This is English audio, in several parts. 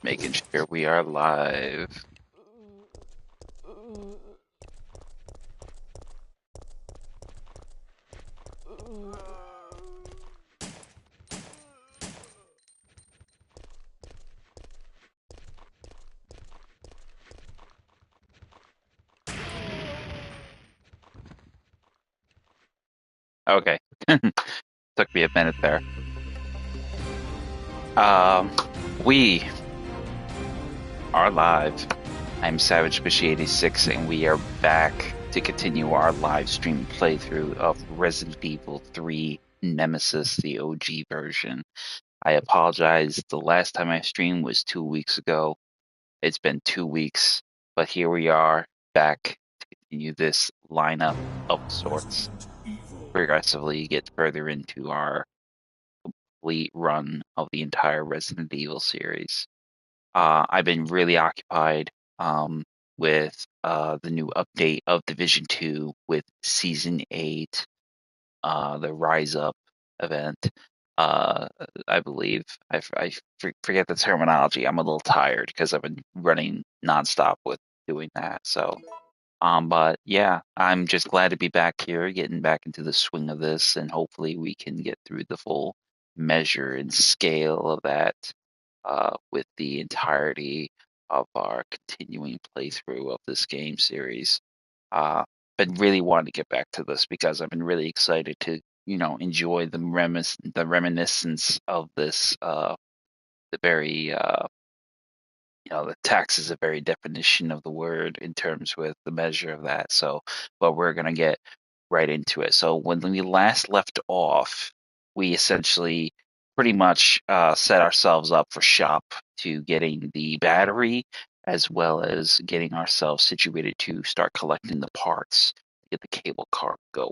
Making sure we are live. Okay. Took me a minute there. We are live. I'm Savage Fishy 86 and we are back to continue our live stream playthrough of Resident Evil 3 Nemesis, the OG version. I apologize, the last time I streamed was 2 weeks ago. It's been 2 weeks, but here we are back to continue this lineup of sorts. Progressively get further into our complete run of the entire Resident Evil series. I've been really occupied with the new update of Division 2 with Season 8, the Rise Up event. I believe. I forget the terminology. I'm a little tired because I've been running nonstop with doing that. So, but yeah, I'm just glad to be back here, getting back into the swing of this, and hopefully we can get through the full measure and scale of that with the entirety of our continuing playthrough of this game series. But really wanted to get back to this because I've been really excited to, enjoy the reminiscence of this. The very, the text is a very definition of the word in terms with the measure of that. So, but we're gonna get right into it. So when we last left off, we essentially pretty much set ourselves up for shop to getting the battery as well as getting ourselves situated to start collecting the parts to get the cable car going.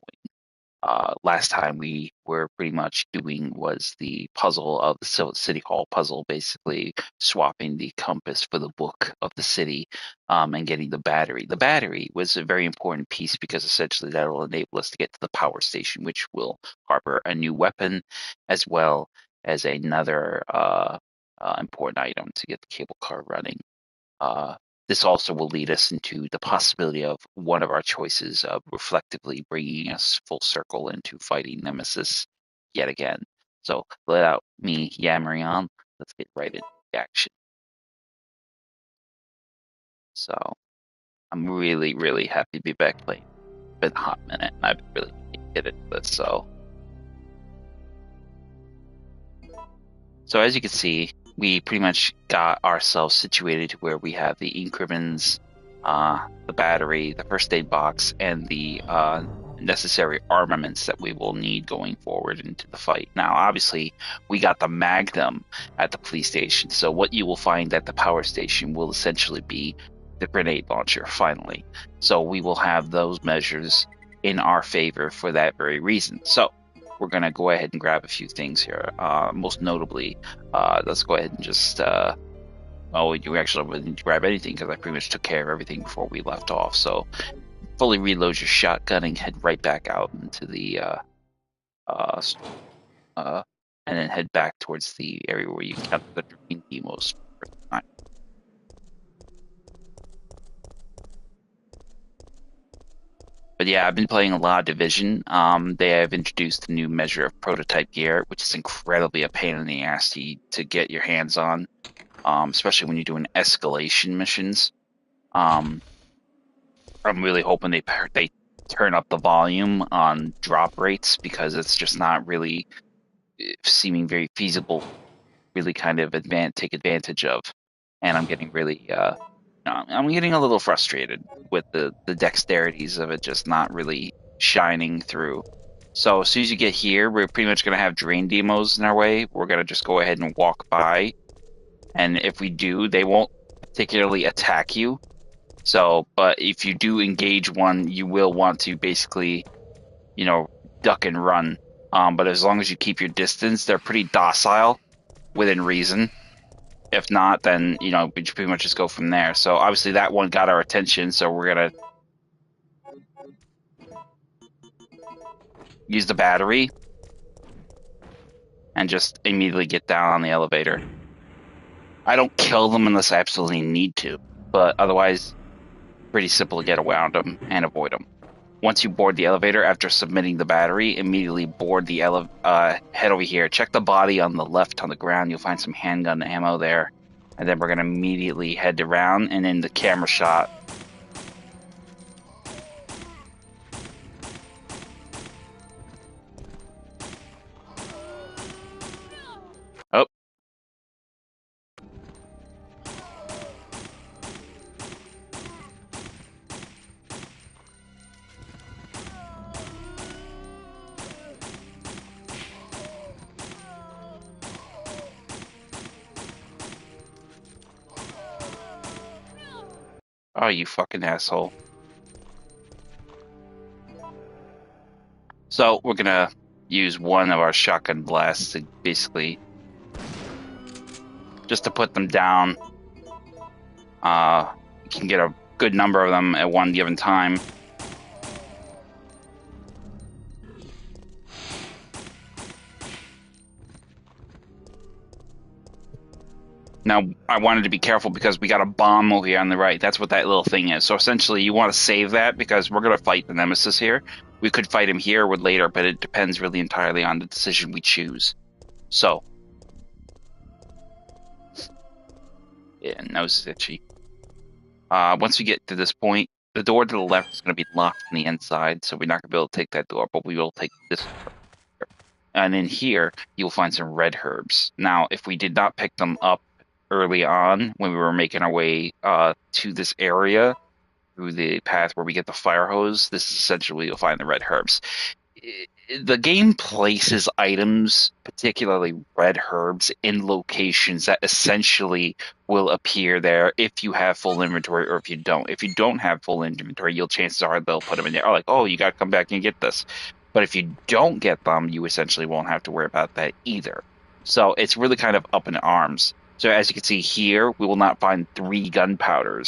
Last time we were pretty much doing was the puzzle of the City Hall puzzle, basically swapping the compass for the book of the city and getting the battery. The battery was a very important piece because essentially that will enable us to get to the power station, which will harbor a new weapon as well as another important item to get the cable car running. This also will lead us into the possibility of one of our choices of reflectively bringing us full circle into fighting Nemesis yet again. So, without me yammering on, let's get right into the action. So, I'm really, really happy to be back playing. It's been a hot minute, and I've really get into this. So as you can see, we pretty much got ourselves situated to where we have the increments, the battery, the first aid box, and the necessary armaments that we will need going forward into the fight. Now, obviously, we got the Magnum at the police station, so what you will find at the power station will essentially be the grenade launcher, finally. So we will have those measures in our favor for that very reason. So we're going to go ahead and grab a few things here. Most notably, let's go ahead and just, you actually wouldn't grab anything because I pretty much took care of everything before we left off. So fully reload your shotgun and head right back out into the, and then head back towards the area where you kept the green demos. But yeah, I've been playing a lot of Division. They have introduced a new measure of prototype gear, which is incredibly a pain in the ass to get your hands on, especially when you're doing escalation missions. I'm really hoping they turn up the volume on drop rates because it's just not really seeming very feasible. Really kind of take advantage of, and I'm getting really I'm getting a little frustrated with the dexterities of it just not really shining through. So as soon as you get here, we're pretty much going to have drain demos in our way. We're going to just go ahead and walk by. And if we do, they won't particularly attack you. So, but if you do engage one, you will want to basically, duck and run. But as long as you keep your distance, they're pretty docile within reason. If not, then, we pretty much just go from there. So obviously that one got our attention, so we're going to use the battery and just immediately get down on the elevator. I don't kill them unless I absolutely need to, but otherwise, pretty simple to get around them and avoid them. Once you board the elevator after submitting the battery, immediately board the head over here. Check the body on the left on the ground. You'll find some handgun ammo there. And then we're going to immediately head around and in the camera shot. Oh. Oh, you fucking asshole. So we're going to use one of our shotgun blasts to basically just to put them down. You can get a good number of them at one given time. Now, I wanted to be careful because we got a bomb over here on the right. That's what that little thing is. So essentially, you want to save that because we're going to fight the Nemesis here. We could fight him here or later, but it depends really entirely on the decision we choose. So, yeah, nose is itchy. Once we get to this point, the door to the left is going to be locked on the inside, so we're not going to be able to take that door, but we will take this door. And in here, you'll find some red herbs. Now, if we did not pick them up early on when we were making our way to this area through the path where we get the fire hose, this is essentially where you'll find the red herbs. The game places items, particularly red herbs, in locations that essentially will appear there if you have full inventory or if you don't. If you don't have full inventory, chances are they'll put them in there. Like, oh, you got to come back and get this. But if you don't get them, you essentially won't have to worry about that either. So it's really kind of up in arms. So as you can see here, we will not find 3 gunpowder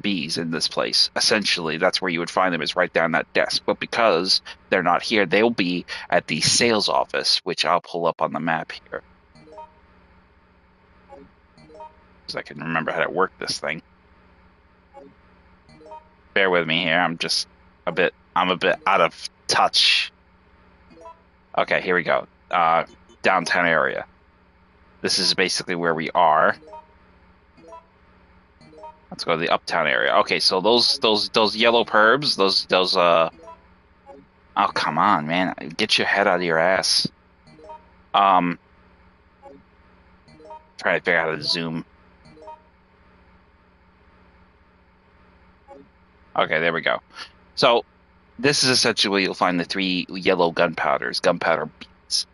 bees in this place. Essentially, that's where you would find them, is right down that desk. But because they're not here, they'll be at the sales office, which I'll pull up on the map here. Because I can remember how to work this thing. Bear with me here, I'm a bit out of touch. Okay, here we go. Downtown area. This is basically where we are. Let's go to the uptown area. Okay, so those yellow perbs, those oh, come on, man. Get your head out of your ass. Trying to figure out how to zoom. Okay, there we go. So this is essentially where you'll find the 3 yellow gunpowder beads.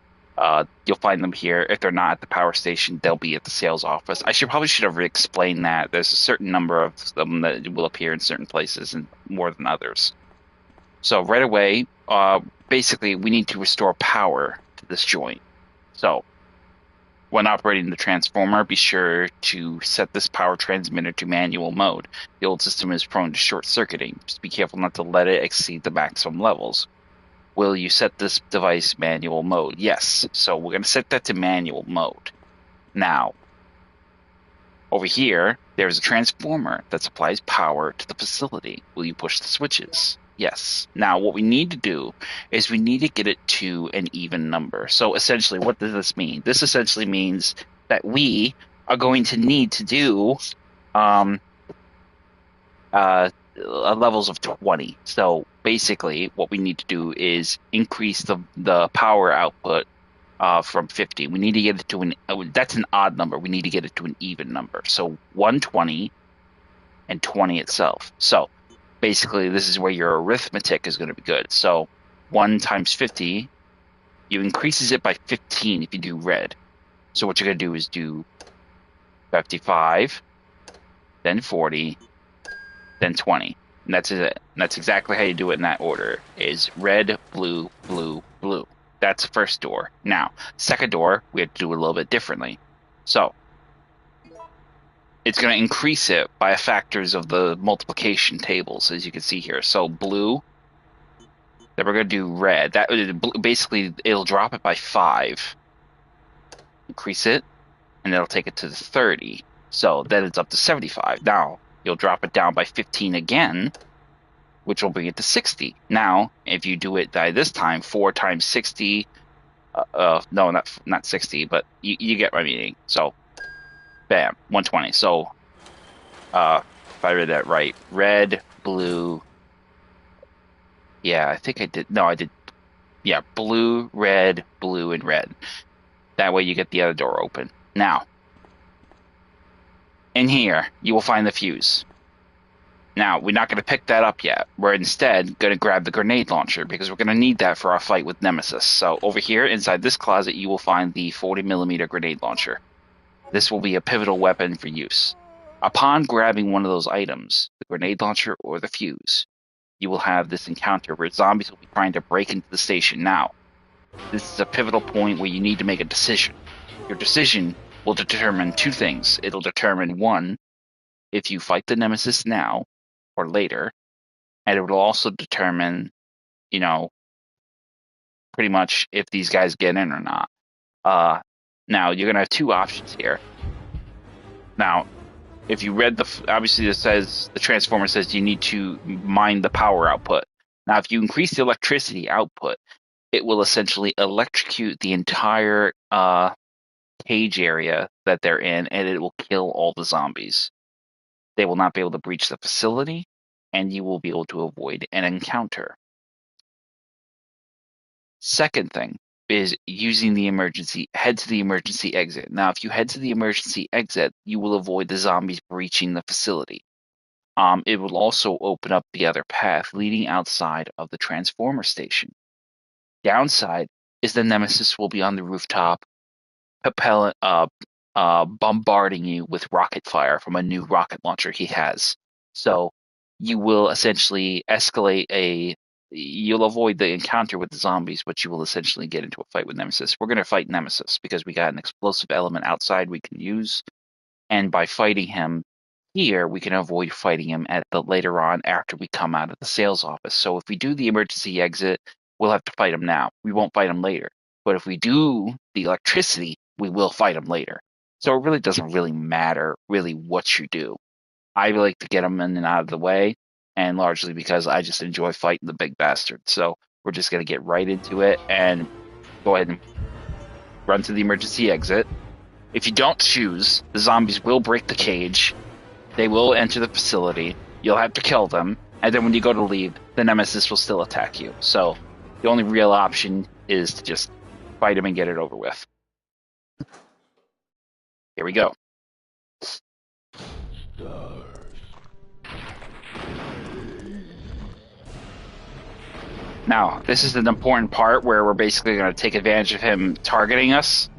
You'll find them here. If they're not at the power station, they'll be at the sales office. I probably should have explained that. There's a certain number of them that will appear in certain places and more than others. So right away, basically, we need to restore power to this joint. So when operating the transformer, be sure to set this power transmitter to manual mode. The old system is prone to short-circuiting. Just be careful not to let it exceed the maximum levels. Will you set this device manual mode? Yes. So we're going to set that to manual mode. Now, over here, there's a transformer that supplies power to the facility. Will you push the switches? Yes. Now, what we need to do is we need to get it to an even number. So essentially, what does this mean? This essentially means that we are going to need to do levels of 20. So basically, what we need to do is increase the power output from 50. We need to get it to that's an odd number. We need to get it to an even number. So 120 and 20 itself. So basically, this is where your arithmetic is going to be good. So 1 times 50, you increases it by 15 if you do red. So what you're going to do is do 55, then 40, then 20. And that's it. And that's exactly how you do it in that order, is red, blue, blue, blue. That's the first door. Now, second door, we have to do it a little bit differently. So it's going to increase it by factors of the multiplication tables, as you can see here. So blue, then we're going to do red. That basically, it'll drop it by 5. Increase it, and it'll take it to 30. So then it's up to 75. Now you'll drop it down by 15 again, which will bring it to 60. Now, if you do it by this time, 4 times 60, no, not 60, but you get my meaning. So, bam, 120. So, if I read that right, red, blue. Yeah, I think I did. No, I did. Yeah, blue, and red. That way you get the other door open. Now, in here, you will find the fuse. Now, we're not going to pick that up yet. We're instead going to grab the grenade launcher because we're going to need that for our fight with Nemesis. So over here, inside this closet, you will find the 40mm grenade launcher. This will be a pivotal weapon for use. Upon grabbing one of those items, the grenade launcher or the fuse, you will have this encounter where zombies will be trying to break into the station. Now, this is a pivotal point where you need to make a decision. Your decision will determine two things. It'll determine, one, if you fight the Nemesis now or later, and it will also determine, pretty much if these guys get in or not. Now, you're going to have two options here. Now, if you read obviously it says, the transformer says you need to mine the power output. Now, if you increase the electricity output, it will essentially electrocute the entire cage area that they're in, and it will kill all the zombies. They will not be able to breach the facility, and you will be able to avoid an encounter. Second thing is using head to the emergency exit. Now, if you head to the emergency exit, you will avoid the zombies breaching the facility. It will also open up the other path leading outside of the transformer station. Downside is the Nemesis will be on the rooftop, bombarding you with rocket fire from a new rocket launcher he has. So you will essentially you'll avoid the encounter with the zombies, but you will essentially get into a fight with Nemesis. We're going to fight Nemesis because we got an explosive element outside we can use, and by fighting him here, we can avoid fighting him later on after we come out of the sales office. So if we do the emergency exit, we'll have to fight him now. We won't fight him later. But if we do the electricity, we will fight him later. So it really doesn't really matter what you do. I like to get him in and out of the way, and largely because I just enjoy fighting the big bastard. So we're just going to get right into it and go ahead and run to the emergency exit. If you don't choose, the zombies will break the cage. They will enter the facility. You'll have to kill them. And then when you go to leave, the Nemesis will still attack you. So the only real option is to just fight him and get it over with. Here we go. Now, this is an important part where we're basically going to take advantage of him targeting us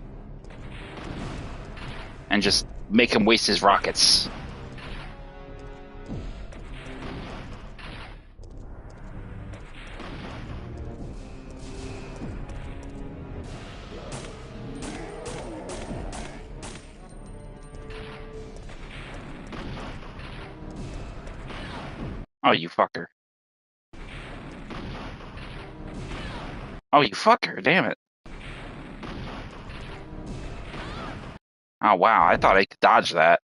and just make him waste his rockets. Oh, you fucker. Oh, you fucker, damn it. Oh, wow, I thought I could dodge that.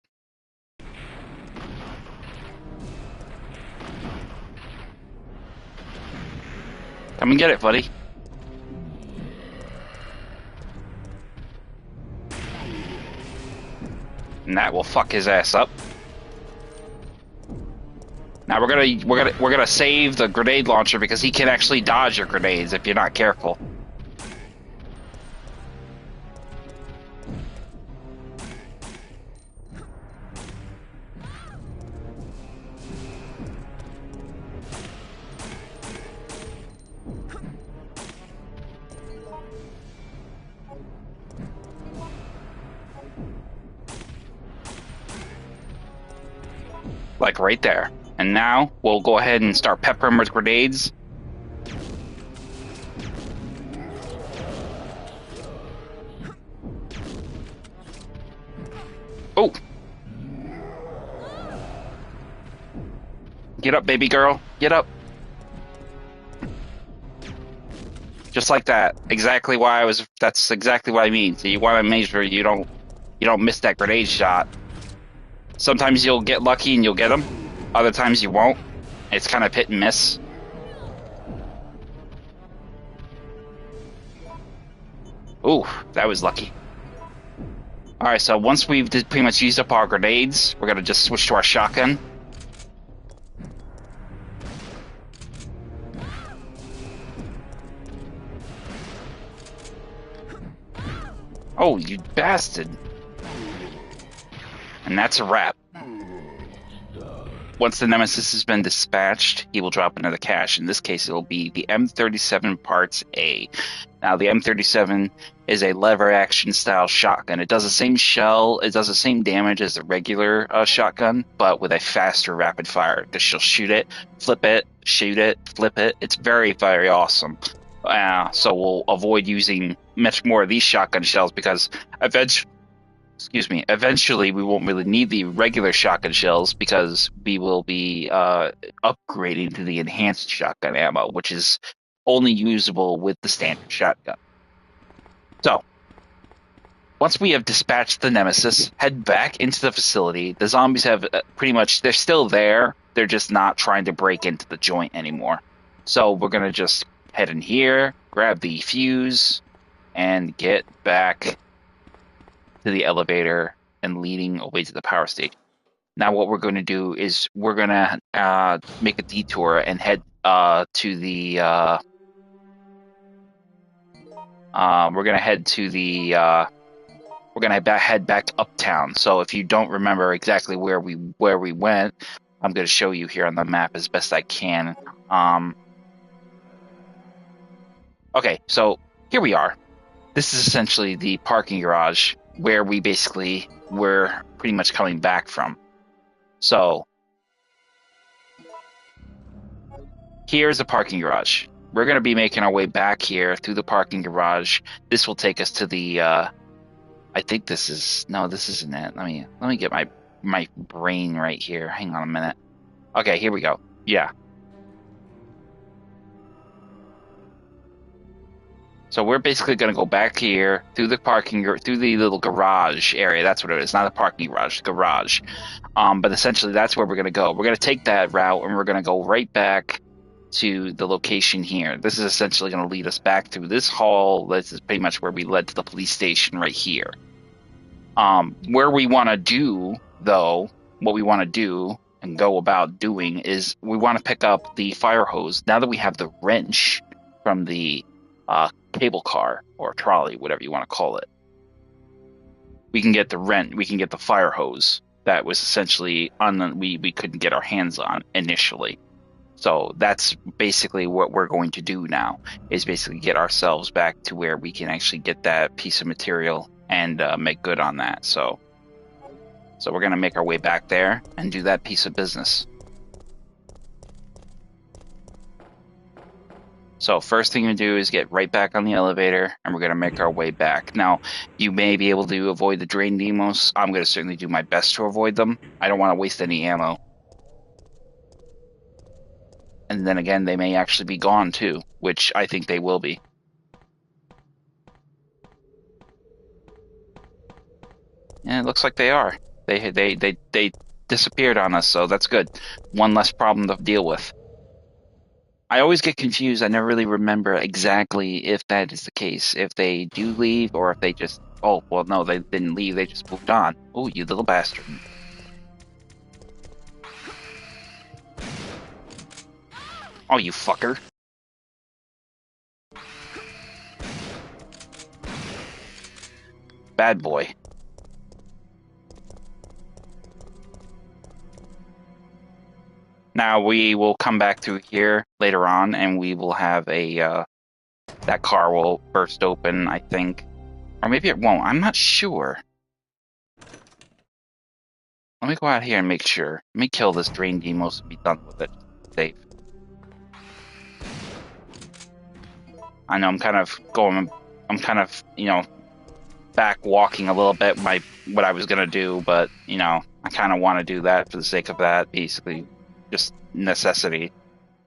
Come and get it, buddy. And that will fuck his ass up. Now we're gonna save the grenade launcher because he can actually dodge your grenades if you're not careful. Like right there. And now we'll go ahead and start peppering him with grenades. Oh! Get up, baby girl. Get up. Just like that. Exactly why that's exactly what I mean. So you want to make sure you don't miss that grenade shot. Sometimes you'll get lucky and you'll get them. Other times you won't. It's kind of hit and miss. Ooh, that was lucky. Alright, so once we've pretty much used up our grenades, we're gonna just switch to our shotgun. Oh, you bastard. And that's a wrap. Once the Nemesis has been dispatched, he will drop another cache. In this case, it will be the M37 Parts A. Now, the M37 is a lever-action style shotgun. It does the same shell, it does the same damage as the regular shotgun, but with a faster rapid fire. Because she'll shoot it, flip it, shoot it, flip it. It's very, very awesome. So we'll avoid using much more of these shotgun shells because eventually we won't really need the regular shotgun shells because we will be upgrading to the enhanced shotgun ammo, which is only usable with the standard shotgun. So, once we have dispatched the Nemesis, head back into the facility. The zombies have pretty much, they're still there, they're just not trying to break into the joint anymore. So we're going to just head in here, grab the fuse, and get back to the elevator and leading away to the power station. Now what we're going to do is we're going to make a detour and head to the we're going to head back uptown. So if you don't remember exactly where we went, I'm going to show you here on the map as best I can. Okay, so here we are. This is essentially the parking garage where we basically were pretty much coming back from. So here's the parking garage. We're going to be making our way back here through the parking garage. This will take us to the I think this isn't it. Let me get my brain right here. Hang on a minute. Okay, here we go. Yeah. So we're basically going to go back here through the little garage area. That's what it is. Not a parking garage, garage. But essentially that's where we're going to go. We're going to take that route and we're going to go right back to the location here. This is essentially going to lead us back through this hall. This is pretty much where we led to the police station right here. Where we want to do, though, what we want to do and go about doing is we want to pick up the fire hose. Now that we have the wrench from the cable car or trolley, whatever you want to call it, we can get the fire hose that was essentially we couldn't get our hands on initially. So that's basically what we're going to do now, is basically get ourselves back to where we can actually get that piece of material and make good on that. So we're going to make our way back there and do that piece of business. So first thing you do is get right back on the elevator, and we're going to make our way back. Now, you may be able to avoid the drain demos. I'm going to certainly do my best to avoid them. I don't want to waste any ammo. And then again, they may actually be gone too, which I think they will be. Yeah, it looks like they are. They disappeared on us, so that's good. One less problem to deal with. I always get confused. I never really remember exactly if that is the case. If they do leave or if they just... Oh, well, no, they didn't leave. They just moved on. Oh, you little bastard. Oh, you fucker. Bad boy. Now we will come back through here later on, and we will have a that car will burst open, I think, or maybe it won't. I'm not sure. Let me go out here and make sure. Let me kill this drain demos and be done with it. Safe. I know I'm kind of back walking a little bit what I was gonna do, but I kind of want to do that for the sake of that, basically. Just necessity.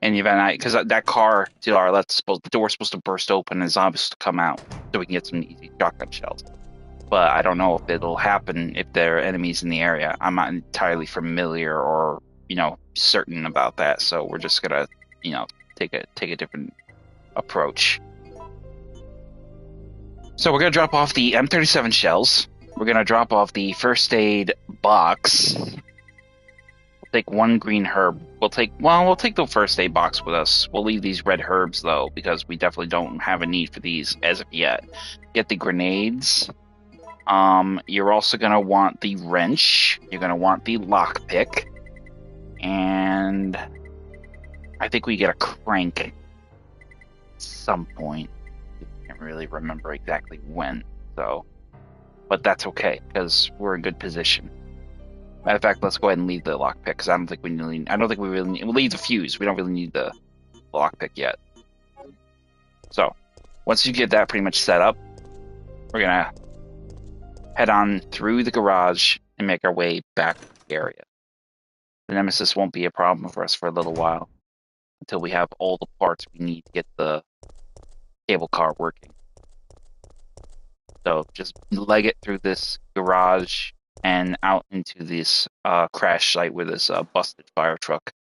In the event because that car to our left, the door's supposed to burst open and zombies to come out, so we can get some easy shotgun shells. but I don't know if it'll happen if there are enemies in the area. I'm not entirely familiar or, certain about that, so we're just gonna, take a different approach. So we're gonna drop off the M37 shells. We're gonna drop off the first aid box. We'll take one green herb. We'll take the first aid box with us. We'll leave these red herbs though, because we definitely don't have a need for these as of yet. Get the grenades. You're also gonna want the wrench. You're gonna want the lockpick, and I think we get a crank at some point. I can't really remember exactly when, but that's okay because we're in good position. Matter of fact, let's go ahead and leave the lockpick because I don't think we really need. We'll leave the fuse. We don't really need the lockpick yet. So, once you get that pretty much set up, we're gonna head on through the garage and make our way back to the area. The Nemesis won't be a problem for us for a little while until we have all the parts we need to get the cable car working. So just leg it through this garage and out into this crash site with this busted fire truck.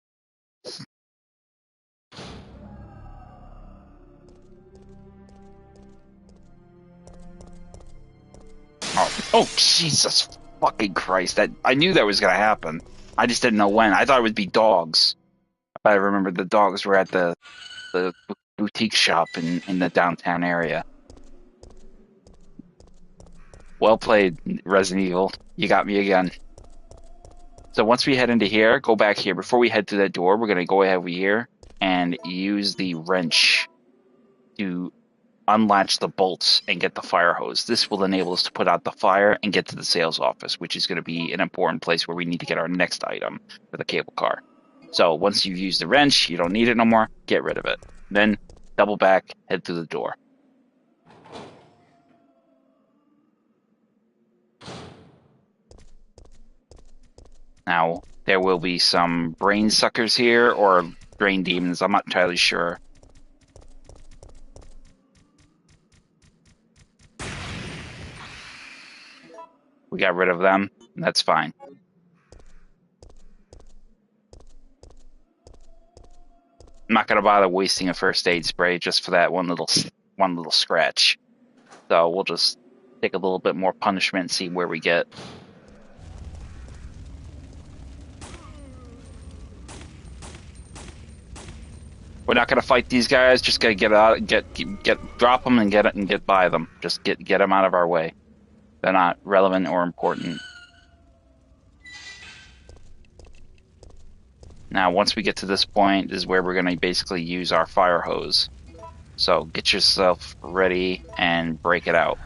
Oh, Jesus fucking Christ. I knew that was going to happen. I just didn't know when. I thought it would be dogs. I remember the dogs were at the boutique shop in the downtown area. Well played, Resident Evil. You got me again. So once we head into here, go back here. Before we head to that door, we're going to go ahead over here and use the wrench to unlatch the bolts and get the fire hose. This will enable us to put out the fire and get to the sales office, which is going to be an important place where we need to get our next item for the cable car. So once you've used the wrench, you don't need it no more, get rid of it. Then double back, head through the door. Now, there will be some brain suckers here, or brain demons, I'm not entirely sure. We got rid of them, and that's fine. I'm not gonna bother wasting a first aid spray just for that one little scratch. So we'll just take a little bit more punishment and see where we get. We're not gonna fight these guys. Just gotta get out, drop them and get by them. Just get them out of our way. They're not relevant or important. Now, once we get to this point, is where we're gonna basically use our fire hose. So get yourself ready and break it out.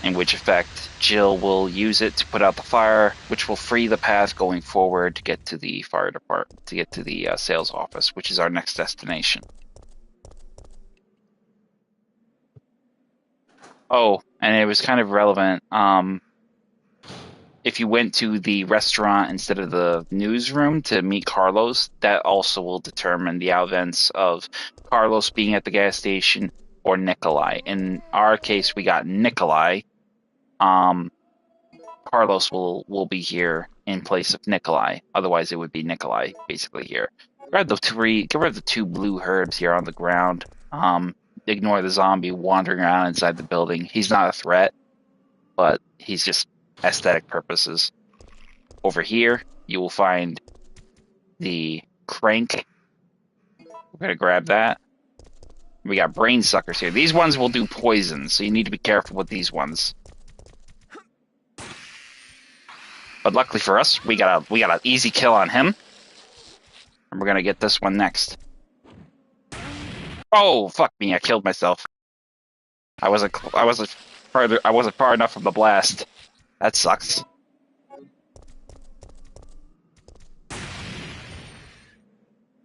In which effect, Jill will use it to put out the fire, which will free the path going forward to get to the fire department, to get to the sales office, which is our next destination. Oh, and it was kind of relevant. If you went to the restaurant instead of the newsroom to meet Carlos, that also will determine the events of Carlos being at the gas station or Nikolai. In our case, we got Nikolai. Carlos will be here in place of Nikolai. Otherwise, it would be Nikolai basically here. Get rid of the two blue herbs here on the ground. Ignore the zombie wandering around inside the building. He's not a threat, but he's just aesthetic purposes. Over here, you will find the crank. We're gonna grab that. We got brain suckers here. These ones will do poison, so you need to be careful with these ones. But luckily for us, we got an easy kill on him, and we're gonna get this one next. Oh fuck me! I killed myself. I wasn't far enough from the blast. That sucks.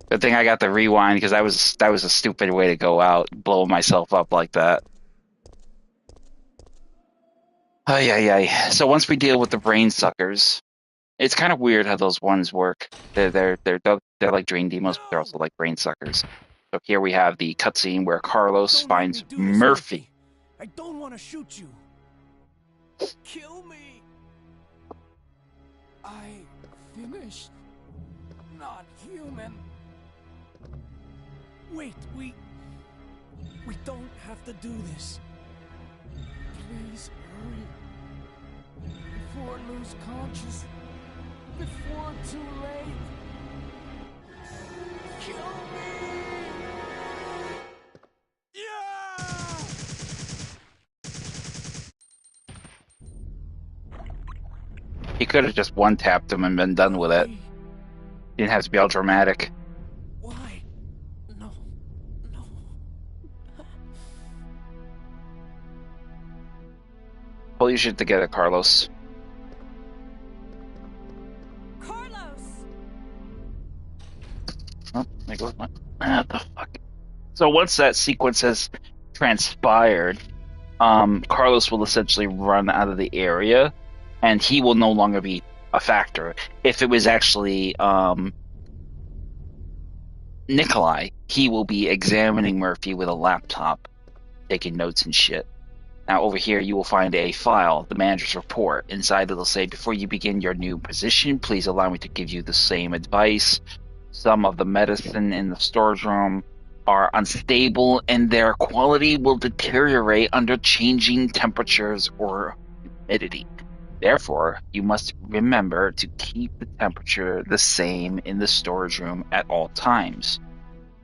Good thing I got the rewind because that was a stupid way to go out, blowing myself up like that. So once we deal with the brain suckers, it's kind of weird how those ones work. They're like drain demos, but they're also like brain suckers. So here we have the cutscene where Carlos Don't make finds me do this, Murphy. I don't want to shoot you. Kill me. I finished. Not human. Wait, we don't have to do this. Please hurry. Before I lose conscious. Before too late. Kill me! Yeah! He could have just one-tapped him and been done with it. Didn't have to be all dramatic. Why? No. Pull your shit together, Carlos. Oh, there goes my... What the fuck? So once that sequence has transpired, Carlos will essentially run out of the area, and he will no longer be a factor. If it was actually Nikolai, he will be examining Murphy with a laptop, taking notes and shit. Now over here you will find a file, the manager's report. Inside it'll say, before you begin your new position, please allow me to give you the same advice. Some of the medicine in the storage room are unstable and their quality will deteriorate under changing temperatures or humidity. Therefore, you must remember to keep the temperature the same in the storage room at all times.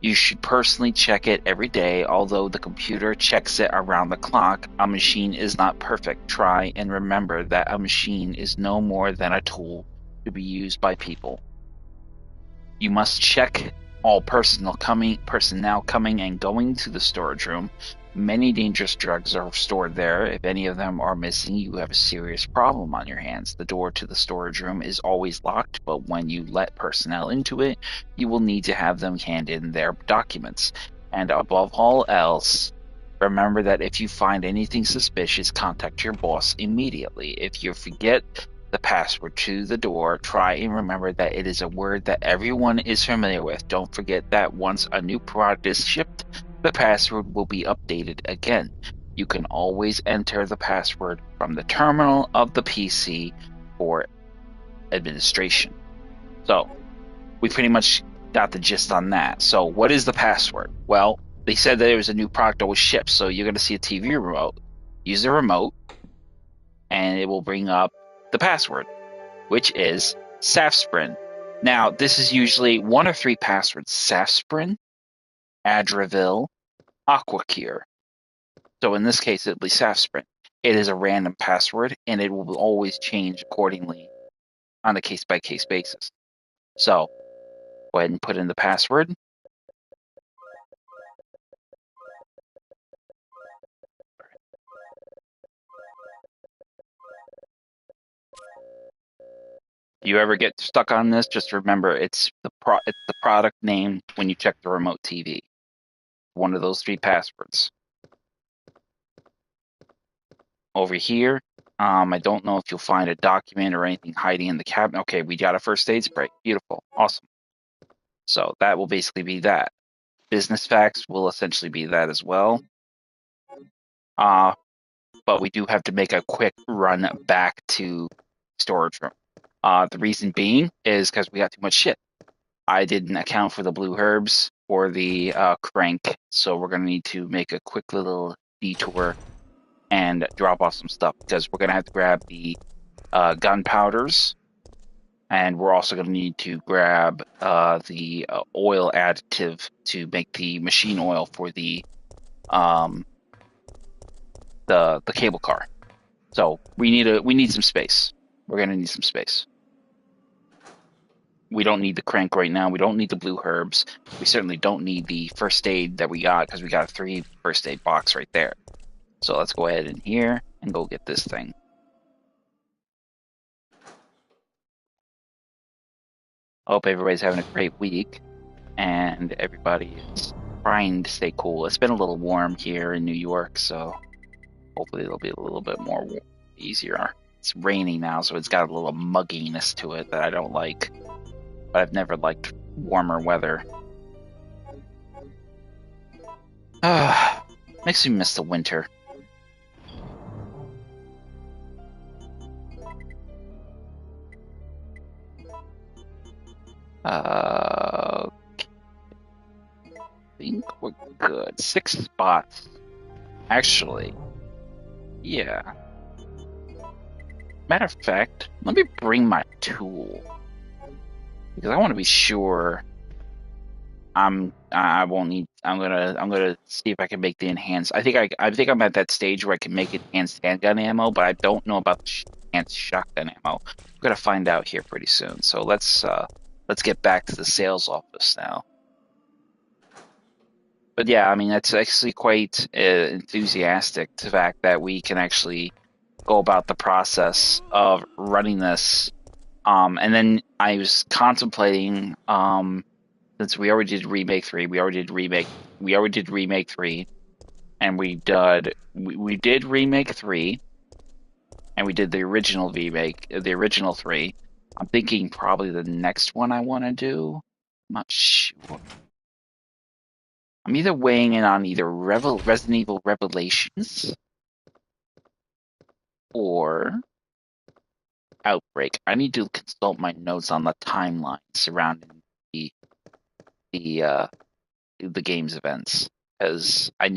You should personally check it every day, although the computer checks it around the clock. A machine is not perfect. Try and remember that a machine is no more than a tool to be used by people. You must check all personnel coming and going to the storage room. Many dangerous drugs are stored there. If any of them are missing, you have a serious problem on your hands. The door to the storage room is always locked, but when you let personnel into it, you will need to have them hand in their documents. And above all else, remember that if you find anything suspicious, contact your boss immediately. If you forget the password to the door, try and remember that it is a word that everyone is familiar with. Don't forget that once a new product is shipped, the password will be updated again. You can always enter the password from the terminal of the PC for administration. So, we pretty much got the gist on that. So, what is the password? Well, they said that there was a new product that was shipped, so you're going to see a TV remote. Use the remote, and it will bring up the password, which is Safsprin. Now, this is usually one of three passwords: Safsprin, Adravil, Aquacure. So in this case, it'll be Safsprin. It is a random password, and it will always change accordingly on a case-by-case basis. So, go ahead and put in the password. If you ever get stuck on this, just remember it's the product name when you check the remote TV. One of those three passwords. Over here, I don't know if you'll find a document or anything hiding in the cabinet. Okay, we got a first aid spray. Beautiful. Awesome. So that will basically be that. Business facts will essentially be that as well. But we do have to make a quick run back to storage room. The reason being is because we got too much shit. I didn't account for the blue herbs or the crank, so we're going to need to make a quick little detour and drop off some stuff, because we're going to have to grab the gunpowders, and we're also going to need to grab the oil additive to make the machine oil for the cable car. So we need some space. We're going to need some space. We don't need the crank right now. We don't need the blue herbs. We certainly don't need the first aid that we got, because we got a 3 first aid box right there. So let's go ahead in here and go get this thing. I hope everybody's having a great week, and everybody is trying to stay cool. It's been a little warm here in New York, so hopefully it'll be a little bit more easier. It's raining now, so it's got a little mugginess to it that I don't like. But I've never liked warmer weather. Makes me miss the winter. I think we're good. 6 spots. Actually, yeah. Matter of fact, let me bring my tool because I want to be sure. I won't need. I'm gonna see if I can make the enhanced. I think I'm at that stage where I can make enhanced handgun ammo, but I don't know about enhanced shotgun ammo. We're gonna find out here pretty soon. So let's get back to the sales office now. But yeah, I mean that's actually quite enthusiastic. The fact that we can actually go about the process of running this. And then I was contemplating, since we already did remake 3, we already did remake 3, and we did remake 3, and we did the original remake, the original 3. I'm thinking probably the next one I want to do. I'm not sure. I'm either weighing in on either Resident Evil Revelations or Outbreak. I need to consult my notes on the timeline surrounding the the game's events, because I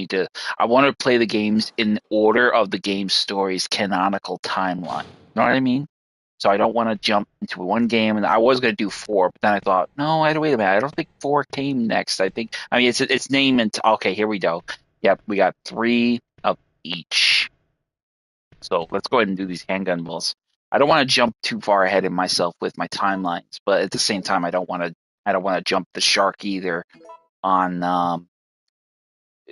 want to play the games in order of the game's story's canonical timeline. You know what I mean? So I don't want to jump into one game, and I was going to do 4, but then I thought, no, wait a minute, I don't think 4 came next. I mean, it's name and okay, here we go. Yep, we got 3 of each. So let's go ahead and do these handgun bills. I don't want to jump too far ahead of myself with my timelines, but at the same time, I don't want to jump the shark either on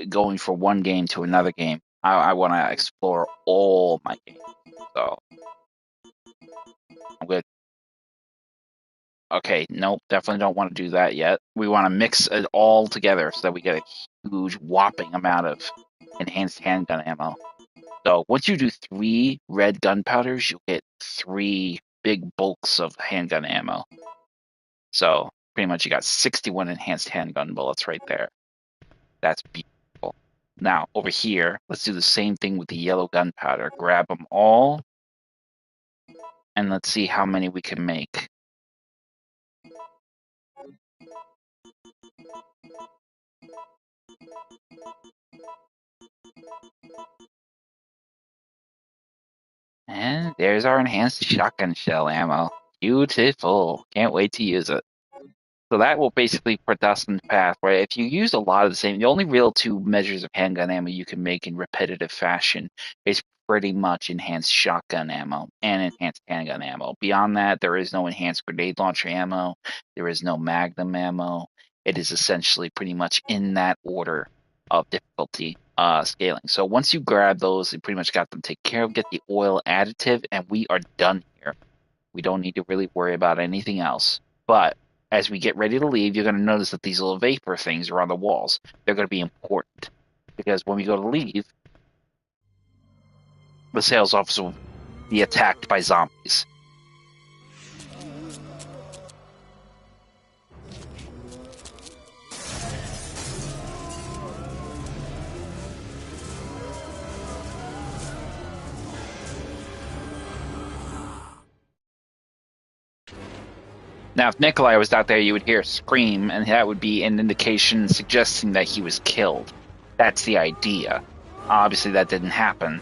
going from one game to another game. I want to explore all my games. So I'm good. Okay, nope, definitely don't want to do that yet. We want to mix it all together so that we get a huge whopping amount of enhanced handgun ammo. So once you do 3 red gunpowders, you'll get 3 big bulks of handgun ammo. So pretty much you got 61 enhanced handgun bullets right there. That's beautiful. Now over here, let's do the same thing with the yellow gunpowder. Grab them all, and let's see how many we can make. And there's our enhanced shotgun shell ammo. Beautiful. Can't wait to use it. So that will basically put us in the path where if you use a lot of the same, the only real 2 measures of handgun ammo you can make in repetitive fashion is pretty much enhanced shotgun ammo and enhanced handgun ammo. Beyond that, there is no enhanced grenade launcher ammo. There is no magnum ammo. It is essentially pretty much in that order of difficulty scaling. So once you grab those, you pretty much got them taken care of, get the oil additive, and we are done here. We don't need to really worry about anything else. But as we get ready to leave, you're going to notice that these little vapor things are on the walls. They're going to be important because when we go to leave, the sales office will be attacked by zombies. Now, if Nikolai was out there, you would hear a scream, and that would be an indication suggesting that he was killed. That's the idea. Obviously, that didn't happen.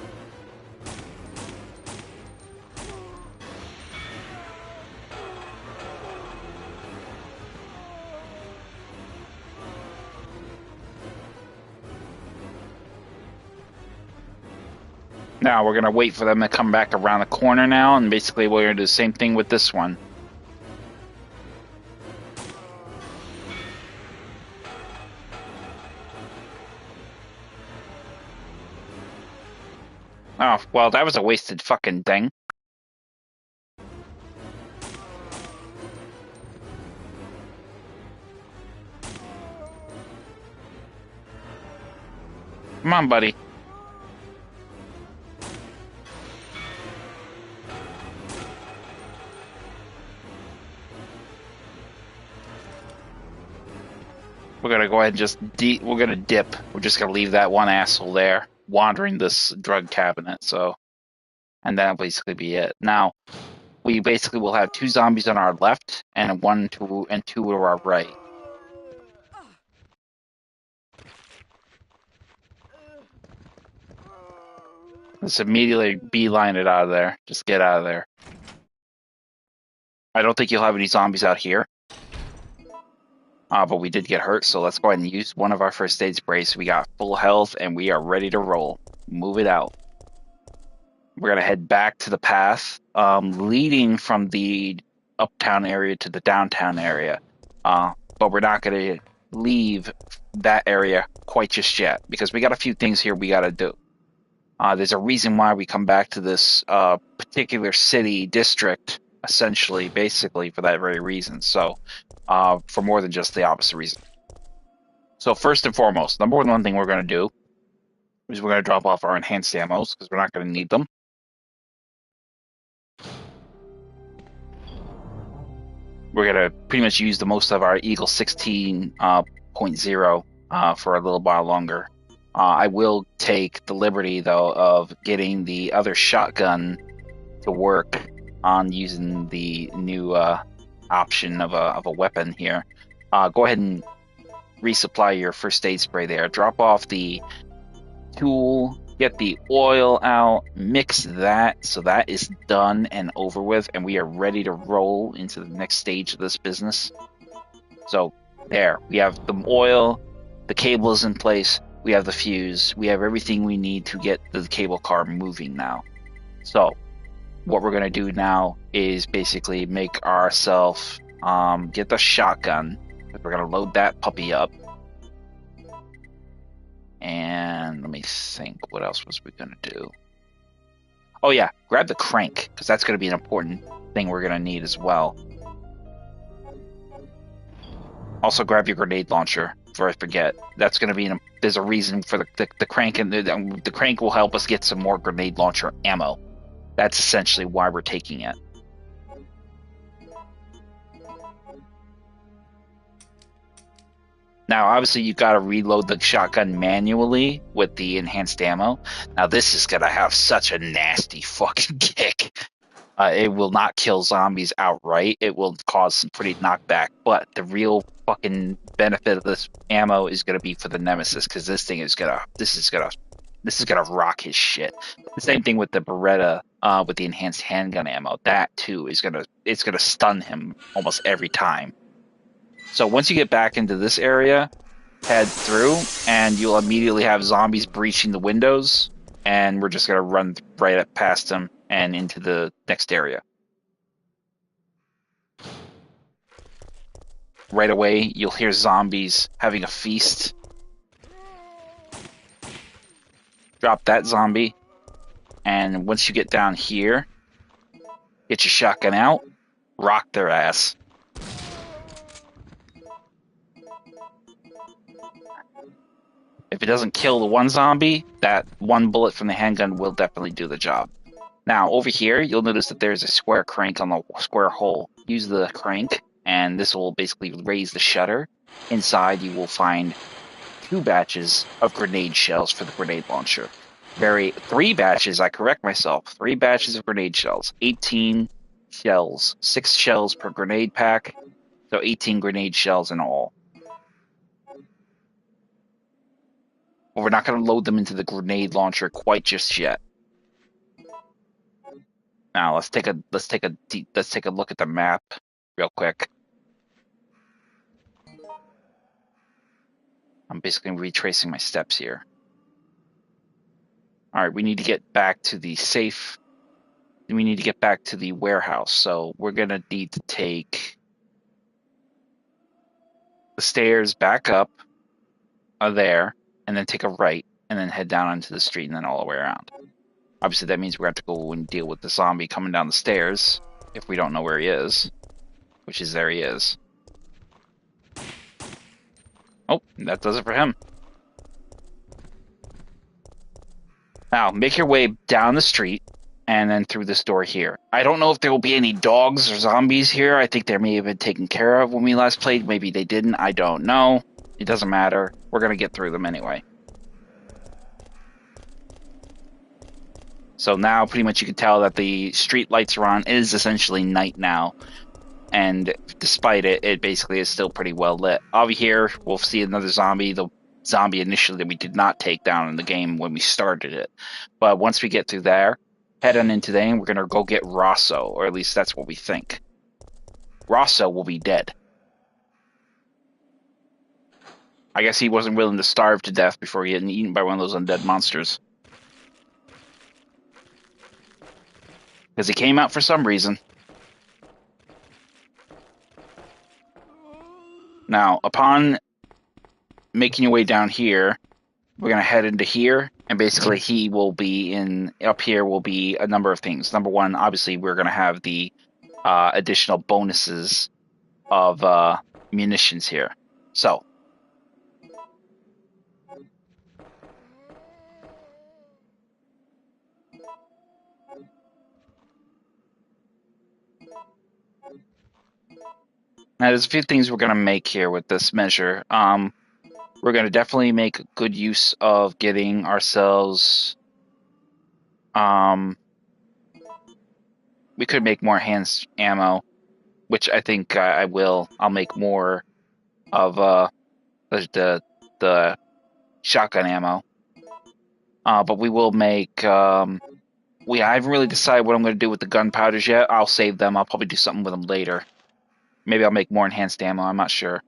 Now, we're going to wait for them to come back around the corner now, and basically we're going to do the same thing with this one. Oh, well, that was a wasted fucking thing. Come on, buddy. We're gonna go ahead and just we're gonna dip. We're just gonna leave that one asshole there, wandering this drug cabinet. So, and that'll basically be it. Now, we basically will have 2 zombies on our left and 2 to our right. Let's immediately beeline it out of there. Just get out of there. I don't think you'll have any zombies out here. But we did get hurt, so let's go ahead and use one of our first aid sprays. We got full health, and we are ready to roll. Move it out. We're going to head back to the path leading from the uptown area to the downtown area. But we're not going to leave that area quite just yet, because we got a few things here we got to do. There's a reason why we come back to this particular city district, essentially, basically, for that very reason. So, for more than just the opposite reason. So first and foremost, number one thing we're going to do is we're going to drop off our enhanced ammos, because we're not going to need them. We're going to pretty much use the most of our Eagle 16.0 for a little while longer. I will take the liberty, though, of getting the other shotgun to work on using the new option of a weapon here. Go ahead and resupply your first aid spray there. Drop off the tool, get the oil out, mix that, so that is done and over with, and we are ready to roll into the next stage of this business. So there, we have the oil, the cable is in place, we have the fuse, we have everything we need to get the cable car moving now. So what we're going to do now is basically make ourselves get the shotgun. We're going to load that puppy up. And let me think, what else was we going to do? Oh yeah, grab the crank, because that's going to be an important thing we're going to need as well. Also grab your grenade launcher before I forget. That's going to be there's a reason for the crank, and the crank will help us get some more grenade launcher ammo. That's essentially why we're taking it. Now, obviously, you've got to reload the shotgun manually with the enhanced ammo. Now, this is going to have such a nasty fucking kick. It will not kill zombies outright. It will cause some pretty knockback. But the real fucking benefit of this ammo is going to be for the Nemesis, because this is gonna rock his shit. The same thing with the Beretta with the enhanced handgun ammo. That too is gonna stun him almost every time. So once you get back into this area, head through, and you'll immediately have zombies breaching the windows, and we're just gonna run right up past them and into the next area. Right away, you'll hear zombies having a feast. Drop that zombie, and once you get down here, get your shotgun out, rock their ass. If it doesn't kill the one zombie, that one bullet from the handgun will definitely do the job. Now, over here, you'll notice that there's a square crank on the square hole. Use the crank, and this will basically raise the shutter. Inside, you will find 2 batches of grenade shells for the grenade launcher. 3 batches, I correct myself, 3 batches of grenade shells. 18 shells, 6 shells per grenade pack, so 18 grenade shells in all. But we're not going to load them into the grenade launcher quite just yet. Now let's take a look at the map real quick. I'm basically retracing my steps here. All right, we need to get back to the safe. We need to get back to the warehouse. So we're going to need to take the stairs back up there, and then take a right, and then head down onto the street, and then all the way around. Obviously, that means we're going to have to go and deal with the zombie coming down the stairs if we don't know where he is, which is there he is. Oh, that does it for him. Now, make your way down the street and then through this door here. I don't know if there will be any dogs or zombies here. I think they may have been taken care of when we last played. Maybe they didn't. I don't know. It doesn't matter. We're gonna get through them anyway. So now pretty much you can tell that the street lights are on. It is essentially night now. And despite it, it basically is still pretty well lit. Over here, we'll see another zombie. The zombie initially that we did not take down in the game when we started it. But once we get through there, head on into there, and we're going to go get Rosso, or at least that's what we think. Rosso will be dead. I guess he wasn't willing to starve to death before getting eaten by one of those undead monsters. Because he came out for some reason. Now, upon making your way down here, we're going to head into here, and basically he will be in, up here will be a number of things. Number one, obviously we're going to have the additional bonuses of munitions here. So, now there's a few things we're going to make here with this measure. We're going to definitely make good use of getting ourselves, we could make more hands ammo, which I think I will. I'll make more of the shotgun ammo. But we will make, I haven't really decided what I'm going to do with the gunpowders yet. I'll save them. I'll probably do something with them later. Maybe I'll make more enhanced ammo. I'm not sure.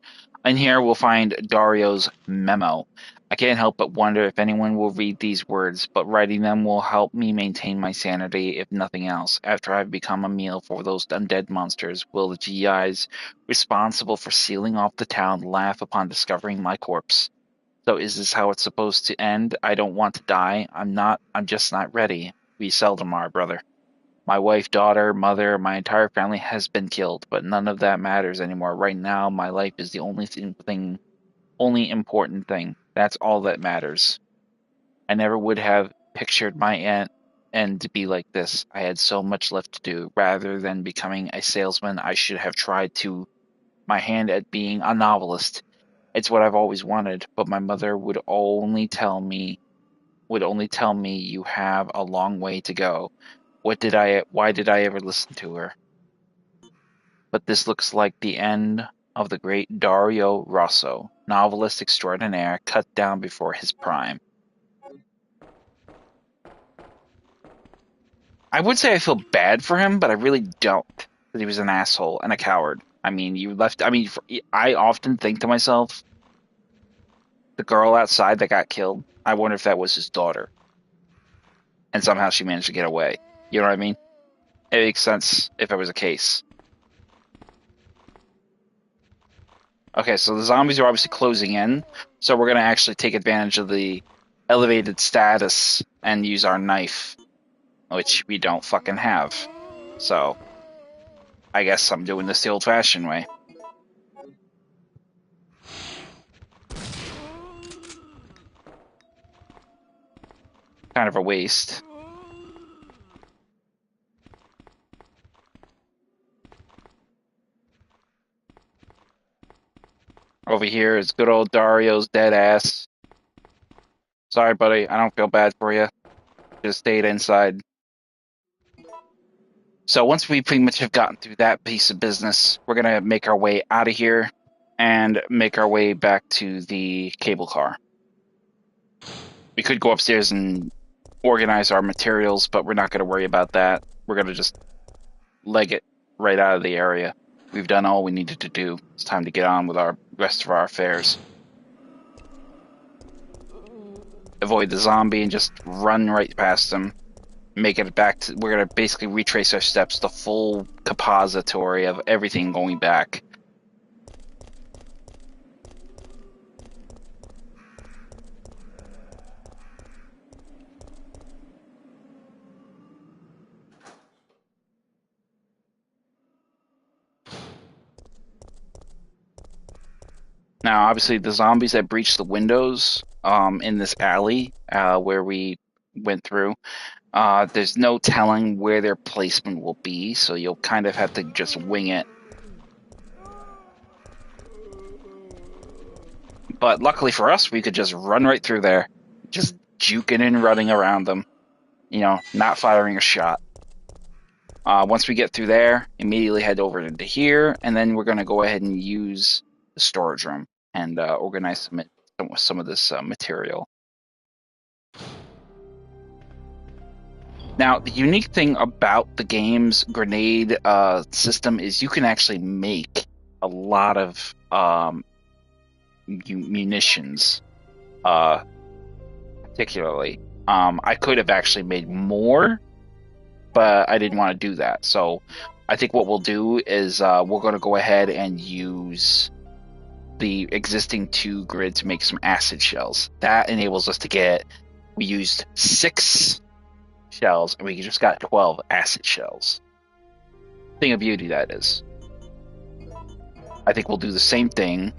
In here, we'll find Dario's memo. I can't help but wonder if anyone will read these words, but writing them will help me maintain my sanity, if nothing else. After I've become a meal for those undead monsters, will the GIs responsible for sealing off the town laugh upon discovering my corpse? So is this how it's supposed to end? I don't want to die. I'm just not ready. We seldom are, brother. My wife, daughter, mother, my entire family has been killed, but none of that matters anymore. Right now, my life is the only important thing. That's all that matters. I never would have pictured my end to be like this. I had so much left to do. Rather than becoming a salesman, I should have tried my hand at being a novelist. It's what I've always wanted, but my mother would only tell me you have a long way to go. Why did I ever listen to her? But this looks like the end of the great Dario Rosso, novelist extraordinaire, cut down before his prime. I would say I feel bad for him, but I really don't, because he was an asshole and a coward. I mean, I often think to myself, the girl outside that got killed, I wonder if that was his daughter. And somehow she managed to get away. You know what I mean? It makes sense if it was a case. Okay, so the zombies are obviously closing in, so we're going to actually take advantage of the elevated status and use our knife, which we don't fucking have. So, I guess I'm doing this the old-fashioned way. Kind of a waste. Over here is good old Dario's dead ass. Sorry, buddy, I don't feel bad for you. Just stayed inside. So once we pretty much have gotten through that piece of business, we're going to make our way out of here and make our way back to the cable car. We could go upstairs and organize our materials, but we're not going to worry about that. We're going to just leg it right out of the area. We've done all we needed to do. It's time to get on with our rest of our affairs. Avoid the zombie and just run right past him. Make it back to, we're going to basically retrace our steps, the full compository of everything going back. Now, obviously, the zombies that breached the windows in this alley where we went through, there's no telling where their placement will be, so you'll kind of have to just wing it. But luckily for us, we could just run right through there, just juking and running around them, you know, not firing a shot. Once we get through there, immediately head over into here, and then we're going to go ahead and use the storage room and organize some of this material. Now, the unique thing about the game's grenade system is you can actually make a lot of munitions, particularly. I could have actually made more, but I didn't want to do that. So I think what we'll do is we're going to go ahead and use the existing 2 grid to make some acid shells. That enables us to get, we used 6 shells, and we just got 12 acid shells. Thing of beauty, that is. I think we'll do the same thing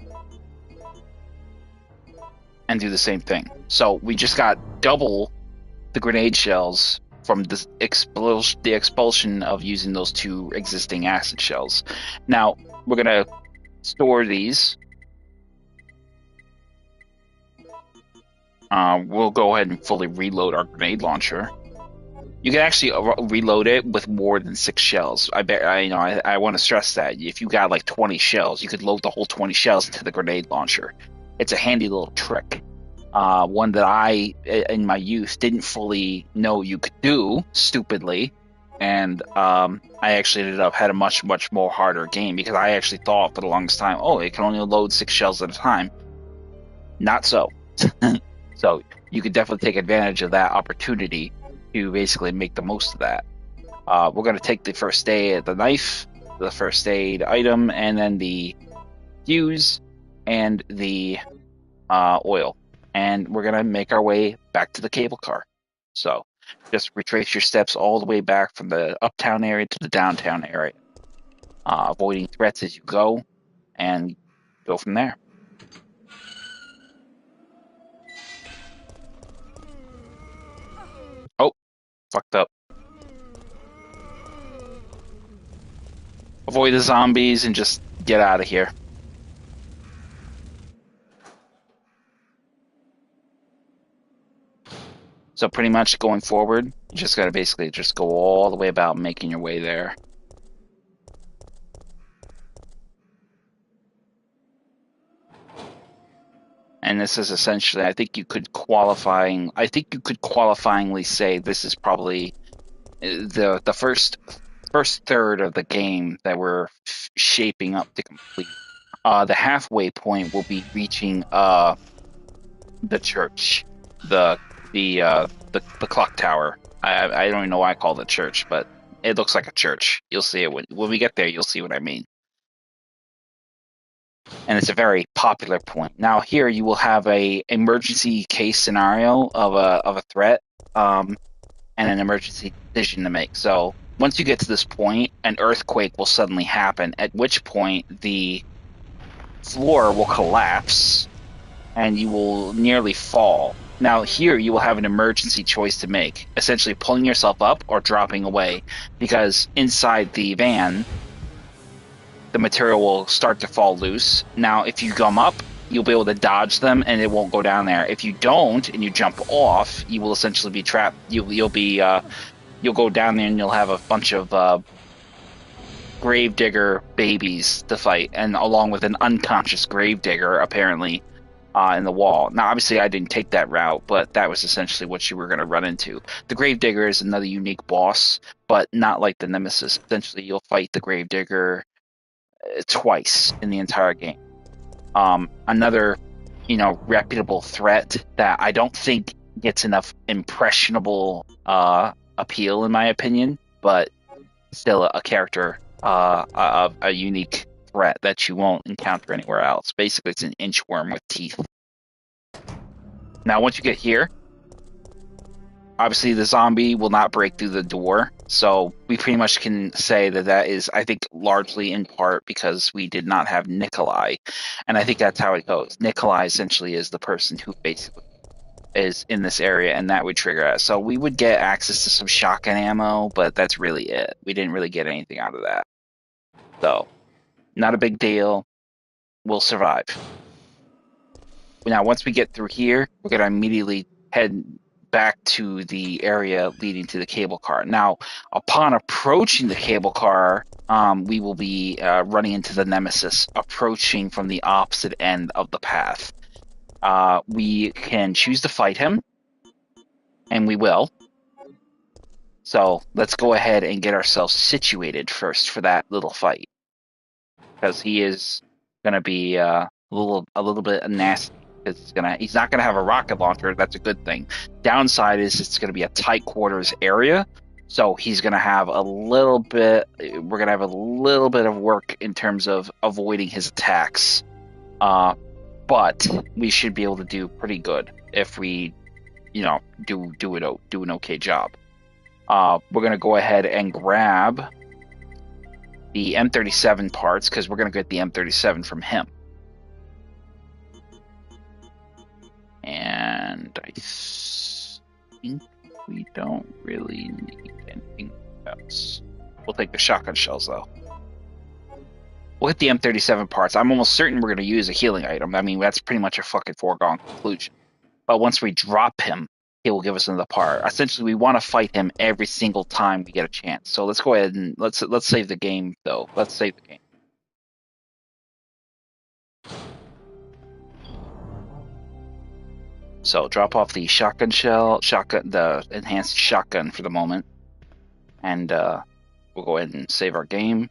and do the same thing. So we just got double the grenade shells from the expulsion of using those 2 existing acid shells. Now, we're going to store these. We'll go ahead and fully reload our grenade launcher. You can actually reload it with more than 6 shells. I want to stress that if you got like 20 shells, you could load the whole 20 shells into the grenade launcher. It's a handy little trick. One that I, in my youth, didn't fully know you could do, stupidly, and I actually ended up had a much more harder game because I actually thought for the longest time, oh, it can only load 6 shells at a time. Not so. So you could definitely take advantage of that opportunity to basically make the most of that. We're going to take the first aid, the knife, the first aid item, and then the fuse and the oil. And we're going to make our way back to the cable car. So just retrace your steps all the way back from the uptown area to the downtown area, avoiding threats as you go, and go from there. Oh, fucked up. Avoid the zombies and just get out of here. So pretty much going forward, you just gotta basically just go all the way about making your way there. And this is essentially, I think you could qualifyingly say this is probably the first third of the game that we're shaping up to complete. The halfway point will be reaching the church, the clock tower. I don't even know why I call it a church, but it looks like a church. You'll see it when we get there. You'll see what I mean. And it's a very popular point. Now here you will have a emergency case scenario of a threat, and an emergency decision to make. So once you get to this point, an earthquake will suddenly happen, at which point the floor will collapse and you will nearly fall. Now here you will have an emergency choice to make, essentially pulling yourself up or dropping away, because inside the van the material will start to fall loose. Now if you come up, you'll be able to dodge them and it won't go down there. If you don't and you jump off, you will essentially be trapped. You'll go down there and you'll have a bunch of gravedigger babies to fight, and along with an unconscious gravedigger apparently in the wall. Now obviously I didn't take that route, but that was essentially what you were going to run into. The gravedigger is another unique boss, but not like the Nemesis. Essentially you'll fight the gravedigger twice in the entire game. Another reputable threat that I don't think gets enough impressionable appeal in my opinion, but still a character, a unique threat that you won't encounter anywhere else. Basically it's an inchworm with teeth. Now once you get here, obviously the zombie will not break through the door, so we pretty much can say that is, I think, largely in part because we did not have Nikolai, and I think that's how it goes. Nikolai essentially is the person who basically is in this area, and that would trigger us. So we would get access to some shotgun ammo, but that's really it. We didn't really get anything out of that. So, not a big deal. We'll survive. Now, once we get through here, we're gonna immediately head back to the area leading to the cable car. Now, upon approaching the cable car, we will be running into the Nemesis, approaching from the opposite end of the path. We can choose to fight him, and we will. So let's go ahead and get ourselves situated first for that little fight, because he is gonna be a little bit nasty. He's not gonna have a rocket launcher. That's a good thing. Downside is it's gonna be a tight quarters area, so he's gonna have a little bit. We're gonna have a little bit of work in terms of avoiding his attacks. But we should be able to do pretty good if we, do an okay job. We're gonna go ahead and grab the M37 parts because we're gonna get the M37 from him. And I think we don't really need anything else. We'll take the shotgun shells though. We'll hit the M37 parts. I'm almost certain we're going to use a healing item. I mean, that's pretty much a fucking foregone conclusion. But once we drop him, he will give us another part. Essentially, we want to fight him every single time we get a chance. So let's go ahead and let's save the game, though. Let's save the game. So drop off the the enhanced shotgun for the moment, and we'll go ahead and save our game.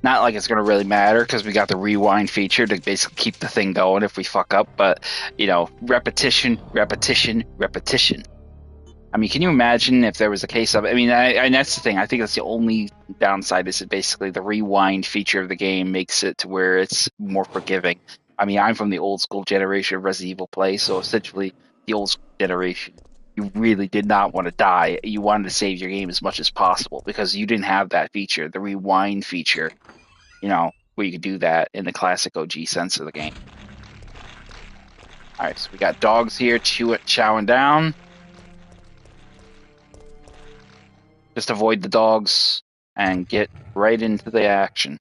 Not like it's going to really matter because we got the rewind feature to basically keep the thing going if we fuck up. But, repetition, repetition, repetition. I mean, can you imagine if there was a case of... I mean, and that's the thing. I think that's the only downside is that basically the rewind feature of the game makes it to where it's more forgiving. I mean, I'm from the old school generation of Resident Evil play, so essentially the old school generation, you really did not want to die. You wanted to save your game as much as possible because you didn't have that feature, the rewind feature. Where you could do that in the classic OG sense of the game. Alright, so we got dogs here chowing down. Just avoid the dogs and get right into the action.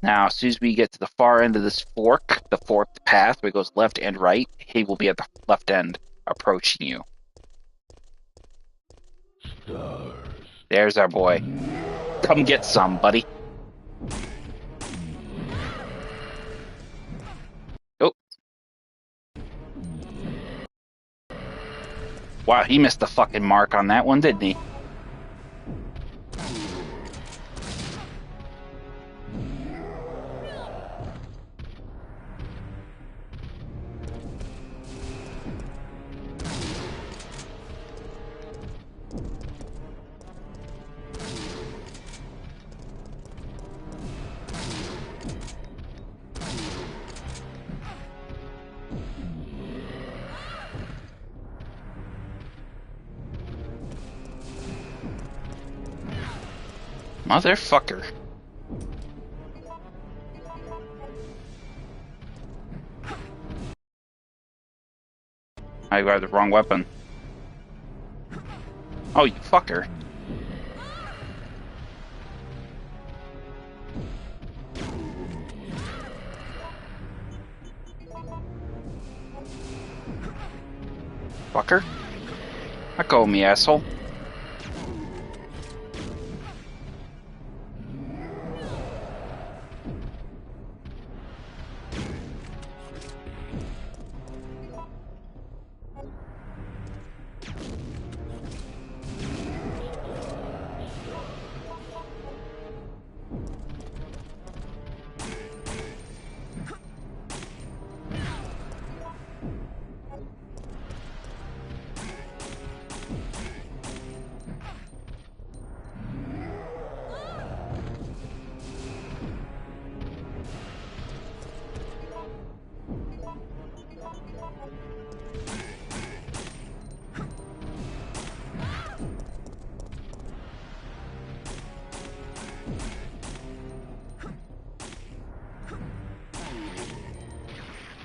Now, as soon as we get to the far end of this fork, the forked path where it goes left and right, he will be at the left end approaching you. There's our boy. Come get some, buddy. Oh. Wow, he missed the fucking mark on that one, didn't he? Motherfucker. I grabbed the wrong weapon. Oh, you fucker. Fucker. Let go of me, asshole.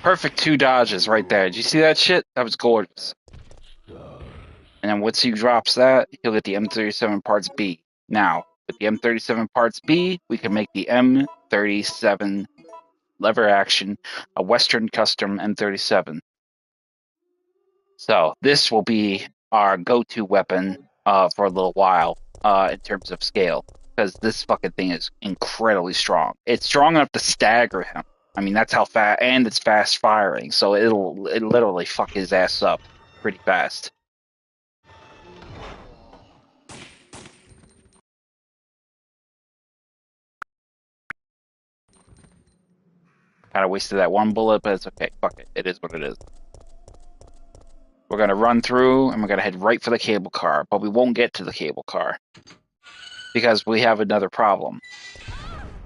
Perfect 2 dodges right there. Did you see that shit? That was gorgeous. And then once he drops that, he'll get the M37 Parts B. Now, with the M37 Parts B, we can make the M37 lever action a Western custom M37. So this will be our go-to weapon for a little while in terms of scale, because this fucking thing is incredibly strong. It's strong enough to stagger him. I mean, that's how fast, and it's fast firing, so it literally fuck his ass up pretty fast. Kind of wasted that one bullet, but it's okay. Fuck it. It is what it is. We're going to run through and we're going to head right for the cable car, but we won't get to the cable car because we have another problem.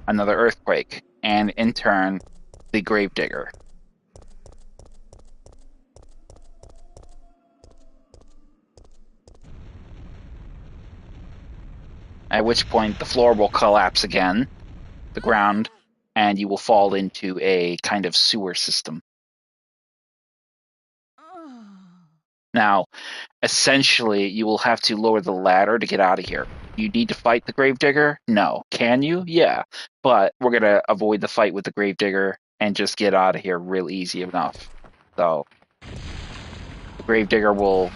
Another earthquake, and in turn, the gravedigger. At which point the floor will collapse again, the ground, and you will fall into a kind of sewer system. Now, essentially, you will have to lower the ladder to get out of here. You need to fight the gravedigger? No. Can you? Yeah. But we're going to avoid the fight with the gravedigger and just get out of here real easy enough. So, the gravedigger will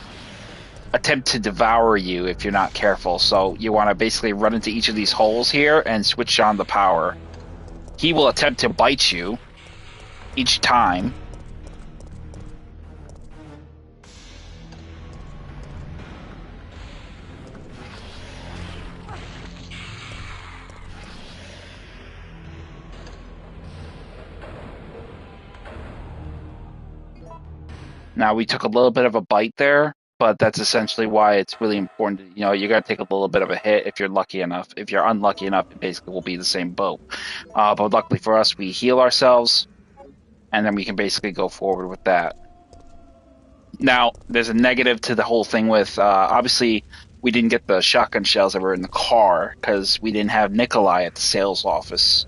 attempt to devour you if you're not careful. So, you want to basically run into each of these holes here and switch on the power. He will attempt to bite you each time. Now, we took a little bit of a bite there, but that's essentially why it's really important. You know, you got to take a little bit of a hit if you're lucky enough. If you're unlucky enough, it basically will be the same boat. But luckily for us, we heal ourselves, and then we can basically go forward with that. Now, there's a negative to the whole thing with, obviously, we didn't get the shotgun shells that were in the car because we didn't have Nikolai at the sales office.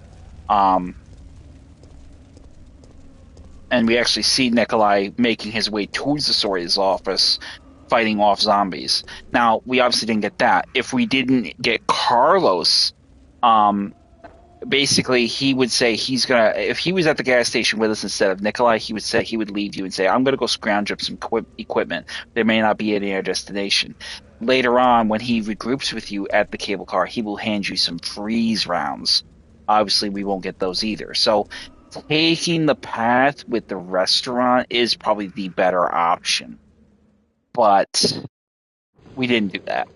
And we actually see Nikolai making his way towards the Sawyer's office, fighting off zombies. Now, we obviously didn't get that. If we didn't get Carlos, basically he would say if he was at the gas station with us instead of Nikolai, he would say he would leave you and say, I'm going to go scrounge up some equipment. There may not be any other destination. Later on, when he regroups with you at the cable car, he will hand you some freeze rounds. Obviously, we won't get those either. So, taking the path with the restaurant is probably the better option. But we didn't do that.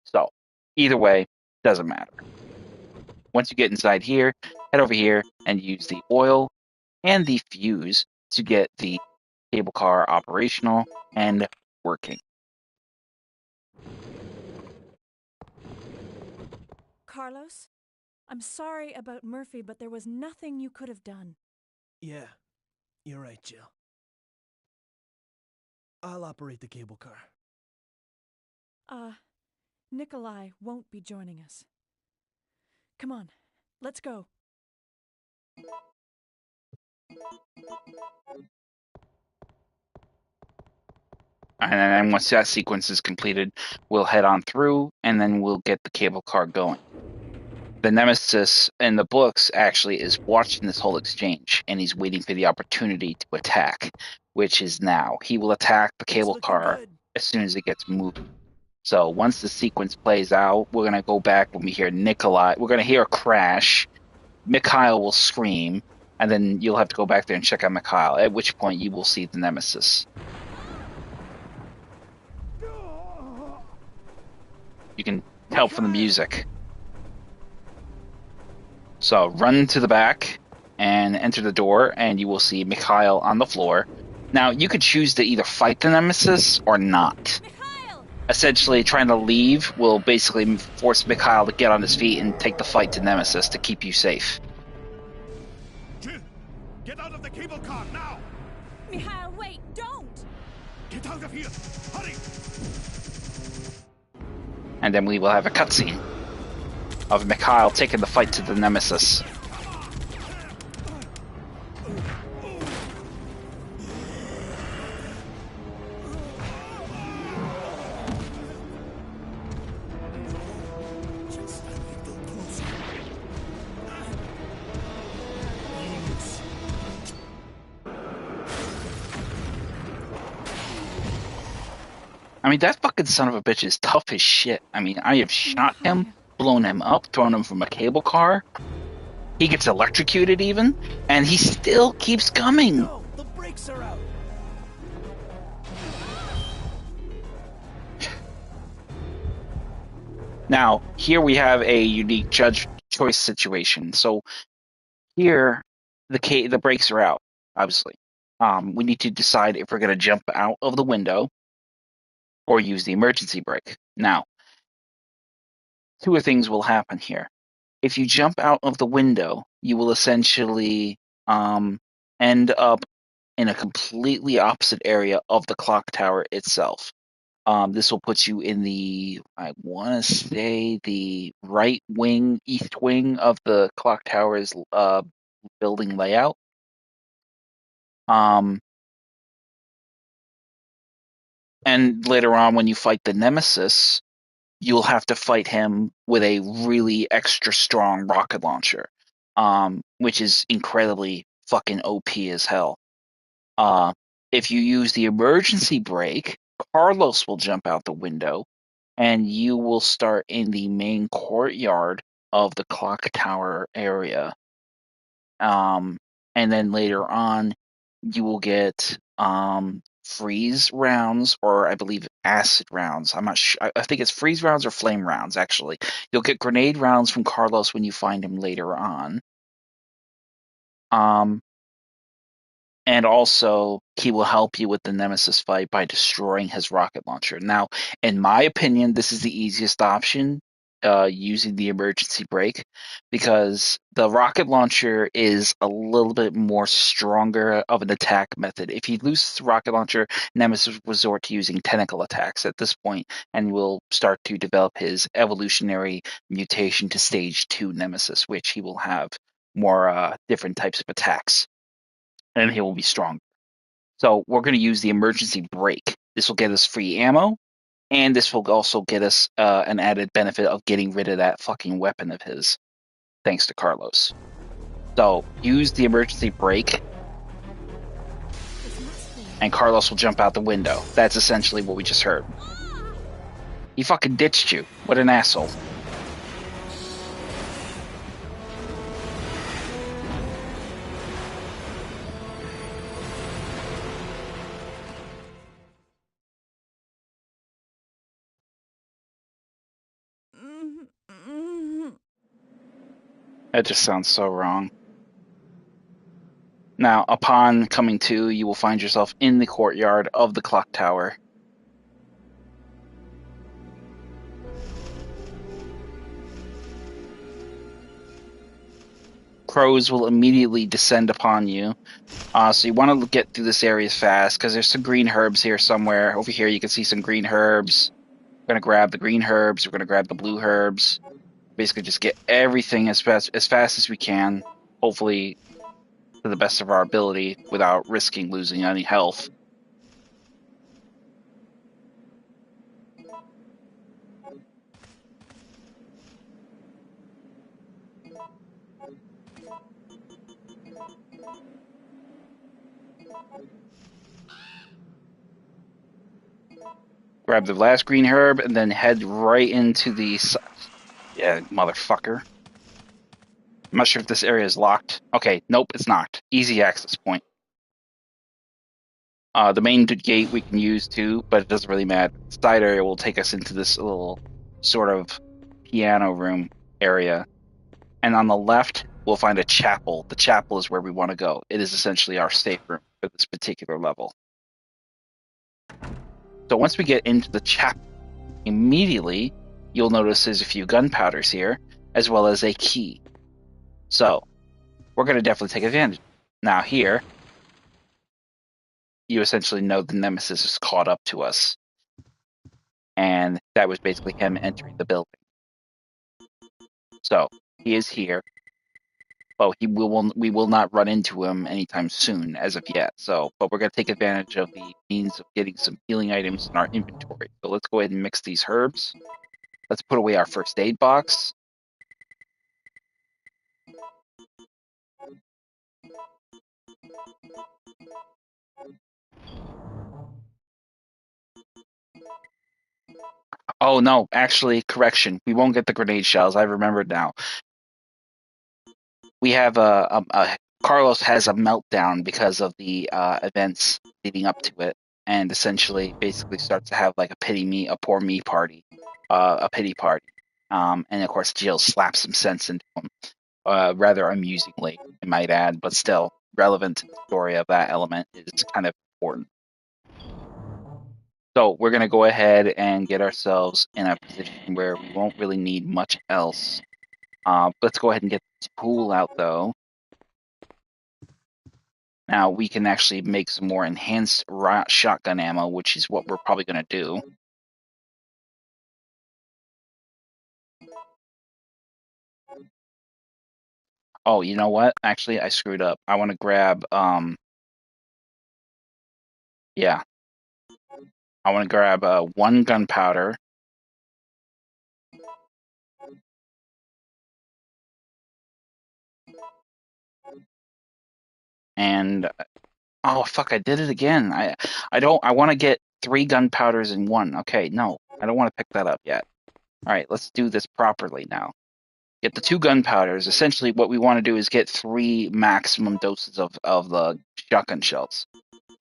So, either way, doesn't matter. Once you get inside here, head over here and use the oil and the fuse to get the cable car operational and working. Carlos, I'm sorry about Murphy, but there was nothing you could have done. Yeah, you're right, Jill. I'll operate the cable car. Nikolai won't be joining us. Come on, let's go. And then once that sequence is completed, we'll head on through and then we'll get the cable car going. The Nemesis in the books actually is watching this whole exchange and he's waiting for the opportunity to attack, which is now. He will attack the cable car as soon as it gets moving. So once the sequence plays out, we're going to go back when we hear Nikolai. We're going to hear a crash. Mikhail will scream, and then you'll have to go back there and check out Mikhail, at which point you will see the Nemesis. You can tell from the music. So run to the back and enter the door, and you will see Mikhail on the floor. Now, you could choose to either fight the Nemesis or not. Essentially, trying to leave will basically force Mikhail to get on his feet and take the fight to Nemesis to keep you safe. Jill, get out of the cable car now! Mikhail, wait, don't! Get out of here! Hurry! And then we will have a cutscene of Mikhail taking the fight to the Nemesis. I mean, that fucking son of a bitch is tough as shit. I mean, I have shot him, blown him up, thrown him from a cable car. He gets electrocuted even, and he still keeps coming. No, the brakes are out. Now, here we have a unique judge choice situation. So here, the brakes are out, obviously. We need to decide if we're going to jump out of the window or use the emergency brake. Now, two things will happen here. If you jump out of the window, you will essentially end up in a completely opposite area of the clock tower itself. This will put you in the, I want to say, the right wing, east wing of the clock tower's building layout. And later on, when you fight the Nemesis, you'll have to fight him with a really extra strong rocket launcher, which is incredibly fucking OP as hell. If you use the emergency brake, Carlos will jump out the window, and you will start in the main courtyard of the clock tower area. And then later on, you will get freeze rounds, or I believe acid rounds. I'm not sure. I think it's freeze rounds or flame rounds, actually. You'll get grenade rounds from Carlos when you find him later on. And also, he will help you with the Nemesis fight by destroying his rocket launcher. Now, in my opinion, this is the easiest option, using the emergency brake, because the rocket launcher is a little bit more stronger of an attack method. If he loses the rocket launcher, Nemesis will resort to using tentacle attacks at this point, and will start to develop his evolutionary mutation to stage 2 Nemesis, which he will have more different types of attacks, and he will be strong. So we're going to use the emergency brake. This will get us free ammo, and this will also get us an added benefit of getting rid of that fucking weapon of his, thanks to Carlos. So use the emergency brake, and Carlos will jump out the window. That's essentially what we just heard. He fucking ditched you. What an asshole. That just sounds so wrong. Now, upon coming to, you will find yourself in the courtyard of the clock tower. Crows will immediately descend upon you. So you want to get through this area fast, because there's some green herbs here somewhere. Over here you can see some green herbs. We're going to grab the green herbs. We're going to grab the blue herbs. Basically just get everything as fast as we can, hopefully to the best of our ability, without risking losing any health. Grab the last green herb and then head right into the... Yeah, motherfucker. I'm not sure if this area is locked. Okay, nope, it's not. Easy access point. The main gate we can use too, but it doesn't really matter. The side area will take us into this little sort of piano room area. And on the left, we'll find a chapel. The chapel is where we want to go. It is essentially our safe room for this particular level. So once we get into the chapel, immediately you'll notice there's a few gunpowders here, as well as a key. So we're going to definitely take advantage. Now here, you essentially know the Nemesis is caught up to us. And that was basically him entering the building. So he is here. Well, we will not run into him anytime soon as of yet. So, but we're going to take advantage of the means of getting some healing items in our inventory. So let's go ahead and mix these herbs. Let's put away our first aid box. Oh no, actually, correction. We won't get the grenade shells. I remembered now. We have Carlos has a meltdown because of the events leading up to it, and essentially, basically starts to have like a poor me party, a pity party. And of course, Jill slaps some sense into him, rather amusingly, I might add, but still relevant to the story of that element is kind of important. So we're going to go ahead and get ourselves in a position where we won't really need much else. Let's go ahead and get this pool out, though. Now we can actually make some more enhanced shotgun ammo, which is what we're probably going to do. Oh, you know what? Actually, I screwed up. I want to grab, yeah. I want to grab one gunpowder. And oh fuck, I did it again. I want to get 3 gunpowders in one. Okay, no, I don't want to pick that up yet. All right, let's do this properly now. Get the 2 gunpowders. Essentially, what we want to do is get 3 maximum doses of the shotgun shells.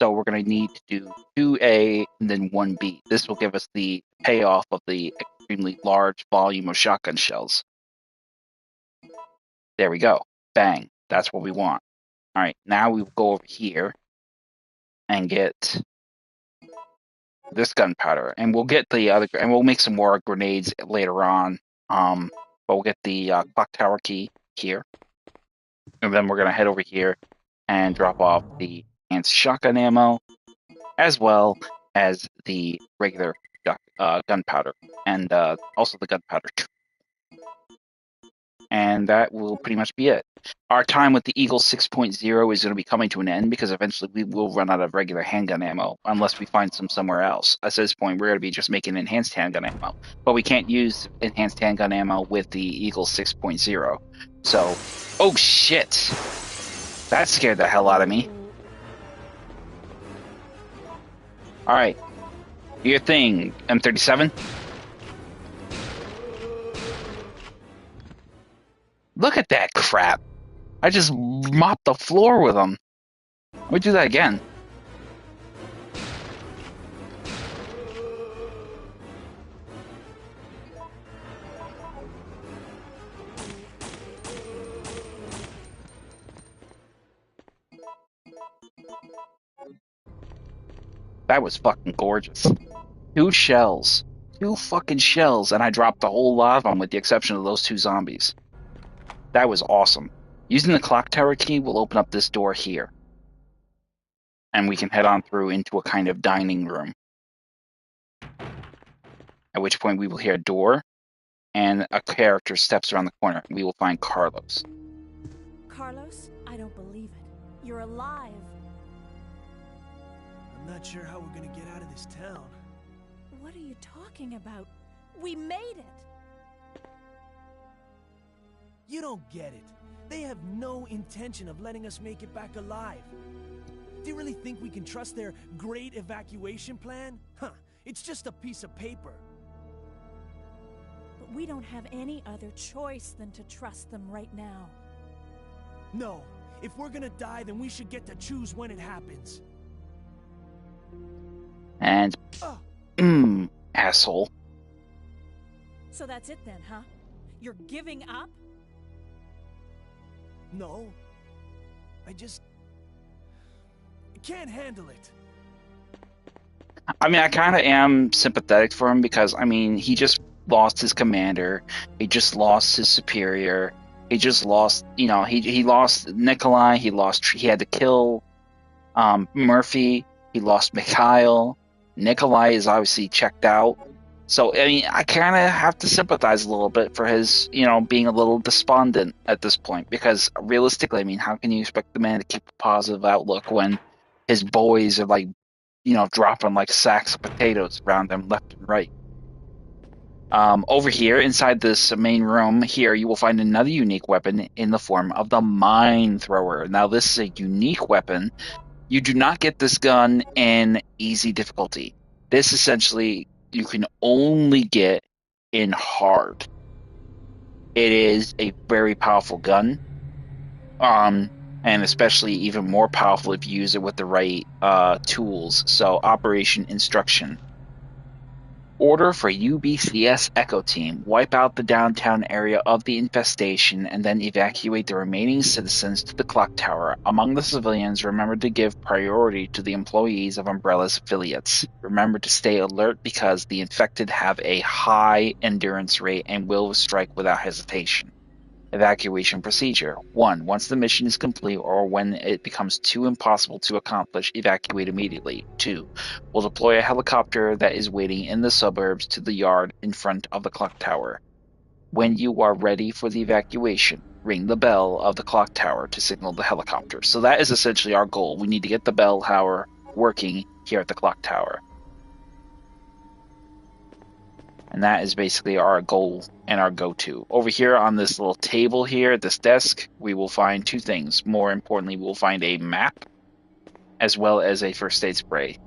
So we're going to need to do 2A and then 1B. This will give us the payoff of the extremely large volume of shotgun shells. There we go. Bang. That's what we want. All right, now we will go over here and get this gunpowder, and we'll get the other, and we'll make some more grenades later on. But we'll get the clock tower key here, and then we're gonna head over here and drop off the enhanced shotgun ammo, as well as the regular gunpowder, and also the gunpowder. And that will pretty much be it. Our time with the Eagle 6.0 is going to be coming to an end because eventually we will run out of regular handgun ammo unless we find some somewhere else. At this point, we're going to be just making enhanced handgun ammo. But we can't use enhanced handgun ammo with the Eagle 6.0. So, oh shit! That scared the hell out of me. Alright. Do your thing, M37. Look at that crap. I just mopped the floor with them. Let me do that again. That was fucking gorgeous. 2 shells. 2 fucking shells, and I dropped the whole lot of them with the exception of those 2 zombies. That was awesome. Using the clock tower key will open up this door here. And we can head on through into a kind of dining room. At which point we will hear a door, and a character steps around the corner. We will find Carlos. Carlos, I don't believe it. You're alive. I'm not sure how we're gonna get out of this town. What are you talking about? We made it! You don't get it. They have no intention of letting us make it back alive. Do you really think we can trust their great evacuation plan? Huh, it's just a piece of paper. But we don't have any other choice than to trust them right now. No, if we're gonna die, then we should get to choose when it happens. And, asshole. So that's it then, huh? You're giving up? No. I can't handle it. I mean, I kind of am sympathetic for him because, I mean, he just lost his commander. He just lost his superior. He just lost, you know, he lost Nikolai. He had to kill Murphy. He lost Mikhail. Nikolai is obviously checked out. So, I mean, I kind of have to sympathize a little bit for his, you know, being a little despondent at this point. Because realistically, I mean, how can you expect the man to keep a positive outlook when his boys are like, you know, dropping like sacks of potatoes around him left and right? Over here, inside this main room here, you will find another unique weapon in the form of the mine thrower. Now, this is a unique weapon. You do not get this gun in easy difficulty. This essentially you can only get in hard. It is a very powerful gun, and especially even more powerful if you use it with the right tools. So, Operation Instruction. Order for UBCS Echo Team. Wipe out the downtown area of the infestation and then evacuate the remaining citizens to the clock tower. Among the civilians, remember to give priority to the employees of Umbrella's affiliates. Remember to stay alert because the infected have a high endurance rate and will strike without hesitation. Evacuation procedure. 1. Once the mission is complete or when it becomes too impossible to accomplish, evacuate immediately. 2. We'll deploy a helicopter that is waiting in the suburbs to the yard in front of the clock tower. When you are ready for the evacuation, ring the bell of the clock tower to signal the helicopter. So that is essentially our goal. We need to get the bell tower working here at the clock tower. And that is basically our goal and our go-to. Over here on this little table here at this desk, we will find two things. More importantly, we'll find a map as well as a first aid spray.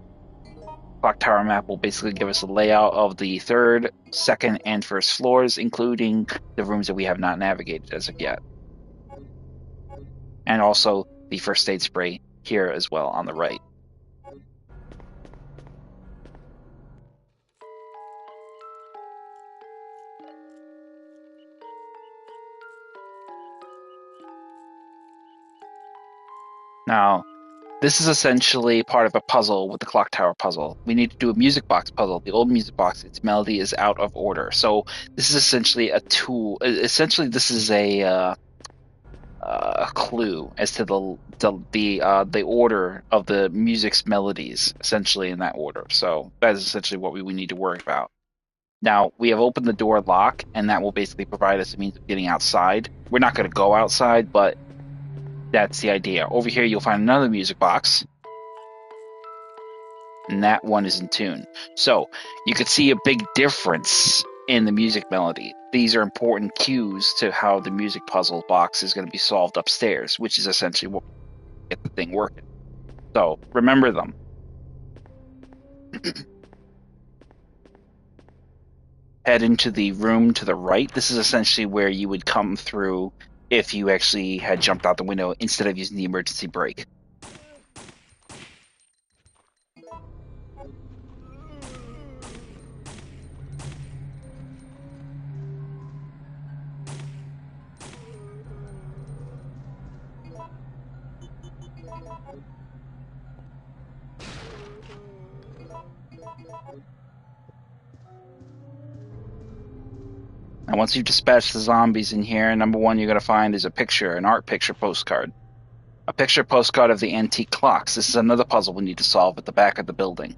Clock tower map will basically give us a layout of the third, second, and first floors, including the rooms that we have not navigated as of yet. And also the first aid spray here as well on the right. Now, this is essentially part of a puzzle with the clock tower puzzle. We need to do a music box puzzle. The old music box, its melody is out of order. So this is essentially a tool. Essentially, this is a clue as to the order of the music's melodies, essentially in that order. So that is essentially what we need to worry about. Now, we have opened the door lock, and that will basically provide us a means of getting outside. We're not going to go outside, but that's the idea. Over here, you'll find another music box, and that one is in tune. So you could see a big difference in the music melody. These are important cues to how the music puzzle box is going to be solved upstairs, which is essentially what get the thing working. So remember them. Head into the room to the right. This is essentially where you would come through if you actually had jumped out the window instead of using the emergency brake. And once you've dispatched the zombies in here, number one you're going to find is a picture, an art picture postcard. A picture postcard of the antique clocks. This is another puzzle we need to solve at the back of the building.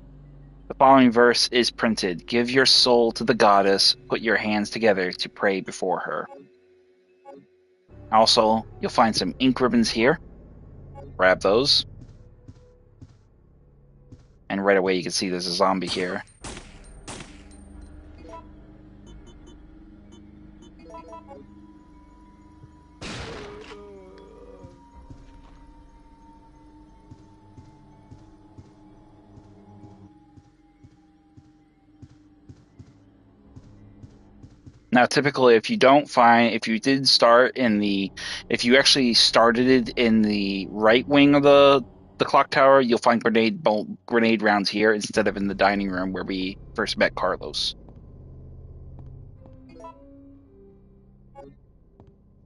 The following verse is printed. Give your soul to the goddess, put your hands together to pray before her. Also, you'll find some ink ribbons here. Grab those. And right away you can see there's a zombie here. Now, typically, if you actually started it in the right wing of the clock tower, you'll find grenade rounds here instead of in the dining room where we first met Carlos.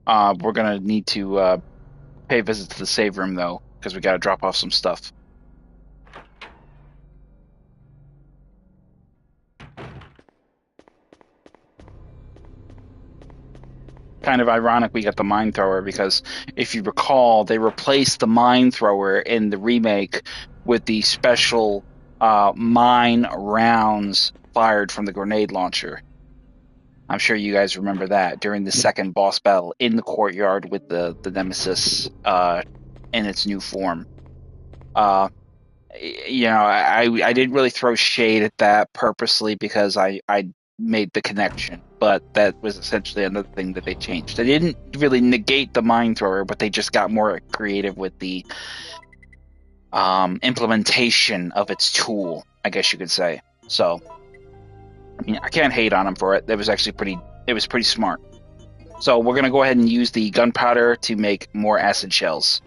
We're gonna need to pay a visit to the save room though, because we gotta drop off some stuff. Kind of ironic we got the mine thrower because if you recall, they replaced the mine thrower in the remake with the special mine rounds fired from the grenade launcher. I'm sure you guys remember that during the second boss battle in the courtyard with the Nemesis in its new form. I didn't really throw shade at that purposely because I made the connection, but that was essentially another thing that they changed. They didn't really negate the mine thrower, but they just got more creative with the implementation of its tool, I guess you could say. So I mean, I can't hate on him for it. That was actually it was pretty smart. So we're going to go ahead and use the gunpowder to make more acid shells.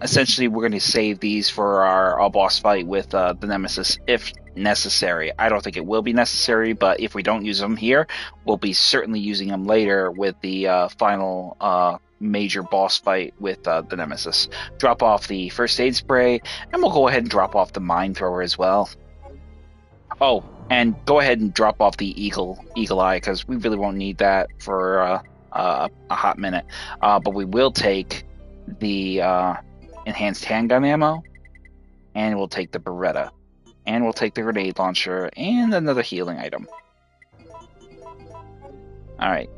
Essentially, we're going to save these for our boss fight with the Nemesis if necessary. I don't think it will be necessary, but if we don't use them here, we'll be certainly using them later with the final major boss fight with the Nemesis. Drop off the first aid spray, and we'll go ahead and drop off the mine thrower as well. Oh, and go ahead and drop off the eagle eye, because we really won't need that for a hot minute. But we will take the enhanced handgun ammo, and we'll take the Beretta, and we'll take the grenade launcher, and another healing item. Alright.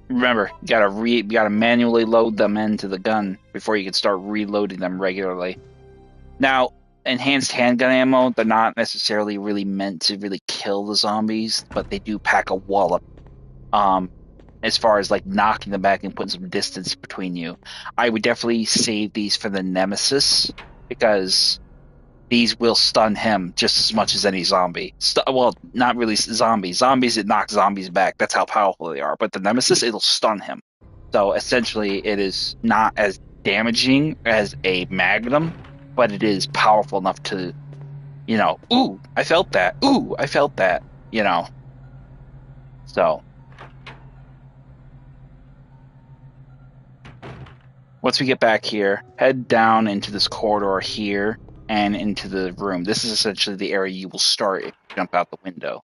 Remember, you gotta manually load them into the gun before you can start reloading them regularly. Now, enhanced handgun ammo, they're not necessarily really meant to really kill the zombies, but they do pack a wallop. As far as like knocking them back and putting some distance between you. I would definitely save these for the Nemesis, because these will stun him just as much as any zombie. Well, not really zombies. Zombies, it knocks zombies back. That's how powerful they are. But the Nemesis, it'll stun him. So essentially, it is not as damaging as a Magnum, but it is powerful enough to, ooh, I felt that. Ooh, I felt that. So once we get back here, head down into this corridor here and into the room. This is essentially the area you will start if you jump out the window.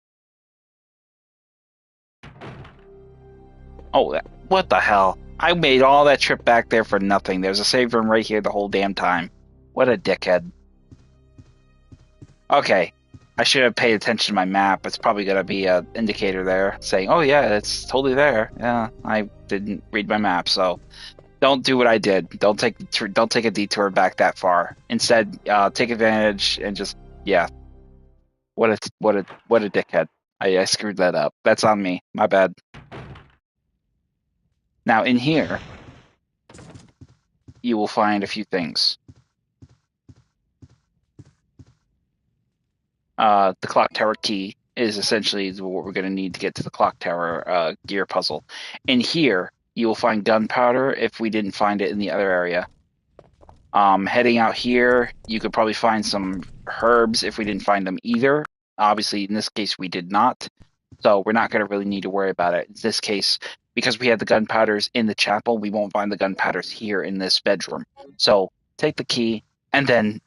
Oh, what the hell? I made all that trip back there for nothing. There's a save room right here the whole damn time. What a dickhead. Okay, I should have paid attention to my map. It's probably going to be an indicator there saying, oh yeah, it's totally there. Yeah, I didn't read my map, so don't do what I did. Don't take a detour back that far. Instead, take advantage and just, yeah. What a dickhead. I screwed that up. That's on me. My bad. Now in here, you will find a few things. The clock tower key is essentially what we're going to need to get to the clock tower gear puzzle. In here, you will find gunpowder if we didn't find it in the other area. Heading out here, you could probably find some herbs if we didn't find them either. Obviously, in this case, we did not. So we're not going to really need to worry about it. In this case, because we had the gunpowders in the chapel, we won't find the gunpowders here in this bedroom. So take the key and then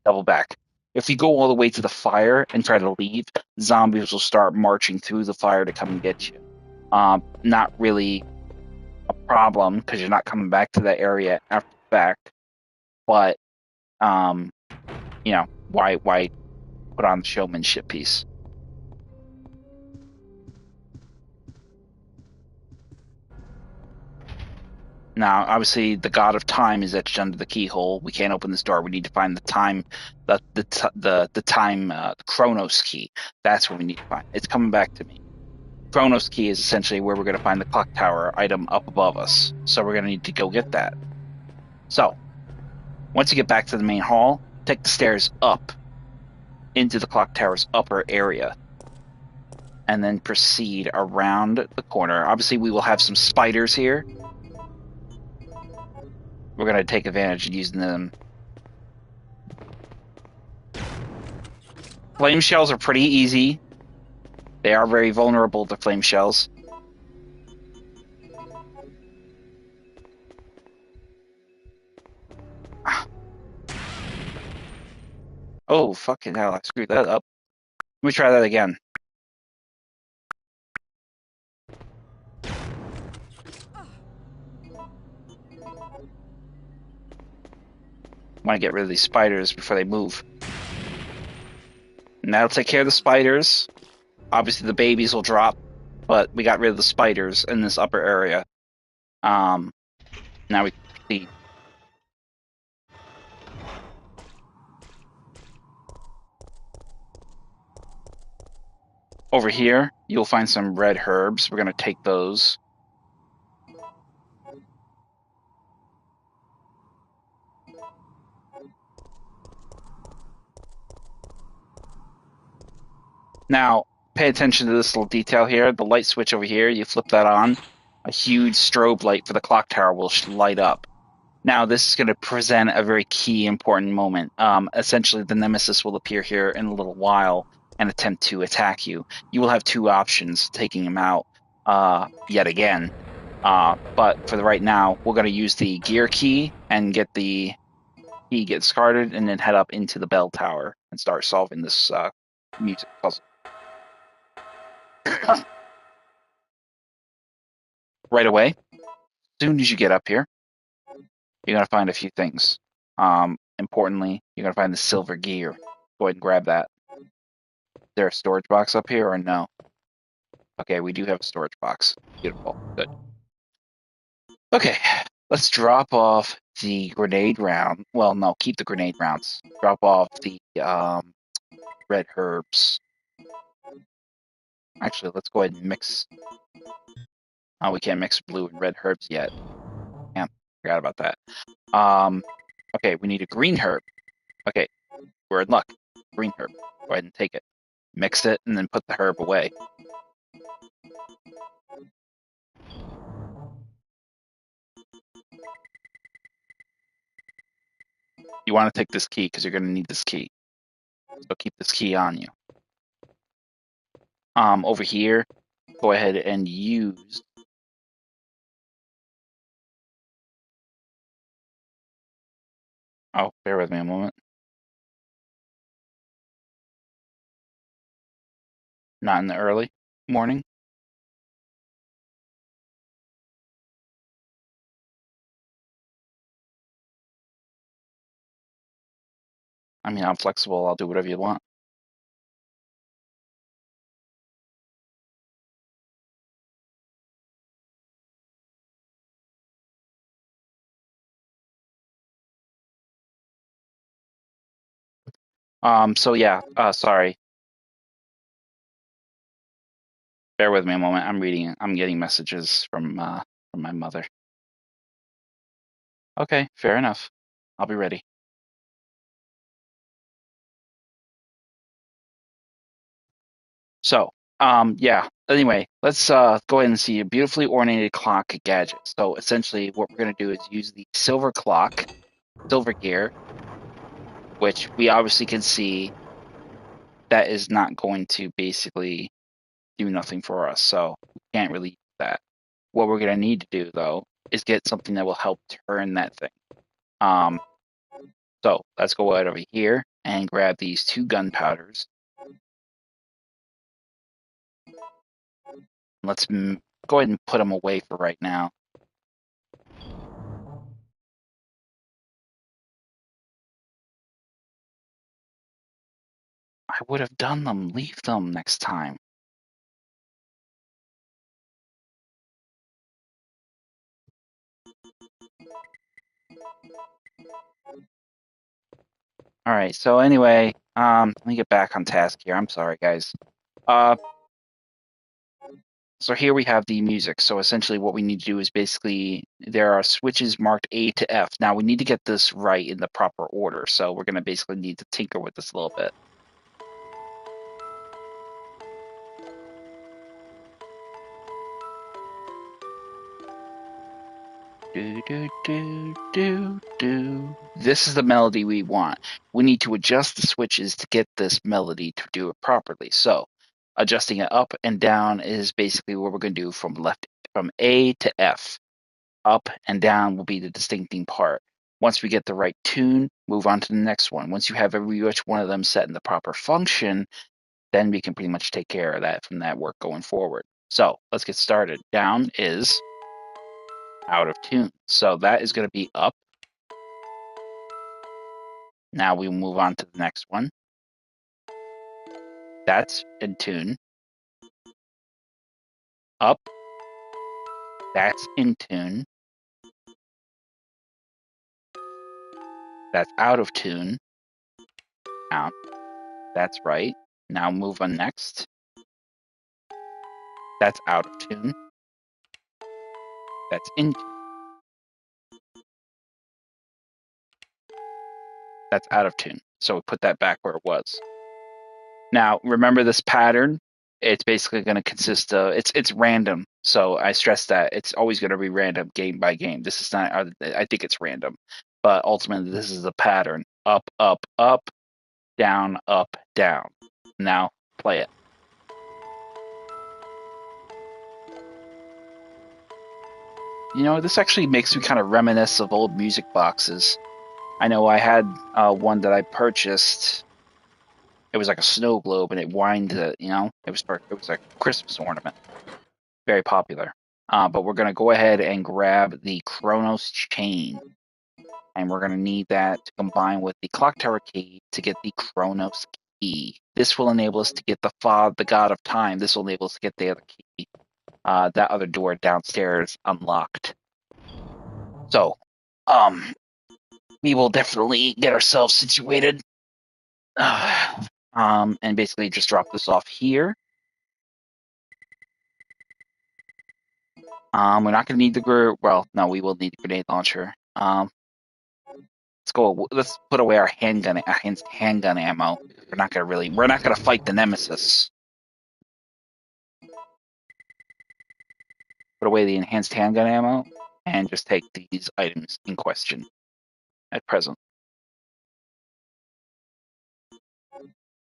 double back. If you go all the way to the fire and try to leave, zombies will start marching through the fire to come and get you. Not really a problem because you're not coming back to that area after the fact. But, why put on the showmanship piece? Now, obviously, the god of time is etched under the keyhole. We can't open this door. We need to find the time, the Chronos key. That's what we need to find. It's coming back to me. Chronos key is essentially where we're going to find the clock tower item up above us. So we're going to need to go get that. So, once you get back to the main hall, take the stairs up into the clock tower's upper area. And then proceed around the corner. Obviously, we will have some spiders here. We're going to take advantage of using them. Flame shells are pretty easy. They are very vulnerable to flame shells. Oh, fucking hell, I screwed that up. Let me try that again. I want to get rid of these spiders before they move. And that'll take care of the spiders. Obviously, the babies will drop, but we got rid of the spiders in this upper area. Now we can proceed. Over here, you'll find some red herbs. We're going to take those. Now, pay attention to this little detail here. The light switch over here, you flip that on, a huge strobe light for the clock tower will light up. Now, this is going to present a very key, important moment. Essentially, the Nemesis will appear here in a little while and attempt to attack you. You will have two options, taking him out yet again. But for the right now, we're going to use the gear key and get the key discarded, and then head up into the bell tower and start solving this music puzzle. Right away, as soon as you get up here, you're going to find a few things. Importantly, you're going to find the silver gear. Go ahead and grab that. Is there a storage box up here or no? Okay, we do have a storage box. Beautiful. Good. Okay, let's drop off the grenade round. Well, no, keep the grenade rounds. Drop off the red herbs. Actually, let's go ahead and mix. Oh, we can't mix blue and red herbs yet. Damn, forgot about that. Okay, we need a green herb. Okay, we're in luck. Green herb. Go ahead and take it. Mix it and then put the herb away. You want to take this key because you're going to need this key. So keep this key on you. Over here, go ahead and use. Oh, bear with me a moment. Not in the early morning. I mean, I'm flexible. I'll do whatever you want. So yeah, sorry. Bear with me a moment. I'm getting messages from my mother. Okay, fair enough. I'll be ready. So, yeah. Anyway, let's go ahead and see a beautifully ornate clock gadget. So essentially, what we're gonna do is use the silver clock, silver gear, which we obviously can see that is not going to basically do nothing for us. So we can't really use that. What we're gonna need to do though is get something that will help turn that thing. So let's go right over here and grab these two gunpowders. Let's go ahead and put them away for right now. I would have done them. Leave them next time. All right. So anyway, let me get back on task here. I'm sorry, guys. So here we have the music. So essentially what we need to do is basically there are switches marked A to F. Now we need to get this right in the proper order. So we're going to basically need to tinker with this a little bit. Do, do, do, do, do. This is the melody we want. We need to adjust the switches to get this melody to do it properly. So adjusting it up and down is basically what we're going to do from A to F. Up and down will be the distincting part. Once we get the right tune, move on to the next one. Once you have every which one of them set in the proper function, then we can pretty much take care of that from that work going forward. So let's get started. Down is out of tune. So that is going to be up. Now we move on to the next one. That's in tune. Up. That's in tune. That's out of tune. Down. That's right. Now move on next. That's out of tune. That's in tune. That's out of tune. So we put that back where it was. Now, remember this pattern. It's basically going to consist of it's random. So I stress that it's always going to be random game by game. This is not. I think it's random, but ultimately this is the pattern: up, up, up, down, up, down. Now play it. You know, this actually makes me kind of reminisce of old music boxes. I know I had one that I purchased. It was like a snow globe, and it whined. You know, it was a Christmas ornament. Very popular. But we're gonna go ahead and grab the Chronos chain, and we're gonna need that to combine with the clock tower key to get the Chronos key. This will enable us to get the God of Time. This will enable us to get the other key, that other door downstairs unlocked. So, we will definitely get ourselves situated. And basically just drop this off here. We're not going to need the well, no, we will need the grenade launcher. Let's put away our handgun ammo. We're not gonna fight the Nemesis. Put away the enhanced handgun ammo and just take these items in question at present.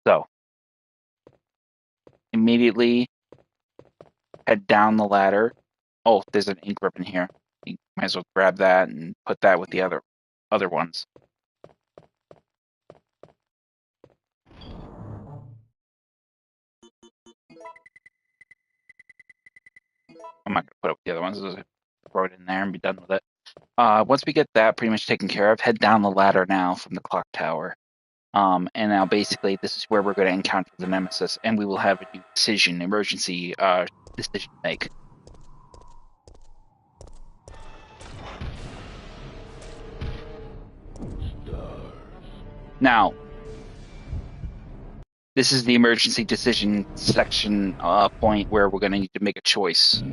So, immediately head down the ladder. Oh, there's an ink ribbon here. You might as well grab that and put that with the other ones. I'm not gonna put up the other ones. Just throw it in there and be done with it. Once we get that pretty much taken care of, head down the ladder now from the clock tower. And now basically this is where we're going to encounter the Nemesis, and we will have a emergency decision to make. Now, this is the emergency decision section point where we're going to need to make a choice.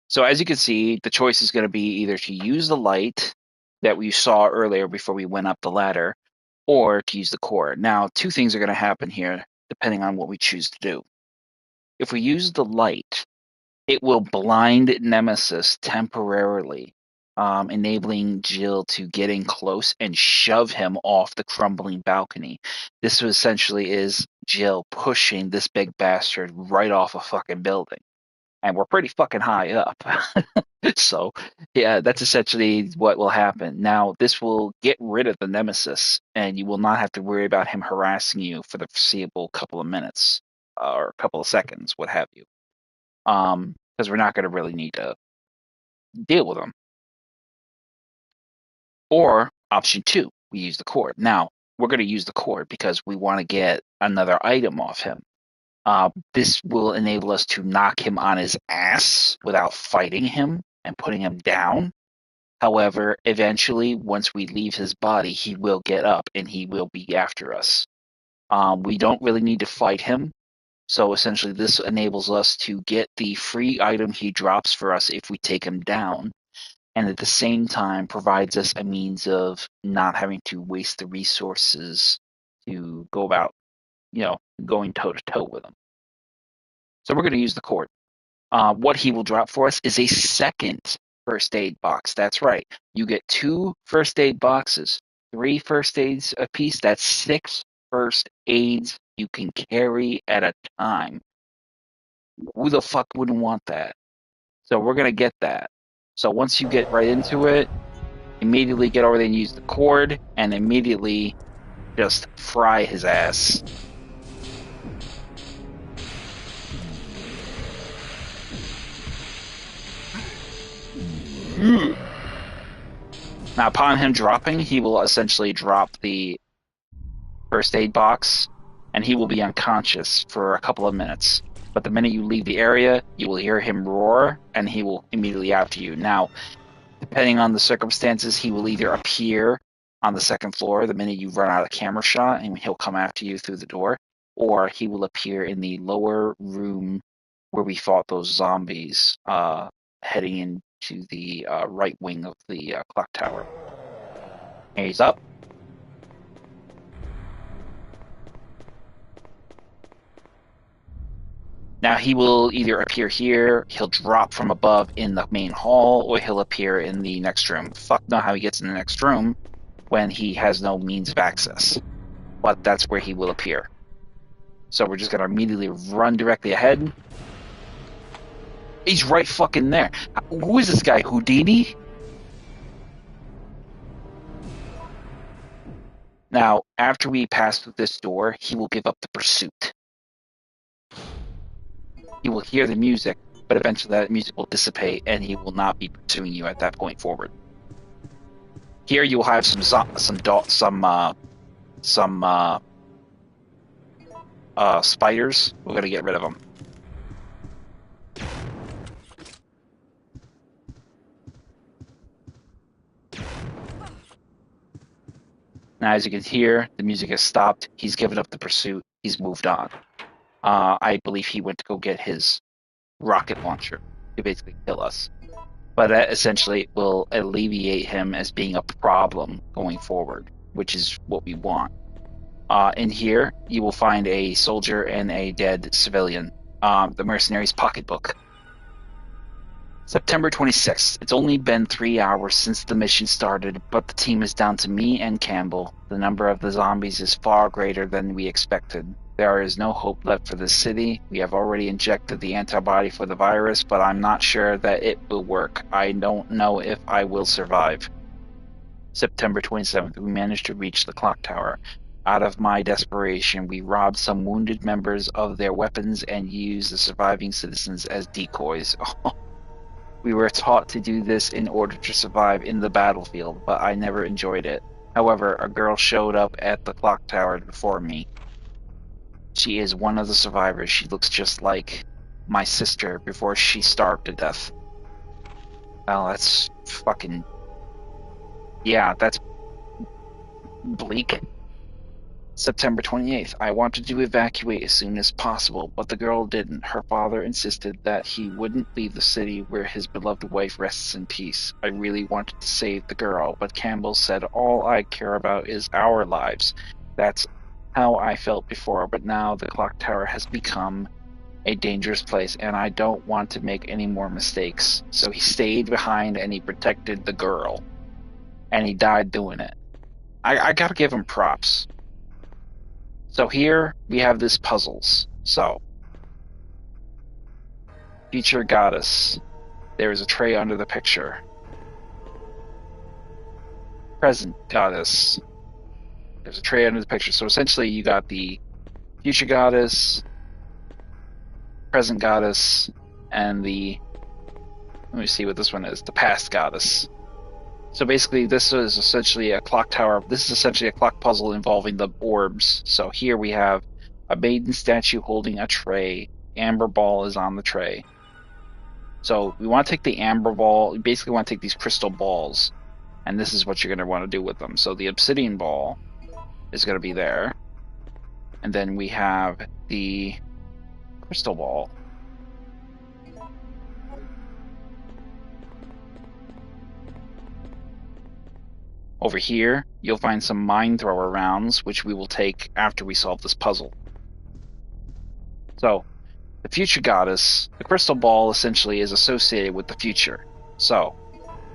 So as you can see, the choice is going to be either to use the light that we saw earlier before we went up the ladder, or to use the core. Now, two things are going to happen here, depending on what we choose to do. If we use the light, it will blind Nemesis temporarily, enabling Jill to get in close and shove him off the crumbling balcony. This essentially is Jill pushing this big bastard right off a fucking building. And we're pretty fucking high up. So, yeah, that's essentially what will happen. Now, this will get rid of the Nemesis, and you will not have to worry about him harassing you for the foreseeable couple of minutes or a couple of seconds, what have you. Because we're not going to really need to deal with him. Or option 2, we use the cord. Now, we're going to use the cord because we want to get another item off him. This will enable us to knock him on his ass without fighting him and putting him down. However, eventually, once we leave his body, he will get up and he will be after us. We don't really need to fight him. So essentially, this enables us to get the free item he drops for us if we take him down, and at the same time provides us a means of not having to waste the resources to go about, going toe to toe with him. So we're going to use the cord. What he will drop for us is a second first aid box. That's right. You get 2 first aid boxes, 3 first aids apiece. That's 6 first aids you can carry at a time. Who the fuck wouldn't want that? So we're going to get that. So once you get right into it, immediately get over there and use the cord, and immediately just fry his ass. Now, upon him dropping, he will essentially drop the first aid box, and he will be unconscious for a couple of minutes. But the minute you leave the area, you will hear him roar, and he will immediately after you. Now, depending on the circumstances, he will either appear on the second floor the minute you run out of camera shot, and he'll come after you through the door, or he will appear in the lower room where we fought those zombies, heading into the right wing of the clock tower. And he's up. Now he will either appear here, he'll drop from above in the main hall, or he'll appear in the next room. Fuck know how he gets in the next room when he has no means of access. But that's where he will appear. So we're just gonna immediately run directly ahead. He's right fucking there. Who is this guy, Houdini? Now, after we pass through this door, he will give up the pursuit. He will hear the music, but eventually that music will dissipate, and he will not be pursuing you at that point forward. Here you will have some spiders. We're gonna get rid of them. Now, as you can hear, the music has stopped. He's given up the pursuit. He's moved on. I believe he went to go get his rocket launcher to basically kill us. But that essentially will alleviate him as being a problem going forward, which is what we want. In here, you will find a soldier and a dead civilian. The mercenary's pocketbook. September 26th. It's only been 3 hours since the mission started, but the team is down to me and Campbell. The number of the zombies is far greater than we expected. There is no hope left for the city. We have already injected the antibody for the virus, but I'm not sure that it will work. I don't know if I will survive. September 27th. We managed to reach the clock tower. Out of my desperation, we robbed some wounded members of their weapons and used the surviving citizens as decoys. We were taught to do this in order to survive in the battlefield, but I never enjoyed it. However, a girl showed up at the clock tower before me. She is one of the survivors. She looks just like my sister before she starved to death. Well, that's fucking... Yeah, that's bleak. September 28th. I wanted to evacuate as soon as possible, but the girl didn't. Her father insisted that he wouldn't leave the city where his beloved wife rests in peace. I really wanted to save the girl, but Campbell said all I care about is our lives. That's how I felt before, but now the clock tower has become a dangerous place, and I don't want to make any more mistakes. So he stayed behind and he protected the girl. And he died doing it. I gotta give him props. So here we have this puzzles. So, future goddess. There is a tray under the picture. Present goddess. There's a tray under the picture. So essentially you got the future goddess, present goddess, and the... Let me see what this one is. The past goddess. So basically, this is essentially a clock tower. This is essentially a clock puzzle involving the orbs. So here we have a maiden statue holding a tray. Amber ball is on the tray. So we want to take the amber ball. We basically want to take these crystal balls, and this is what you're going to want to do with them. So the obsidian ball is going to be there, and then we have the crystal ball. Over here, you'll find some mine thrower rounds, which we will take after we solve this puzzle. So, the future goddess, the crystal ball essentially is associated with the future. So,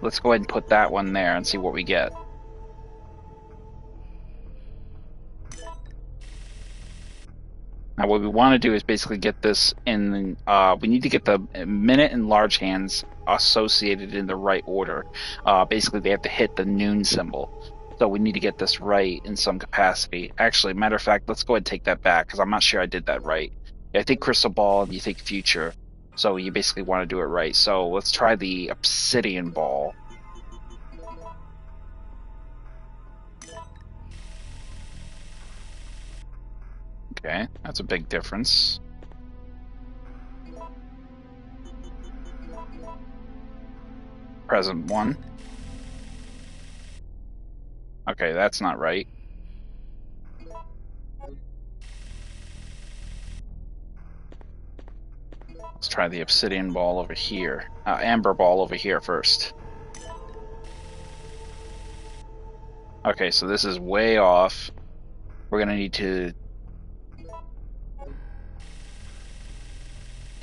let's go ahead and put that one there and see what we get. Now what we want to do is basically get this in, we need to get the minute and large hands associated in the right order. Basically they have to hit the noon symbol. So we need to get this right in some capacity. Actually, matter of fact, let's go ahead and take that back because I'm not sure I did that right. I think crystal ball and you think future. So you basically want to do it right. So let's try the obsidian ball. Okay, that's a big difference. Present one. Okay, that's not right. Let's try the obsidian ball over here. Amber ball over here first. Okay, so this is way off. We're gonna need to...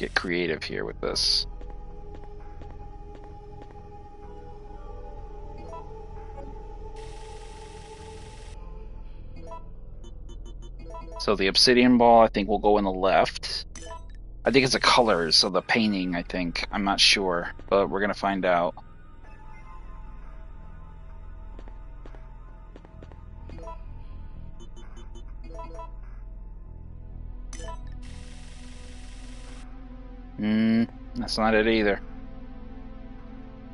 get creative here with this. So the obsidian ball, I think, will go in the left. I think it's the colors of the painting, I think. I'm not sure, but we're going to find out. That's not it either.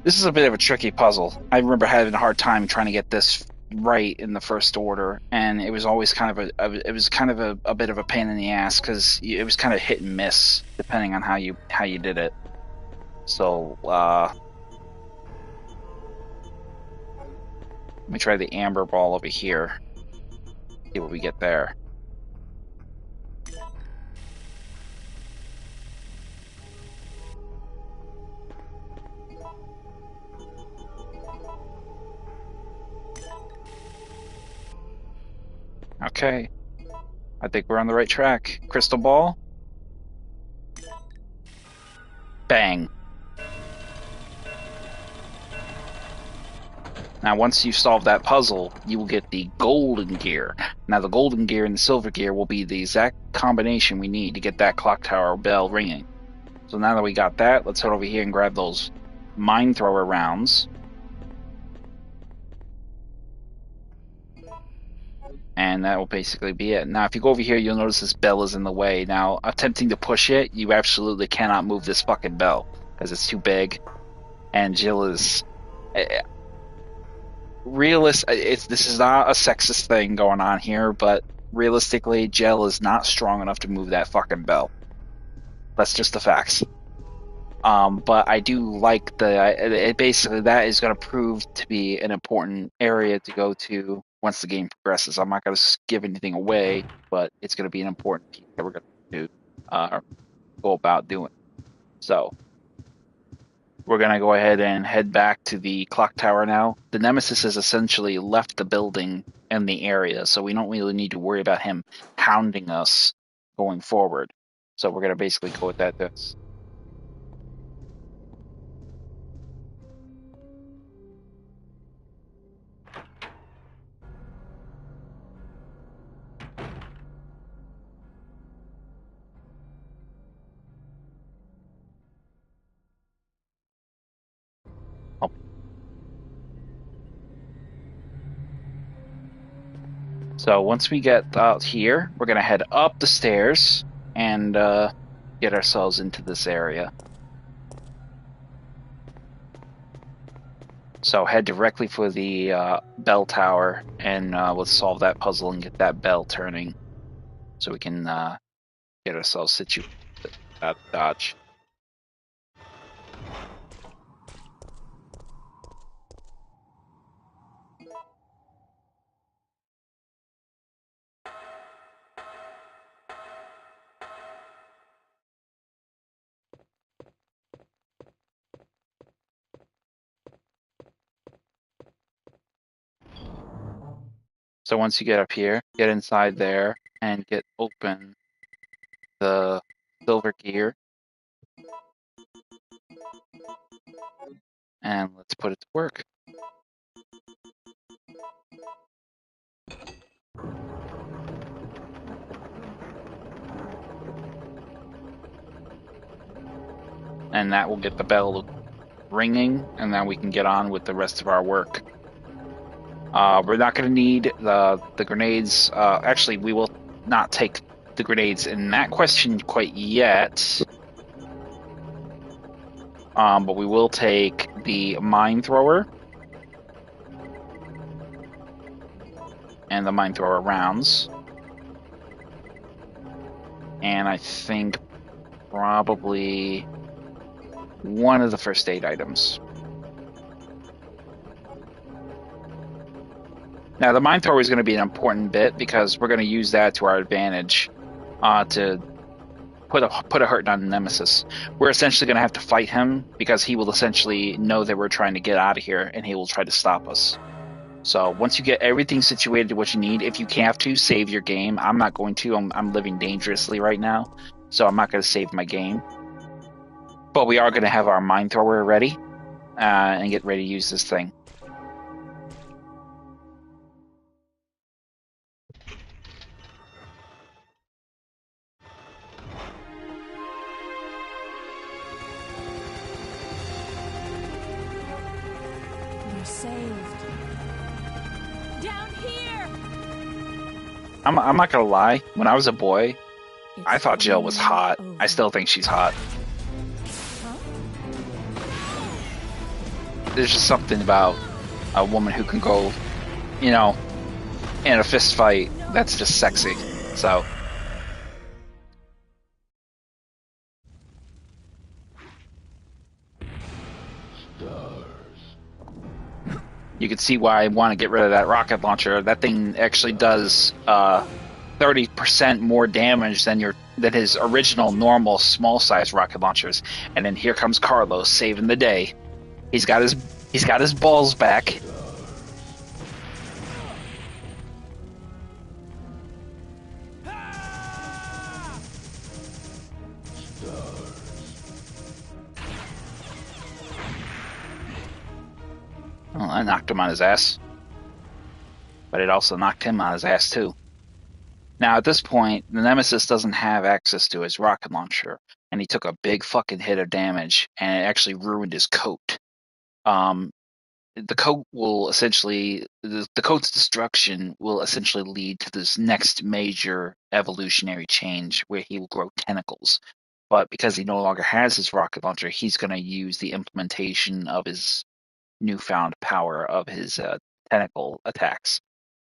This is a bit of a tricky puzzle. I remember having a hard time trying to get this right in the first order, and it was always kind of a bit of a pain in the ass because it was kind of hit and miss depending on how you did it. So let me try the amber ball over here. See what we get there. Okay, I think we're on the right track. Crystal ball. Bang. Now, once you solve that puzzle, you will get the golden gear. Now, the golden gear and the silver gear will be the exact combination we need to get that clock tower bell ringing. So now that we got that, let's head over here and grab those mine thrower rounds. And that will basically be it. Now, if you go over here, you'll notice this bell is in the way. Now, attempting to push it, you absolutely cannot move this fucking bell because it's too big. And Jill is... this is not a sexist thing going on here, but realistically, Jill is not strong enough to move that fucking bell. That's just the facts. But I do like basically that is going to prove to be an important area to go to once the game progresses. I'm not going to give anything away, but it's going to be an important piece that we're going to go about doing. So we're going to go ahead and head back to the clock tower now. The Nemesis has essentially left the building and the area, so we don't really need to worry about him hounding us going forward. So we're going to basically go with that. So once we get out here, we're going to head up the stairs and get ourselves into this area. So head directly for the bell tower, and let's solve that puzzle and get that bell turning so we can get ourselves situated out of dodge. So once you get up here, get inside there and get open the silver gear. And let's put it to work. And that will get the bell ringing, and then we can get on with the rest of our work. We're not going to need the grenades. Actually, we will not take the grenades in that question quite yet. But we will take the mine thrower and the mine thrower rounds. And I think probably one of the first aid items. Now, the mine thrower is going to be an important bit because we're going to use that to our advantage to put a hurt on Nemesis. We're essentially going to have to fight him because he will essentially know that we're trying to get out of here, and he will try to stop us. So once you get everything situated to what you need, if you have to, save your game. I'm not going to. I'm living dangerously right now, so I'm not going to save my game. But we are going to have our mine thrower ready and get ready to use this thing. We're saved. Down here! I'm not going to lie. When I was a boy, I It's thought Jill was finally hot. over. I still think she's hot. Huh? There's just something about a woman who can go, you know, in a fist fight that's just sexy. So you can see why I want to get rid of that rocket launcher. That thing actually does 30% more damage than his original normal small size rocket launchers. And then here comes Carlos saving the day. He's got his balls back. Well, I knocked him on his ass. But it also knocked him on his ass too. Now at this point, the Nemesis doesn't have access to his rocket launcher, and he took a big fucking hit of damage, and it actually ruined his coat. The coat will essentially, the coat's destruction will essentially lead to this next major evolutionary change where he will grow tentacles. But because he no longer has his rocket launcher, he's going to use the implementation of his newfound power of his tentacle attacks.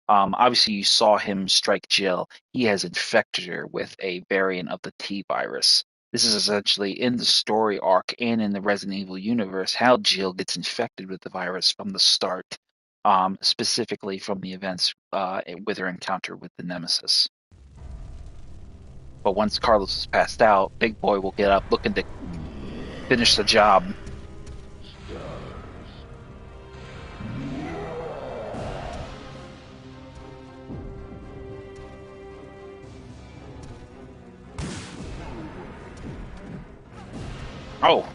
Obviously, you saw him strike Jill. He has infected her with a variant of the T virus. This is essentially in the story arc and in the Resident Evil universe how Jill gets infected with the virus from the start, specifically from the events with her encounter with the Nemesis. But once Carlos is passed out, Big Boy will get up looking to finish the job. Oh.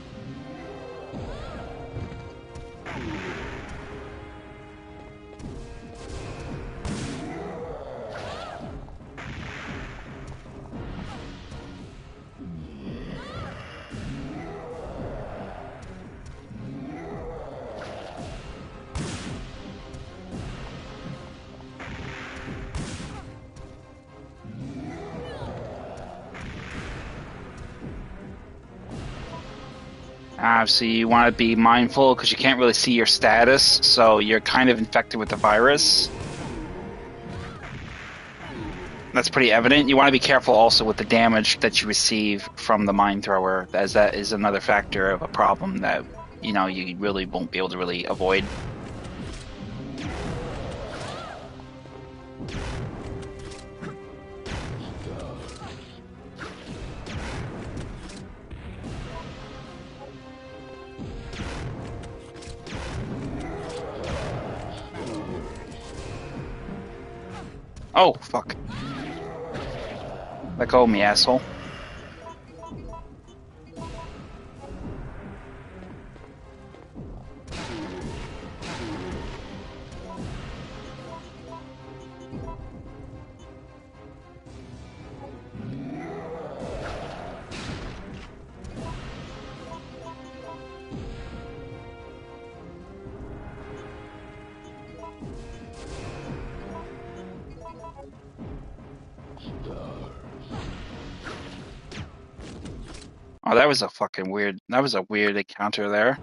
Obviously, you want to be mindful because you can't really see your status, so you're kind of infected with the virus. That's pretty evident. You want to be careful also with the damage that you receive from the mine thrower, as that is another factor of a problem that, you know, you really won't be able to really avoid. Oh, fuck. Let go of me, asshole. Oh, that was a fucking weird. That was a weird encounter there.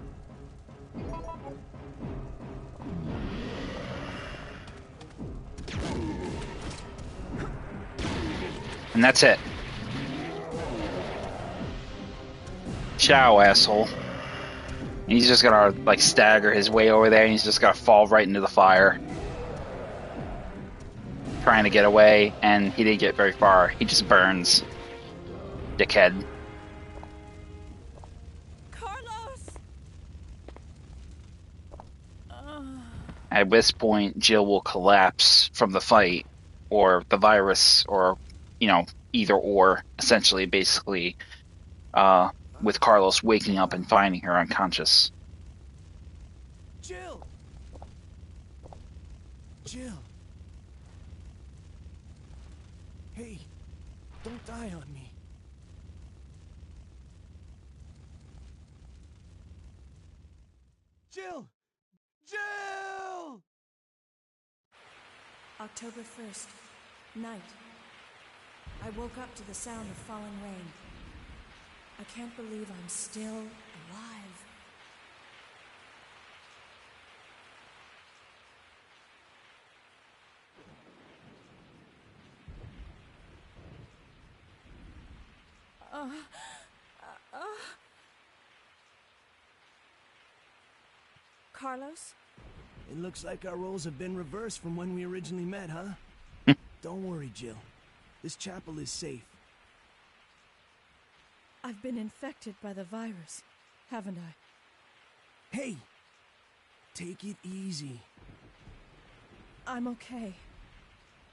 And that's it. Ciao, asshole. And he's just gonna like stagger his way over there, and he's just gonna fall right into the fire, trying to get away. And he didn't get very far. He just burns. Dickhead. At this point, Jill will collapse from the fight, or the virus, or, you know, either or, essentially, basically, with Carlos waking up and finding her unconscious. Jill! Jill! Hey, don't die on me. Jill! Jill! October 1st, night. I woke up to the sound of falling rain. I can't believe I'm still alive. Carlos? It looks like our roles have been reversed from when we originally met, huh? Don't worry, Jill. This chapel is safe. I've been infected by the virus, haven't I? Hey! Take it easy. I'm okay.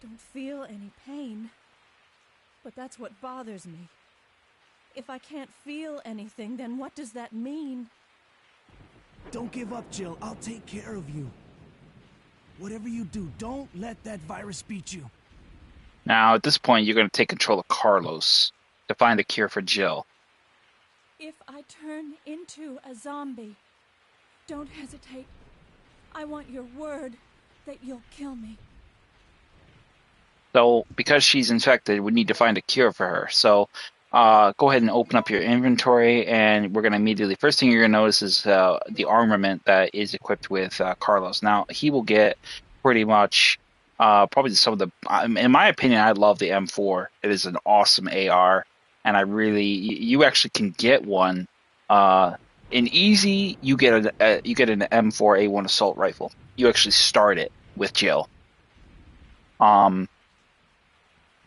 Don't feel any pain. But that's what bothers me. If I can't feel anything, then what does that mean? Don't give up, Jill. I'll take care of you. Whatever you do, don't let that virus beat you. Now, at this point, you're going to take control of Carlos to find a cure for Jill. If I turn into a zombie, don't hesitate. I want your word that you'll kill me. So, because she's infected, we need to find a cure for her. So, go ahead and open up your inventory, and we're going to immediately... First thing you're going to notice is the armament that is equipped with Carlos. Now, he will get pretty much... probably some of the... in my opinion, I love the M4. It is an awesome AR, and I really... You actually can get one. In easy, you get an M4A1 assault rifle. You actually start it with Jill.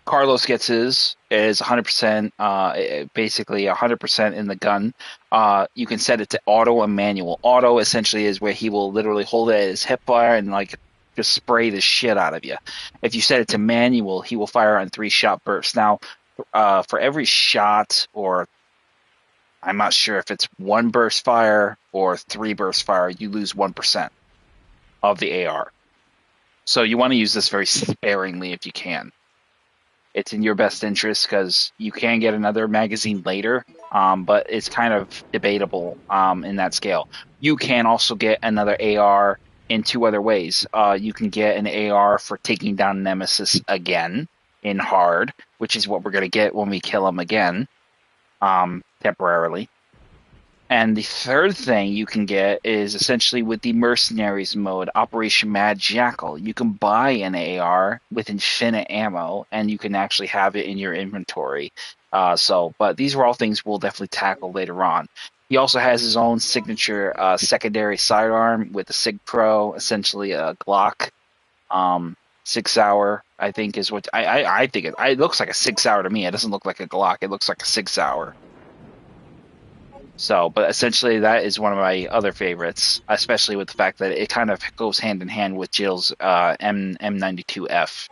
Carlos gets his is 100%, basically 100% in the gun. You can set it to auto and manual. Auto essentially is where he will literally hold it at his hip fire and like just spray the shit out of you. If you set it to manual, he will fire on 3-shot bursts. Now, for every shot, or I'm not sure if it's 1 burst fire or 3 burst fire, you lose 1% of the AR. So you want to use this very sparingly if you can. It's in your best interest because you can get another magazine later, but it's kind of debatable in that scale. You can also get another AR in 2 other ways. You can get an AR for taking down Nemesis again in hard, which is what we're going to get when we kill him again, temporarily. And the third thing you can get is essentially with the Mercenaries mode, Operation Mad Jackal. You can buy an AR with infinite ammo, and you can actually have it in your inventory. But these are all things we'll definitely tackle later on. He also has his own signature secondary sidearm with the Sig Pro, essentially a Glock 6-hour. I think is what I think it looks like a 6-hour to me. It doesn't look like a Glock. It looks like a 6-hour. So, but essentially that is one of my other favorites, especially with the fact that it kind of goes hand in hand with Jill's M92F.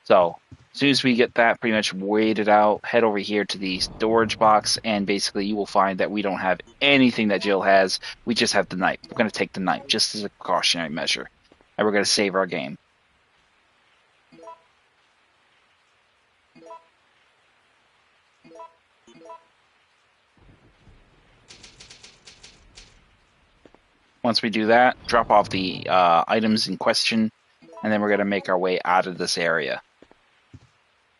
So, as soon as we get that pretty much weighted out, head over here to the storage box, and basically you will find that we don't have anything that Jill has. We just have the knife. We're going to take the knife just as a precautionary measure, and we're going to save our game. Once we do that, drop off the items in question, and then we're going to make our way out of this area.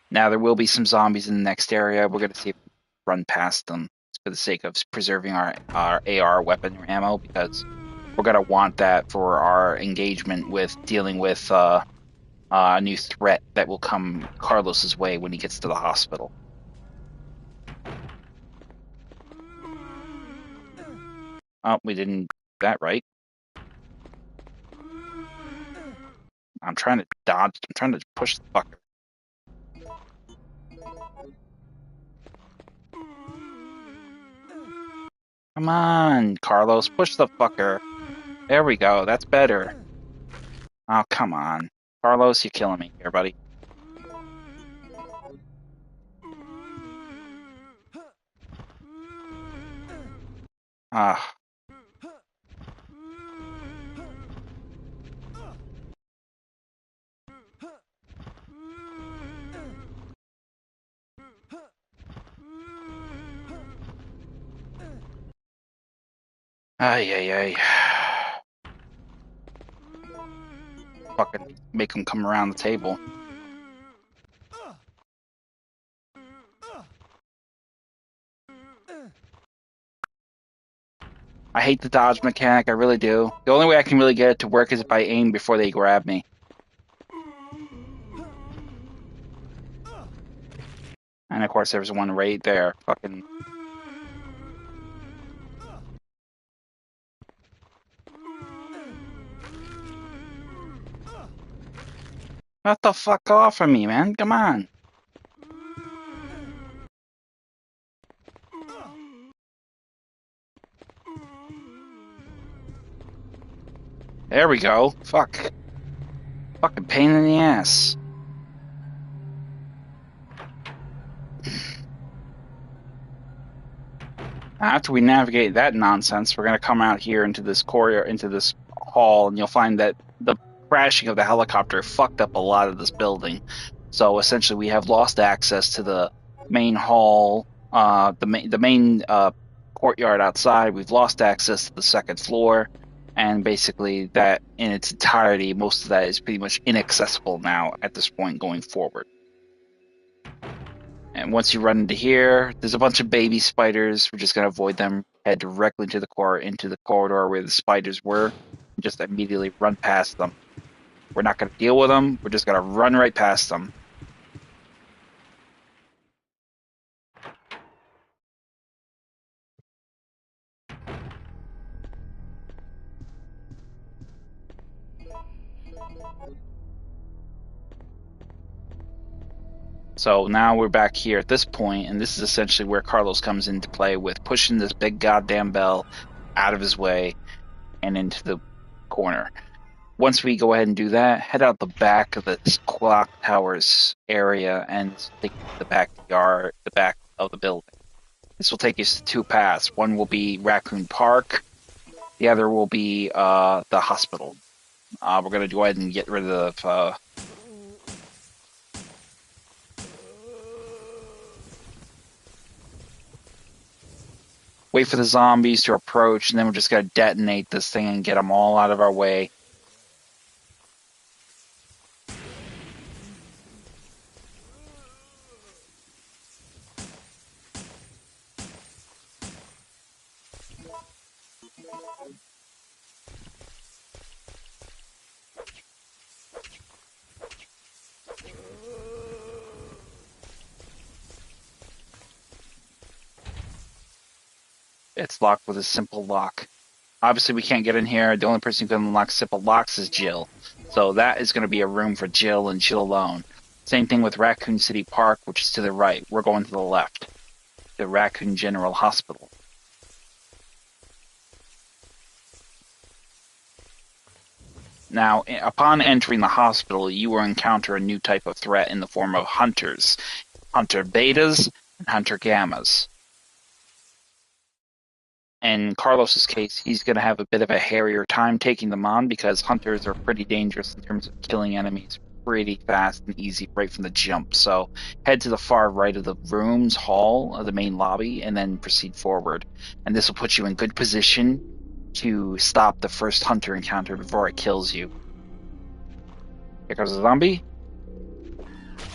Now, there will be some zombies in the next area. We're going to see if we can run past them for the sake of preserving our AR weapon or ammo, because we're going to want that for our engagement with dealing with a new threat that will come Carlos's way when he gets to the hospital. Oh, we didn't do that right. I'm trying to dodge. I'm trying to push the fucker. Come on, Carlos, push the fucker. There we go. That's better. Oh, come on. Carlos, you're killing me here, buddy. Ah. Ay, ay, ay. Fucking make them come around the table. I hate the dodge mechanic, I really do. The only way I can really get it to work is if I aim before they grab me. And of course there's one right there. Fucking... What the fuck off of me, man? Come on. There we go. Fuck. Fucking pain in the ass. After we navigate that nonsense, we're going to come out here into this corridor, into this hall, and you'll find that the crashing of the helicopter fucked up a lot of this building. So essentially, we have lost access to the main hall, the main courtyard outside. We've lost access to the second floor, and basically that in its entirety, most of that is pretty much inaccessible now at this point going forward. And once you run into here, there's a bunch of baby spiders. We're just going to avoid them, head directly into the corridor where the spiders were, and just immediately run past them. We're not going to deal with them. We're just going to run right past them. So now we're back here at this point, and this is essentially where Carlos comes into play with pushing this big goddamn bell out of his way and into the corner. Once we go ahead and do that, head out the back of this clock towers area and take the backyard, the back of the building. This will take us to two paths. One will be Raccoon Park. The other will be the hospital. We're going to go ahead and get rid of... wait for the zombies to approach, and then we're just going to detonate this thing and get them all out of our way. It's locked with a simple lock. Obviously, we can't get in here. The only person who can unlock simple locks is Jill. So that is going to be a room for Jill and Jill alone. Same thing with Raccoon City Park, which is to the right. We're going to the left. The Raccoon General Hospital. Now, upon entering the hospital, you will encounter a new type of threat in the form of hunters. Hunter Betas and Hunter Gammas. In Carlos's case, he's going to have a bit of a hairier time taking them on because hunters are pretty dangerous in terms of killing enemies pretty fast and easy right from the jump. So head to the far right of the room's hall of the main lobby and then proceed forward. And this will put you in good position to stop the first hunter encounter before it kills you. Here comes the zombie.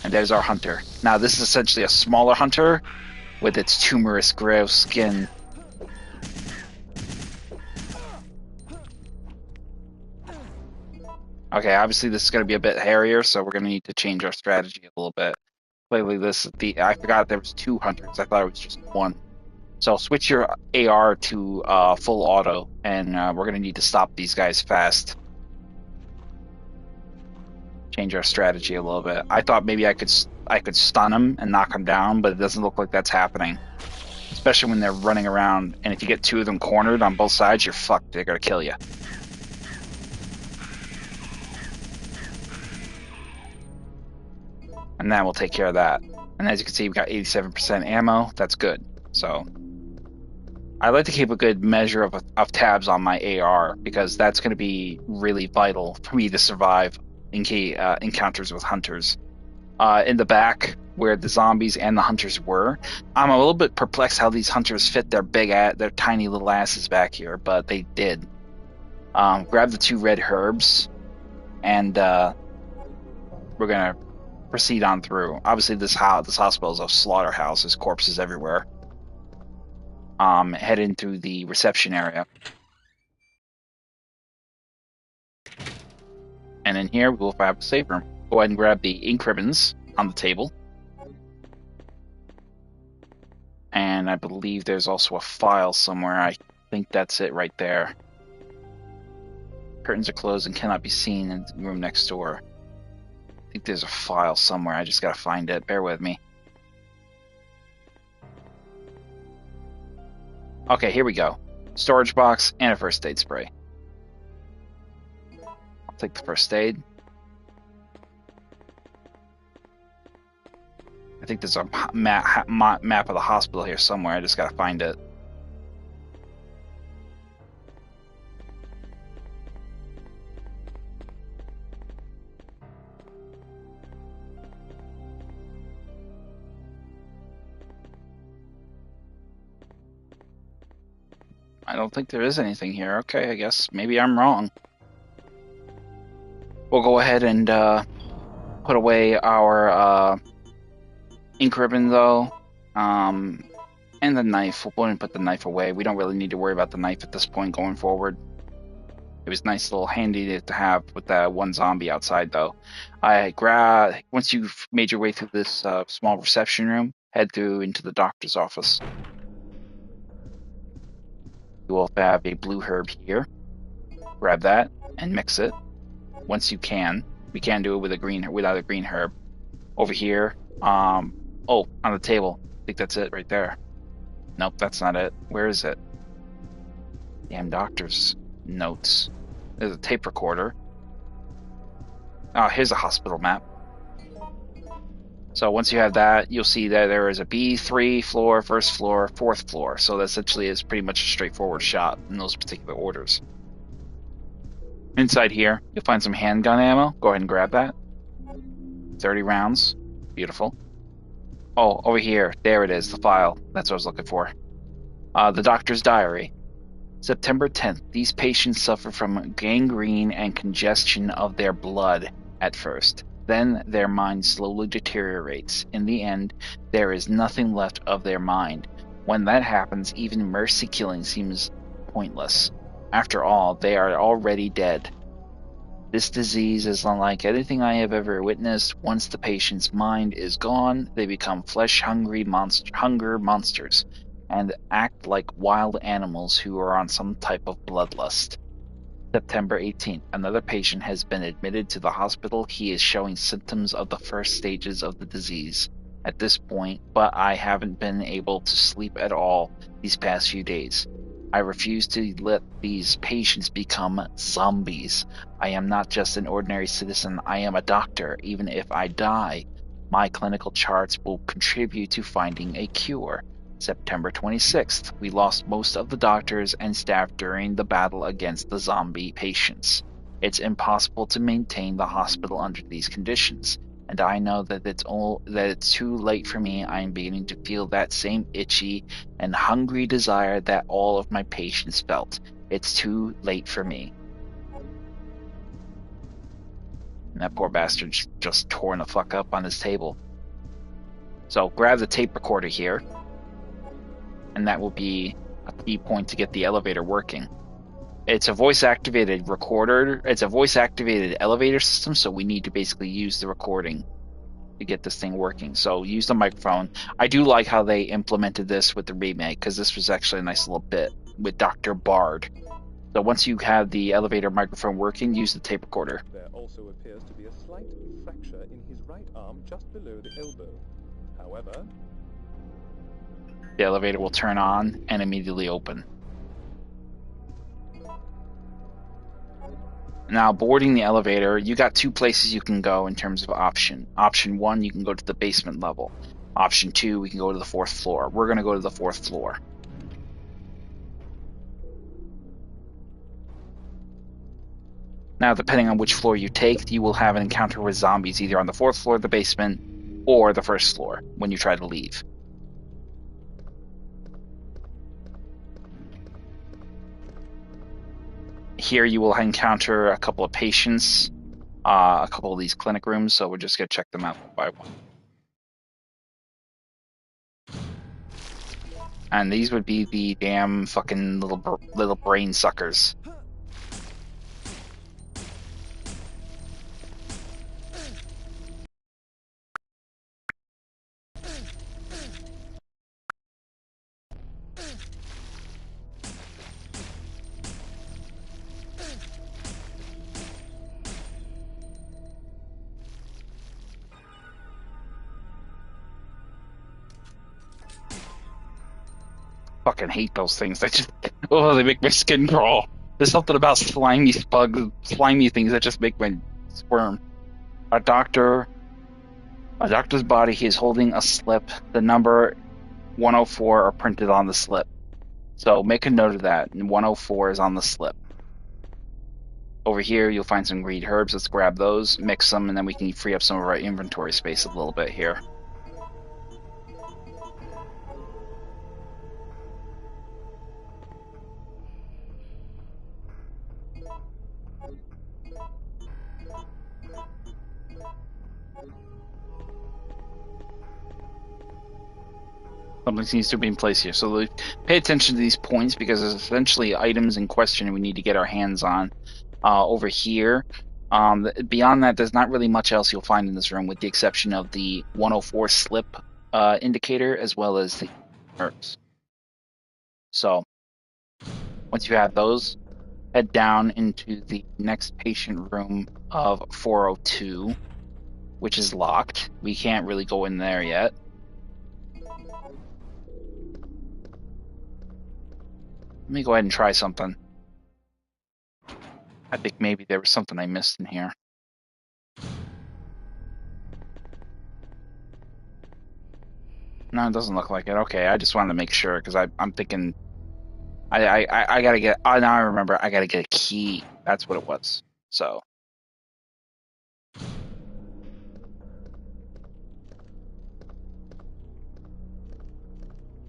And there's our hunter. Now this is essentially a smaller hunter with its tumorous gross skin. Okay, obviously this is going to be a bit hairier, so we're going to need to change our strategy a little bit. Clearly I forgot there was two hunters. I thought it was just one. So switch your AR to full auto, and we're going to need to stop these guys fast. Change our strategy a little bit. I thought maybe I could stun them and knock them down, but it doesn't look like that's happening. Especially when they're running around, and if you get two of them cornered on both sides, you're fucked. They're going to kill you. And that will take care of that. And as you can see, we've got 87% ammo. That's good. So I like to keep a good measure of tabs on my AR because that's going to be really vital for me to survive in encounters with hunters. In the back, where the zombies and the hunters were, I'm a little bit perplexed how these hunters fit their tiny little asses back here, but they did. Grab the 2 red herbs, and we're gonna proceed on through. Obviously, this hospital is a slaughterhouse. There's corpses everywhere. Head into the reception area. And in here, we'll have a safe room. Go ahead and grab the ink ribbons on the table. And I believe there's also a file somewhere. I think that's it right there. Curtains are closed and cannot be seen in the room next door. I think there's a file somewhere. I just gotta find it. Bear with me. Okay, here we go. Storage box and a first aid spray. I'll take the first aid. I think there's a map of the hospital here somewhere. I just gotta find it. I don't think there is anything here. Okay, I guess maybe I'm wrong. We'll go ahead and put away our ink ribbon, though, and the knife. We'll go ahead and put the knife away. We don't really need to worry about the knife at this point going forward. It was nice little handy to have with that one zombie outside, though. Once you've made your way through this small reception room, head through into the doctor's office. You will have a blue herb here. Grab that and mix it once you can. We can do it without a green herb. Over here, on the table. I think that's it right there. Nope, that's not it. Where is it? Damn doctor's notes. There's a tape recorder. Oh, here's a hospital map. So once you have that, you'll see that there is a B3 floor, first floor, 4th floor. So that essentially is pretty much a straightforward shot in those particular orders. Inside here, you'll find some handgun ammo. Go ahead and grab that. 30 rounds. Beautiful. Oh, over here. There it is, the file. That's what I was looking for. The doctor's diary. September 10th. These patients suffer from gangrene and congestion of their blood at first. Then their mind slowly deteriorates. In the end, there is nothing left of their mind. When that happens, even mercy killing seems pointless. After all, they are already dead. This disease is unlike anything I have ever witnessed. Once the patient's mind is gone, they become flesh-hungry hunger monsters and act like wild animals who are on some type of bloodlust. September 18th. Another patient has been admitted to the hospital. He is showing symptoms of the first stages of the disease at this point, but I haven't been able to sleep at all these past few days. I refuse to let these patients become zombies. I am not just an ordinary citizen. I am a doctor. Even if I die, my clinical charts will contribute to finding a cure. September 26th. We lost most of the doctors and staff during the battle against the zombie patients. It's impossible to maintain the hospital under these conditions, and I know that it's too late for me. I am beginning to feel that same itchy and hungry desire that all of my patients felt. It's too late for me. And that poor bastard just torn the fuck up on his table. So grab the tape recorder here, and that will be a key point to get the elevator working. It's a voice-activated recorder. It's a voice-activated elevator system, so we need to basically use the recording to get this thing working. So use the microphone. I do like how they implemented this with the remake, because this was actually a nice little bit with Dr. Bard. So once you have the elevator microphone working, use the tape recorder. There also appears to be a slight fracture in his right arm just below the elbow. However, the elevator will turn on and immediately open. Now, boarding the elevator, you got 2 places you can go in terms of option. Option 1, you can go to the basement level. Option 2, we can go to the 4th floor. We're going to go to the 4th floor. Now, depending on which floor you take, you will have an encounter with zombies either on the 4th floor of the basement or the 1st floor when you try to leave. Here you will encounter a couple of patients, a couple of these clinic rooms, so we're just going to check them out one by one. And these would be the damn fucking little brain suckers. Fucking hate those things. They just they make my skin crawl. There's something about slimy things that just make my squirm. A doctor's body. He is holding a slip. The number 104 are printed on the slip. So make a note of that. And 104 is on the slip. Over here, you'll find some green herbs. Let's grab those, mix them, and then we can free up some of our inventory space a little bit here. Something needs to be in place here. So pay attention to these points because there's essentially items in question we need to get our hands on over here. Beyond that, there's not really much else you'll find in this room with the exception of the 104 slip indicator as well as the herbs. So once you have those, head down into the next patient room of 402, which is locked. We can't really go in there yet. Let me go ahead and try something. I think maybe there was something I missed in here. No, it doesn't look like it. Okay, I just wanted to make sure because I'm thinking I gotta get. Oh, now I remember. I gotta get a key. That's what it was. So.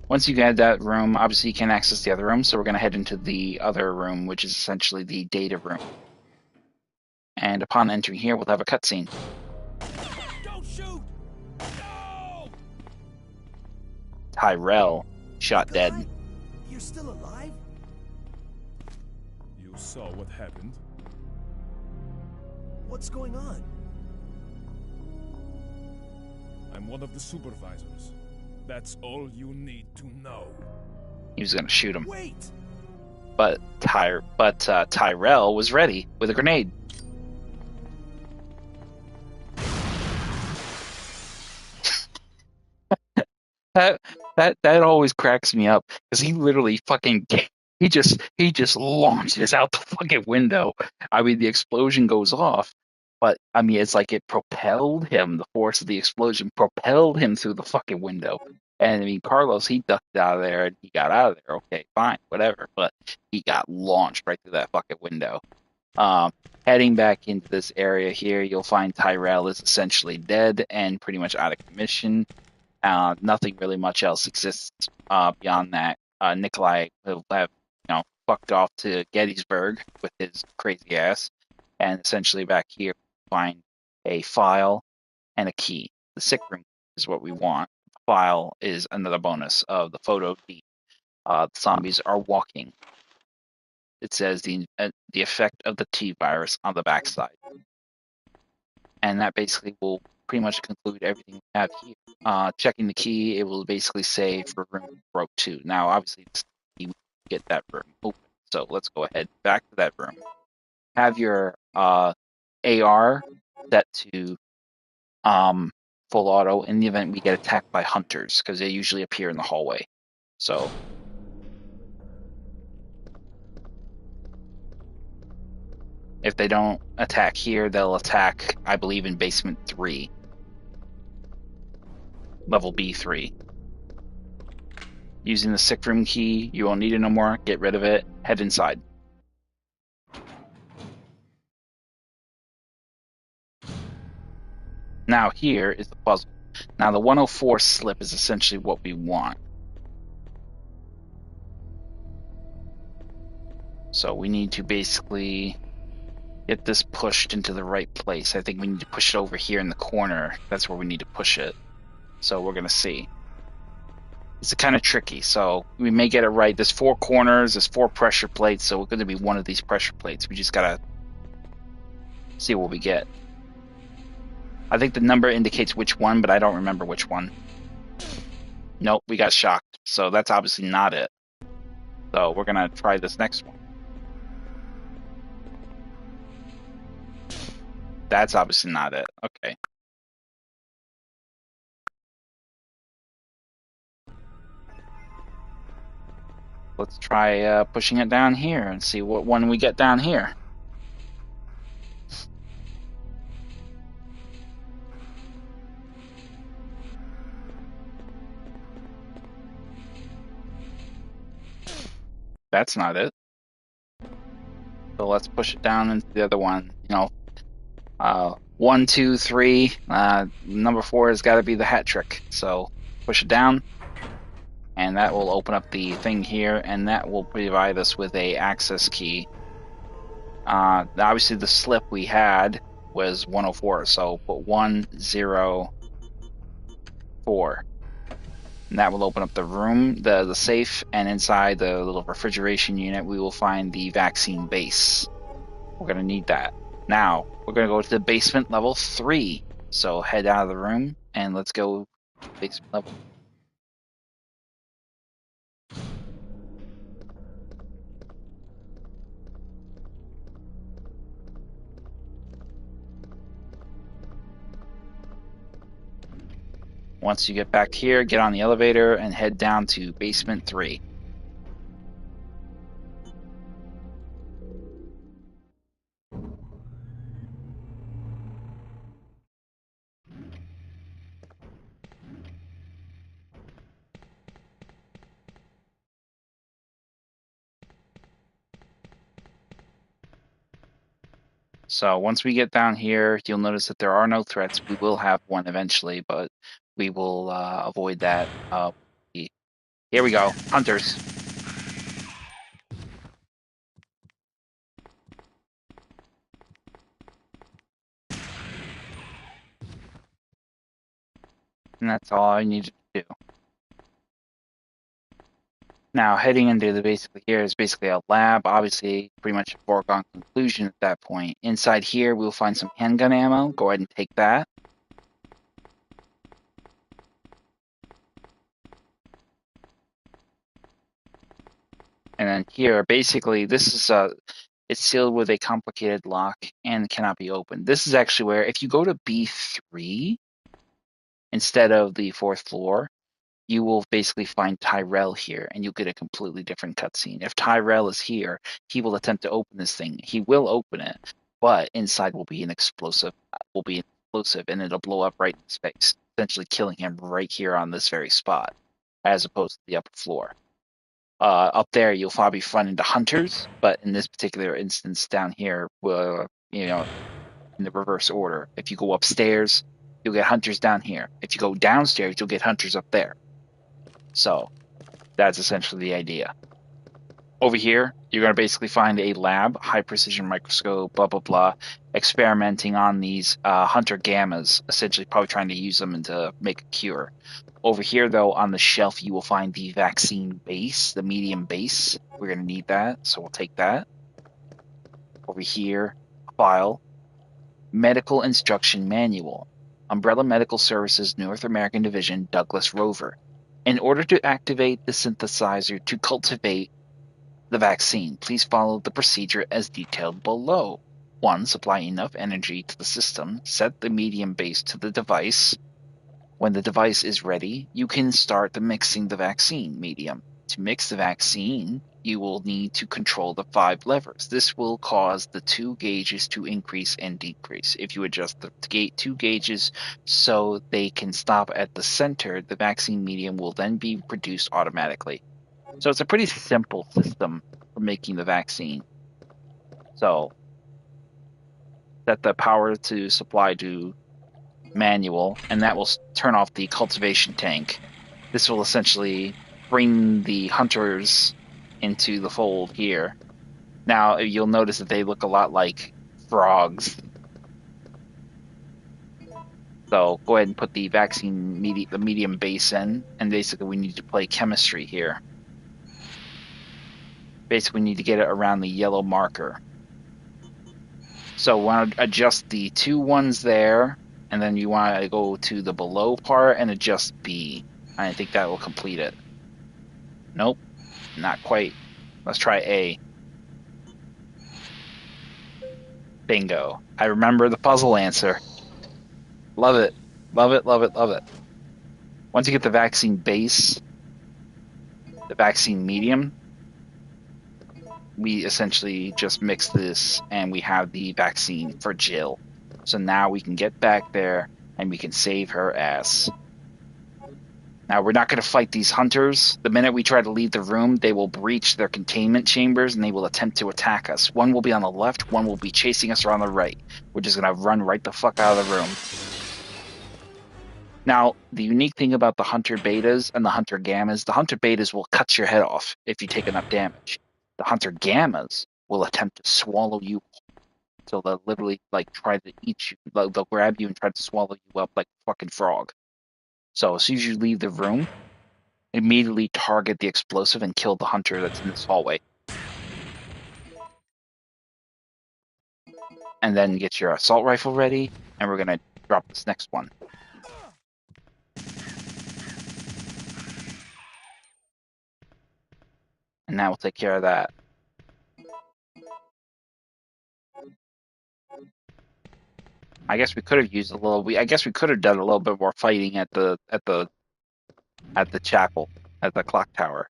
Once you get that room, obviously you can't access the other room, so we're going to head into the other room, which is essentially the data room. And upon entering here, we'll have a cutscene. Don't shoot! No! Tyrell shot dead. You're still alive? You saw what happened? What's going on? I'm one of the supervisors. That's all you need to know. He was going to shoot him. Wait! But Tyrell was ready with a grenade. That always cracks me up because he literally he just launches out the fucking window. I mean, the explosion goes off, but I mean, it's like it propelled him. The force of the explosion propelled him through the fucking window. And I mean, Carlos, he ducked out of there and he got out of there. Okay, fine, whatever. But he got launched right through that fucking window. Heading back into this area here, you'll find Tyrell is essentially dead and pretty much out of commission. Nothing really much else exists beyond that. Nikolai will have, fucked off to Gettysburg with his crazy ass, and essentially back here we find a file and a key. The sick room is what we want. The file is another bonus of the photo. The zombies are walking. It says the effect of the T virus on the backside, and that basically will pretty much conclude everything we have here. Checking the key, it will basically say for room 402. Now, obviously, we get that room open. So let's go ahead back to that room. Have your AR set to full auto in the event we get attacked by hunters, because they usually appear in the hallway. So if they don't attack here, they'll attack, I believe, in basement 3. Level B3. Using the sick room key, you won't need it no more. Get rid of it. Head inside. Now here is the puzzle. Now the 104 slip is essentially what we want. So we need to basically get this pushed into the right place. I think we need to push it over here in the corner. That's where we need to push it. So we're going to see. It's kind of tricky, so we may get it right. There's 4 corners, there's 4 pressure plates, so we're going to be one of these pressure plates. We just got to see what we get. I think the number indicates which one, but I don't remember which one. Nope, we got shocked, so that's obviously not it. So we're going to try this next one. That's obviously not it. Okay. Let's try pushing it down here and see what one we get down here. That's not it. So let's push it down into the other one. You know, 1, 2, 3. Number 4 has got to be the hat trick. So push it down, and that will open up the thing here, and that will provide us with a access key. Obviously, the slip we had was 104, so put 104. And that will open up the room, the safe, and inside the little refrigeration unit, we will find the vaccine base. We're going to need that. Now, we're going to go to the basement level 3. So head out of the room, and let's go to basement level. Once you get back here, get on the elevator and head down to basement 3. So once we get down here, you'll notice that there are no threats. We will have one eventually, but we will avoid that. Here we go. Hunters. And that's all I need to do. Now, heading into the basically here is basically a lab. Obviously, pretty much a foregone conclusion at that point. Inside here, we'll find some handgun ammo. Go ahead and take that. And then here, basically, this is it's sealed with a complicated lock and cannot be opened. This is actually where, if you go to B3 instead of the 4th floor, you will basically find Tyrell here, and you'll get a completely different cutscene. If Tyrell is here, he will attempt to open this thing. He will open it, but inside will be an explosive. And it'll blow up right in his face, essentially killing him right here on this very spot, as opposed to the upper floor. Up there, you'll probably run into hunters, but in this particular instance down here, in the reverse order. If you go upstairs, you'll get hunters down here. If you go downstairs, you'll get hunters up there. So that's essentially the idea. Over here, you're going to basically find a lab, high precision microscope, blah, blah, blah, experimenting on these hunter gammas, essentially probably trying to use them to make a cure. Over here, though, on the shelf, you will find the vaccine base, the medium base. We're going to need that, so we'll take that. Over here, file, medical instruction manual, Umbrella Medical Services North American Division, Douglas Rover. In order to activate the synthesizer to cultivate the vaccine, please follow the procedure as detailed below. 1. Supply enough energy to the system. Set the medium base to the device. When the device is ready, you can start mixing the vaccine medium. To mix the vaccine, you will need to control the 5 levers. This will cause the 2 gauges to increase and decrease. If you adjust the 2 gauges so they can stop at the center, the vaccine medium will then be produced automatically. So it's a pretty simple system for making the vaccine. So set the power to supply to manual, and that will turn off the cultivation tank. This will essentially bring the hunters into the fold here. Now, you'll notice that they look a lot like frogs. So go ahead and put the vaccine the medium base in, and basically we need to play chemistry here. Basically, we need to get it around the yellow marker. So we want to adjust the 2 ones there, and then you want to go to the below part and adjust B. I think that will complete it. Nope, not quite. Let's try A. Bingo. I remember the puzzle answer. Love it. Love it, love it, love it. Once you get the vaccine base, the vaccine medium, we essentially just mix this and we have the vaccine for Jill. So now we can get back there and we can save her ass. Now, we're not going to fight these hunters. The minute we try to leave the room, they will breach their containment chambers and they will attempt to attack us. One will be on the left, one will be chasing us around the right. We're just going to run right the fuck out of the room. Now, the unique thing about the hunter betas and the hunter gammas, the hunter betas will cut your head off if you take enough damage. The hunter gammas will attempt to swallow you. So they'll literally try to eat you. They'll grab you and try to swallow you up like a fucking frog. So as soon as you leave the room, immediately target the explosive and kill the hunter that's in this hallway. And then get your assault rifle ready, and we're going to drop this next one. And now we'll take care of that. I guess we could have used a little. I guess we could have done a little bit more fighting at the chapel, at the clock tower,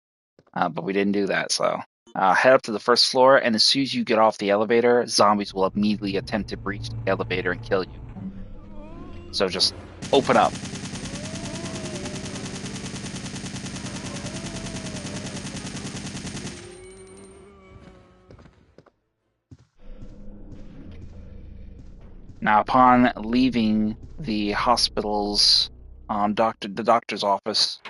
but we didn't do that. So head up to the first floor, and as soon as you get off the elevator, zombies will immediately attempt to breach the elevator and kill you. So just open up. Now, upon leaving the hospital's the doctor's office,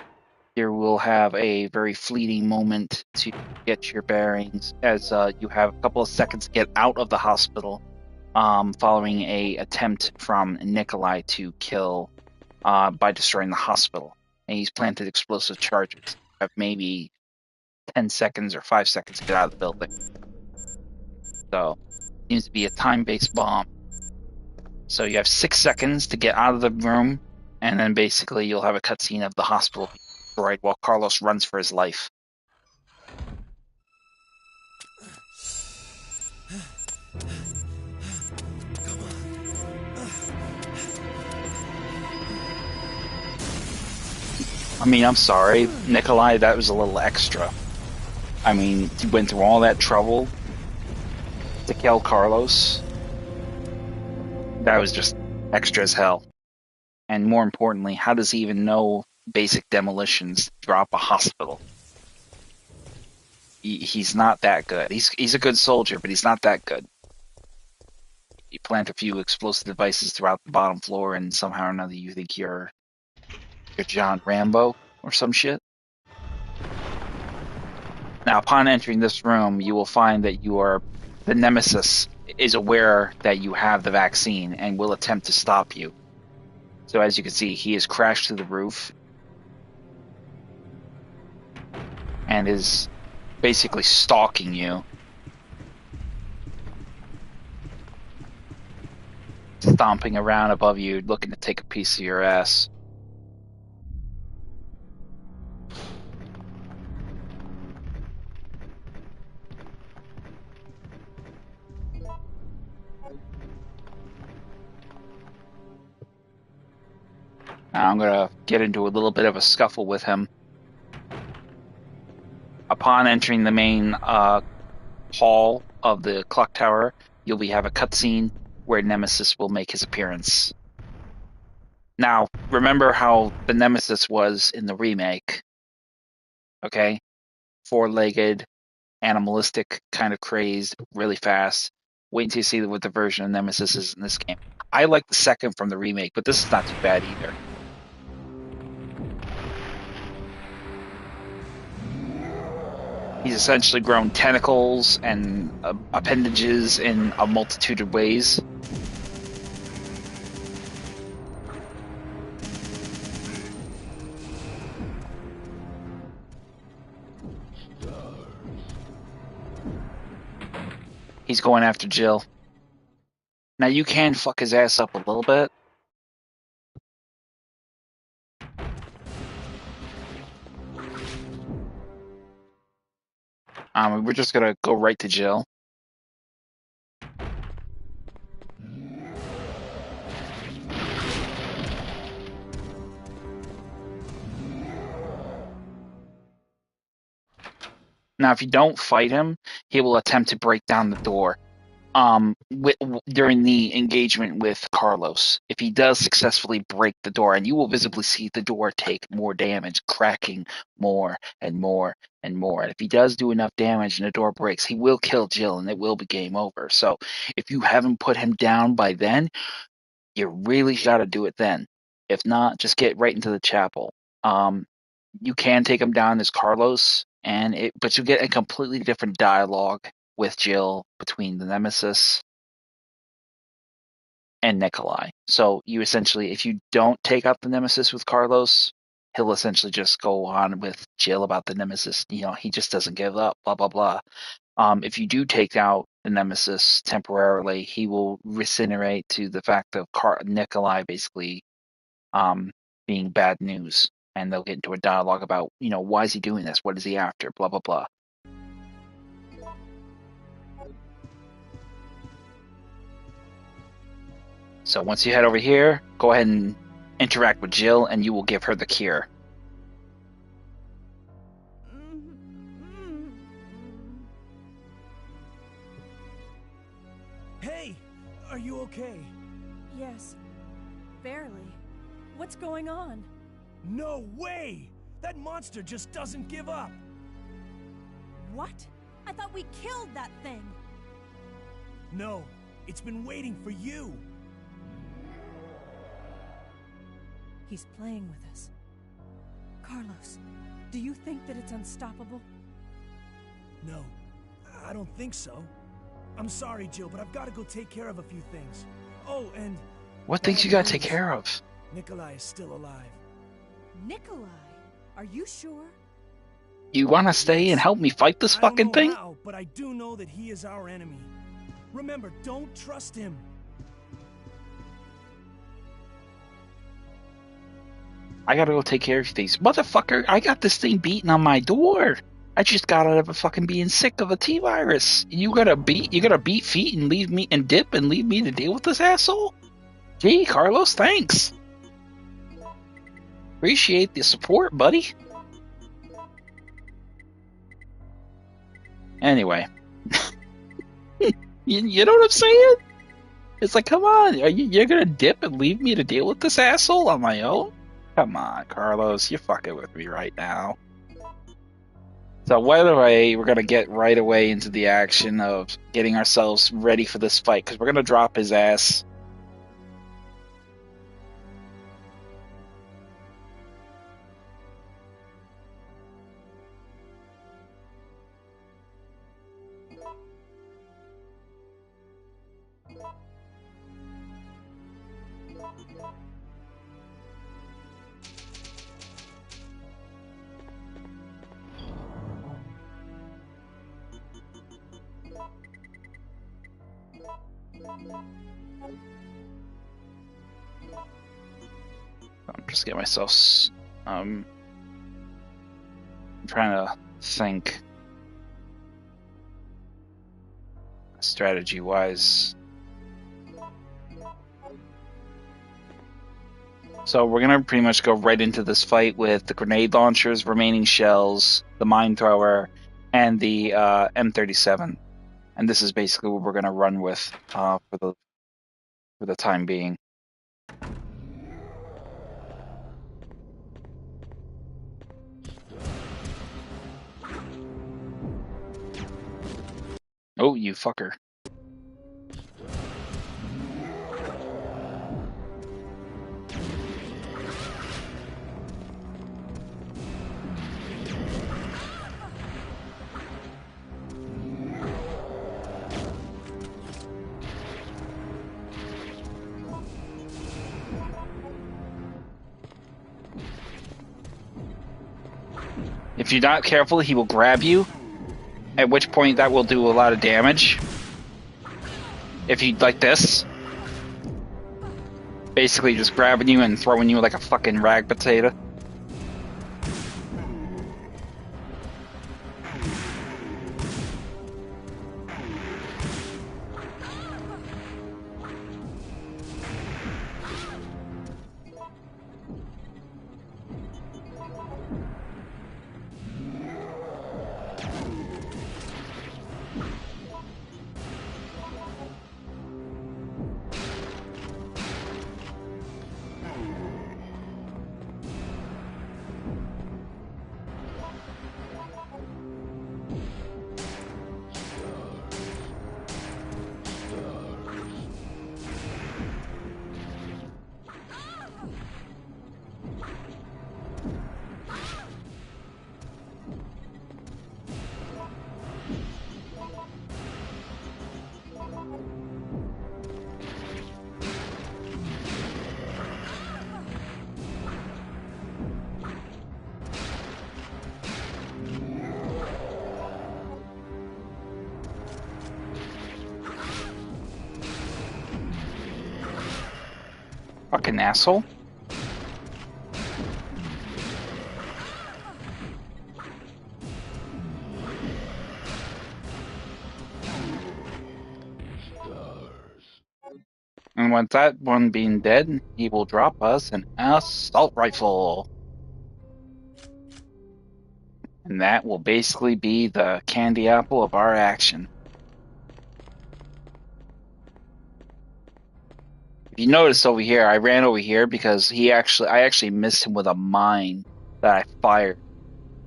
you will have a very fleeting moment to get your bearings, as you have a couple of seconds to get out of the hospital, following a attempt from Nikolai to kill by destroying the hospital. And he's planted explosive charges. You have maybe 10 seconds or 5 seconds to get out of the building. So, it seems to be a time-based bomb. So you have 6 seconds to get out of the room, and then basically you'll have a cutscene of the hospital being destroyed while Carlos runs for his life. I mean, I'm sorry, Nikolai, that was a little extra. I mean, you went through all that trouble to kill Carlos. That was just extra as hell. And more importantly, how does he even know basic demolitions drop a hospital? He's not that good. He's a good soldier, but he's not that good. You plant a few explosive devices throughout the bottom floor, and somehow or another you think you're John Rambo or some shit. Now, upon entering this room, you will find that the Nemesis is aware that you have the vaccine and will attempt to stop you. So as you can see, he has crashed through the roof and is basically stalking you. Stomping around above you, looking to take a piece of your ass. Now I'm going to get into a little bit of a scuffle with him. Upon entering the main hall of the clock tower, you'll have a cutscene where Nemesis will make his appearance. Now, remember how the Nemesis was in the remake? Okay? 4-legged, animalistic, kind of crazed, really fast. Wait until you see what the version of Nemesis is in this game. I like the second from the remake, but this is not too bad either. He's essentially grown tentacles and appendages in a multitude of ways. He's going after Jill. Now you can fuck his ass up a little bit. We're just gonna go right to Jill. Now, if you don't fight him, he will attempt to break down the door. During the engagement with Carlos, if he does successfully break the door, and you will visibly see the door take more damage, cracking more and more and more. And if he does do enough damage and the door breaks, he will kill Jill, and it will be game over. So, if you haven't put him down by then, you really got to do it then. If not, just get right into the chapel. You can take him down as Carlos, but you get a completely different dialogue with Jill between the Nemesis and Nikolai. So you essentially, if you don't take out the Nemesis with Carlos, he'll essentially just go on with Jill about the Nemesis. He just doesn't give up, blah, blah, blah. If you do take out the Nemesis temporarily, he will recinerate to the fact of Nikolai basically being bad news. And they'll get into a dialogue about, why is he doing this? What is he after? Blah, blah, blah. So once you head over here, go ahead and interact with Jill, and you will give her the cure. Hey, are you okay? Yes, barely. What's going on? No way! That monster just doesn't give up! What? I thought we killed that thing! No, it's been waiting for you! He's playing with us. Carlos, do you think that it's unstoppable? No, I don't think so. I'm sorry, Jill, but I've got to go take care of a few things. Oh, and... What things you gotta take care of? Nikolai is still alive. Nikolai? Are you sure? You wanna stay and help me fight this fucking thing? I don't know how, but I do know that he is our enemy. Remember, don't trust him. I gotta go take care of things. Motherfucker, I got this thing beating on my door. I just got out of fucking being sick of a T-virus. You gotta beat feet and leave me and dip and leave me to deal with this asshole? Gee, Carlos, thanks. Appreciate the support, buddy. Anyway. you know what I'm saying? It's like, come on, you're gonna dip and leave me to deal with this asshole on my own? Come on, Carlos, you're fucking with me right now. So right away, we're gonna get right away into the action of getting ourselves ready for this fight, because we're gonna drop his ass. I'm just getting myself. I'm trying to think strategy-wise. So we're gonna pretty much go right into this fight with the grenade launchers, remaining shells, the mine thrower, and the M37. And this is basically what we're gonna run with for the time being. Oh, you fucker. If you're not careful, he will grab you, at which point that will do a lot of damage. If you like this, basically just grabbing you and throwing you like a fucking rag potato. Fucking asshole. And with that one being dead, he will drop us an assault rifle. And that will basically be the candy apple of our action. If you notice over here, I ran over here because I actually missed him with a mine that I fired.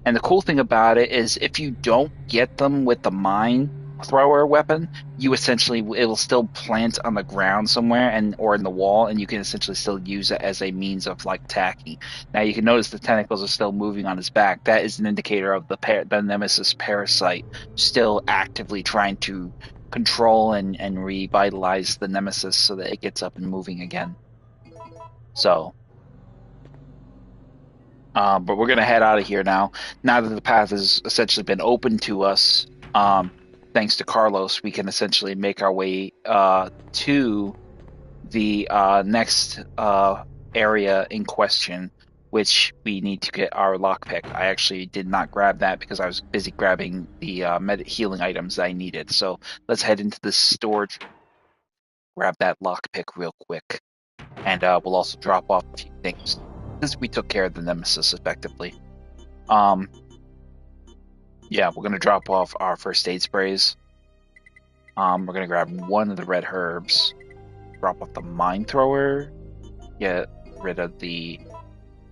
And the cool thing about it is if you don't get them with the mine thrower weapon, it'll still plant on the ground somewhere or in the wall, and you can essentially still use it as a means of like tacking. Now you can notice the tentacles are still moving on his back. That is an indicator of the Nemesis parasite still actively trying to control and revitalize the Nemesis so that it gets up and moving again. So but we're gonna head out of here now. Now that the path has essentially been open to us, thanks to Carlos, we can essentially make our way to the next area in question, which we need to get our lockpick. I actually did not grab that because I was busy grabbing the healing items that I needed. So let's head into the storage, grab that lockpick real quick, and we'll also drop off a few things since we took care of the Nemesis effectively. Yeah, we're gonna drop off our first aid sprays. We're gonna grab one of the red herbs, drop off the mine thrower, get rid of the.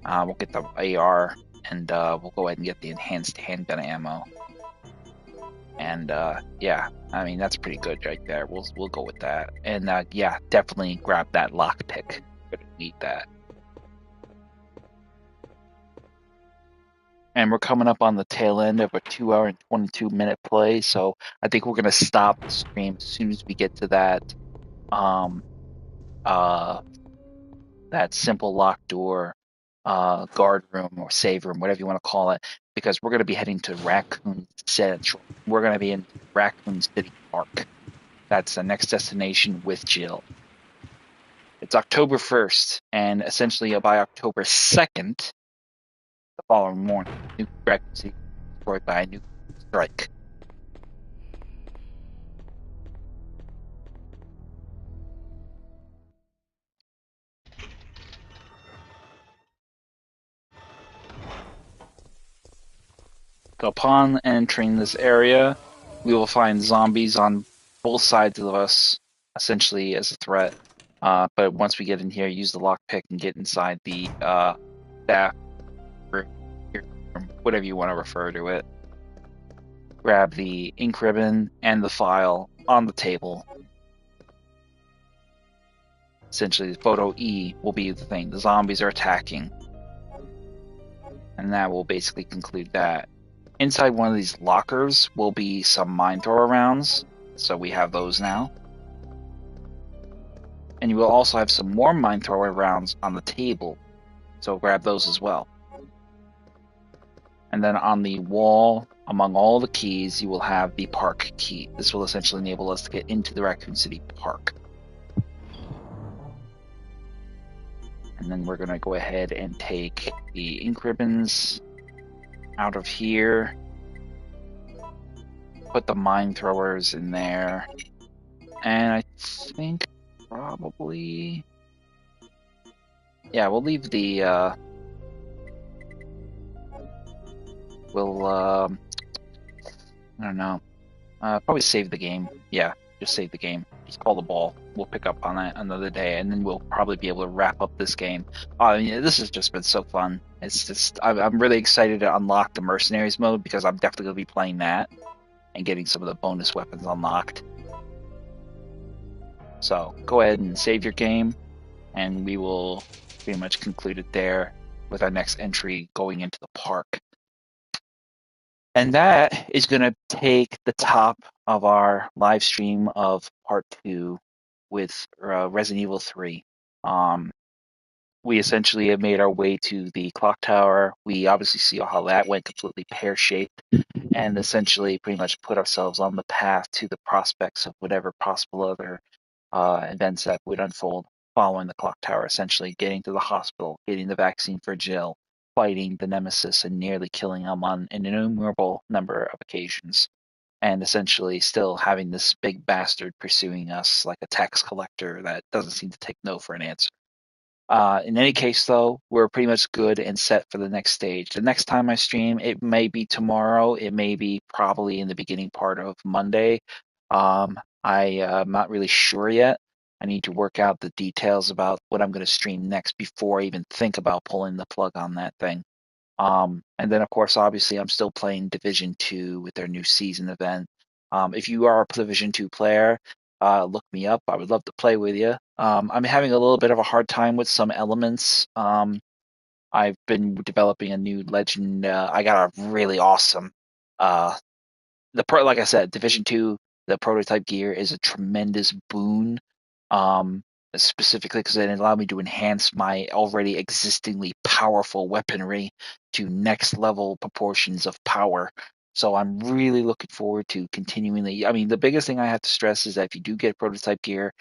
We'll get the AR, and we'll go ahead and get the enhanced handgun ammo. And yeah, I mean that's pretty good right there. We'll go with that. And yeah, definitely grab that lockpick. Gonna need that. And we're coming up on the tail end of a 2-hour and 22-minute play, so I think we're gonna stop the stream as soon as we get to that that simple locked door guard room or save room, whatever you want to call it, because we're gonna be heading to Raccoon Central. We're gonna be in Raccoon City Park. That's the next destination with Jill. It's October 1st, and essentially by October 2nd, the following morning, New Raccoon City was destroyed by a new strike. So upon entering this area, we will find zombies on both sides of us, essentially as a threat. But once we get in here, use the lockpick and get inside the staff room, whatever you want to refer to it. Grab the ink ribbon and the file on the table. Essentially, photo E will be the thing. The zombies are attacking. And that will basically conclude that. Inside one of these lockers will be some mine thrower rounds, so we have those now. And you will also have some more mine thrower rounds on the table, so grab those as well. And then on the wall, among all the keys, you will have the park key. This will essentially enable us to get into the Raccoon City park. And then we're going to go ahead and take the ink ribbons out of here. Put the mine throwers in there. And I think probably... Yeah, we'll leave the... I don't know. Probably save the game. Yeah, just save the game. Just call the ball. We'll pick up on that another day, and then we'll probably be able to wrap up this game. I mean, this has just been so fun. It's just I'm really excited to unlock the mercenaries mode because I'm definitely gonna be playing that and getting some of the bonus weapons unlocked. So go ahead and save your game, and we will pretty much conclude it there with our next entry going into the park. And that is going to take the top of our live stream of part 2 with Resident Evil 3. We essentially have made our way to the clock tower. We obviously see how that went completely pear-shaped, and essentially pretty much put ourselves on the path to the prospects of whatever possible other events that would unfold following the clock tower, essentially getting to the hospital, getting the vaccine for Jill, fighting the Nemesis and nearly killing him on an innumerable number of occasions, and essentially still having this big bastard pursuing us like a tax collector that doesn't seem to take no for an answer. In any case, though, we're pretty much good and set for the next stage. The next time I stream, it may be tomorrow. It may be probably in the beginning part of Monday. I'm not really sure yet. I need to work out the details about what I'm going to stream next before I even think about pulling the plug on that thing. And then, of course, obviously, I'm still playing Division 2 with their new season event. If you are a Division 2 player, look me up. I would love to play with you. I'm having a little bit of a hard time with some elements. I've been developing a new legend. I got a really awesome like I said, Division 2, the prototype gear is a tremendous boon. Specifically because it allowed me to enhance my already existingly powerful weaponry to next level proportions of power. So I'm really looking forward to continuing the. I mean, the biggest thing I have to stress is that if you do get prototype gear,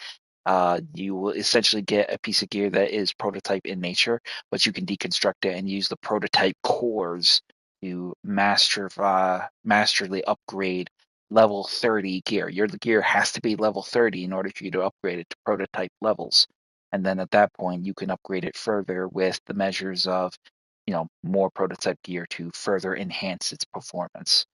you will essentially get a piece of gear that is prototype in nature, but you can deconstruct it and use the prototype cores to masterly upgrade level 30 gear. Your gear has to be level 30 in order for you to upgrade it to prototype levels. And then at that point, you can upgrade it further with the measures of, more prototype gear to further enhance its performance.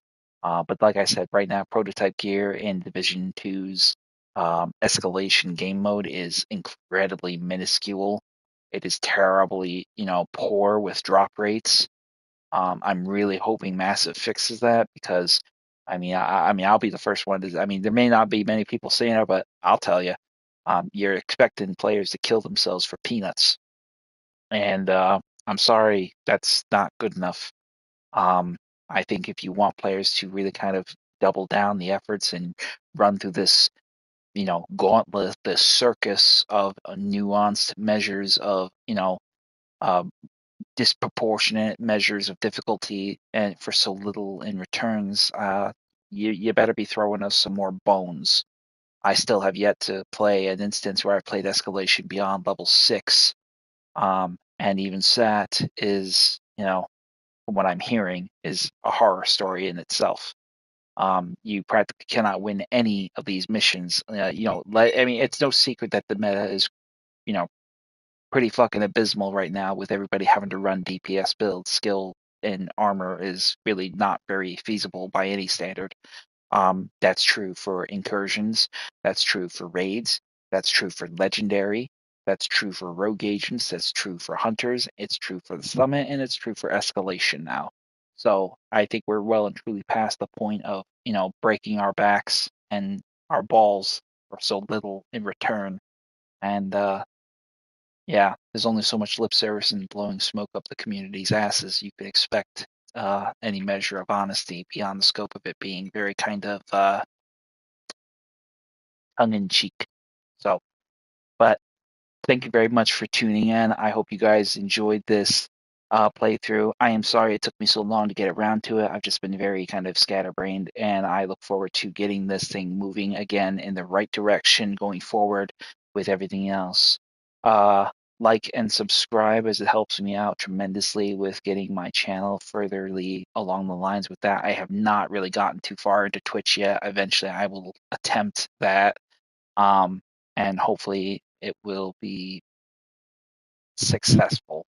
But like I said, right now, prototype gear in Division 2's escalation game mode is incredibly minuscule. It is terribly, poor with drop rates. I'm really hoping Massive fixes that because, I'll be the first one to. I mean, there may not be many people saying it, but I'll tell you, you're expecting players to kill themselves for peanuts, and I'm sorry, that's not good enough. I think if you want players to really kind of double down the efforts and run through this, gauntlet, this circus of nuanced measures of, uh, disproportionate measures of difficulty and for so little in returns, you better be throwing us some more bones. I still have yet to play an instance where I played Escalation beyond level 6. And even that is, from what I'm hearing, is a horror story in itself. You practically cannot win any of these missions. It's no secret that the meta is, you know, pretty fucking abysmal right now with everybody having to run DPS builds. Skill and armor is really not very feasible by any standard. That's true for incursions. That's true for raids. That's true for legendary. That's true for rogue agents. That's true for hunters. It's true for the summit, and it's true for escalation now. So I think we're well and truly past the point of, breaking our backs and our balls for so little in return. And yeah, there's only so much lip service and blowing smoke up the community's asses you can expect any measure of honesty beyond the scope of it being very kind of tongue in cheek. So, but thank you very much for tuning in. I hope you guys enjoyed this playthrough. I am sorry it took me so long to get around to it. I've just been very kind of scatterbrained, and I look forward to getting this thing moving again in the right direction going forward with everything else. Uh, like and subscribe as it helps me out tremendously with getting my channel furtherly along the lines with that. I have not really gotten too far into Twitch yet. Eventually, I will attempt that, um, and hopefully, it will be successful.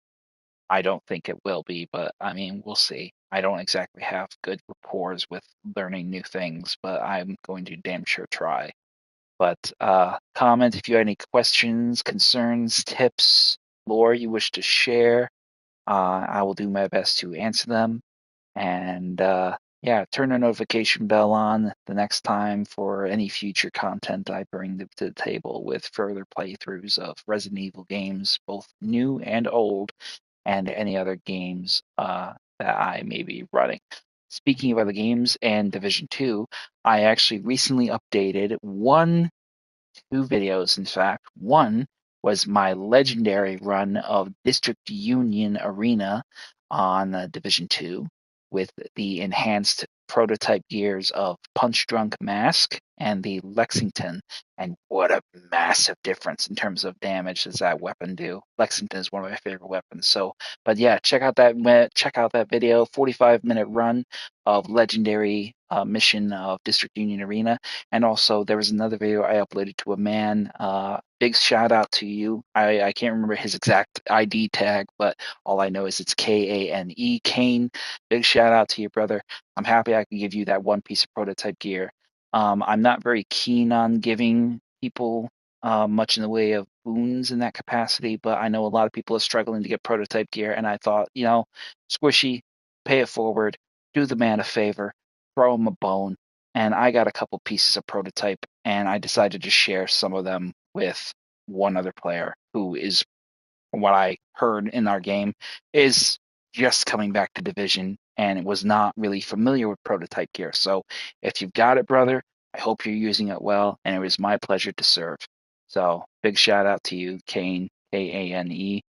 I don't think it will be, but I mean, we'll see. I don't exactly have good rapport with learning new things, but I'm going to damn sure try. But comment if you have any questions, concerns, tips, lore you wish to share. I will do my best to answer them. And yeah, turn the notification bell on the next time for any future content I bring to the table with further playthroughs of Resident Evil games, both new and old, and any other games that I may be running. Speaking of other games and Division 2, I actually recently updated two videos, in fact. One was my legendary run of District Union Arena on Division 2 with the enhanced prototype gears of Punch Drunk Mask and the Lexington. And what a massive difference in terms of damage does that weapon do. Lexington is one of my favorite weapons. So, but yeah, check out that video, 45-minute run of legendary mission of District Union Arena. And also, there was another video I uploaded to a man. Big shout out to you. I can't remember his exact ID tag, but all I know is it's Kane, Kane. Big shout out to you, brother. I'm happy I could give you that one piece of prototype gear. I'm not very keen on giving people much in the way of boons in that capacity, but I know a lot of people are struggling to get prototype gear, and I thought, Squishy, pay it forward, do the man a favor, throw him a bone, and I got a couple pieces of prototype, and I decided to share some of them with one other player who is, from what I heard in our game, is just coming back to Division and was not really familiar with prototype gear. So if you've got it, brother, I hope you're using it well, and it was my pleasure to serve. So big shout out to you, Kane, Kane.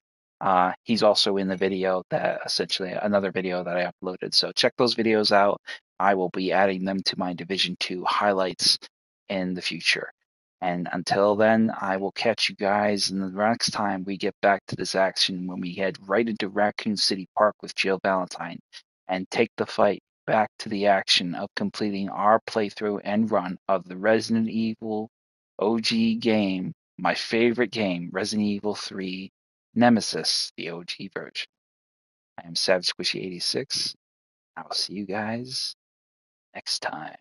He's also in the video that essentially another video that I uploaded. So check those videos out. I will be adding them to my Division 2 highlights in the future. And until then, I will catch you guys in the next time we get back to this action when we head right into Raccoon City Park with Jill Valentine and take the fight back to the action of completing our playthrough and run of the Resident Evil OG game, my favorite game, Resident Evil 3 Nemesis, the OG version. I am Savage Squishy 86. I will see you guys next time.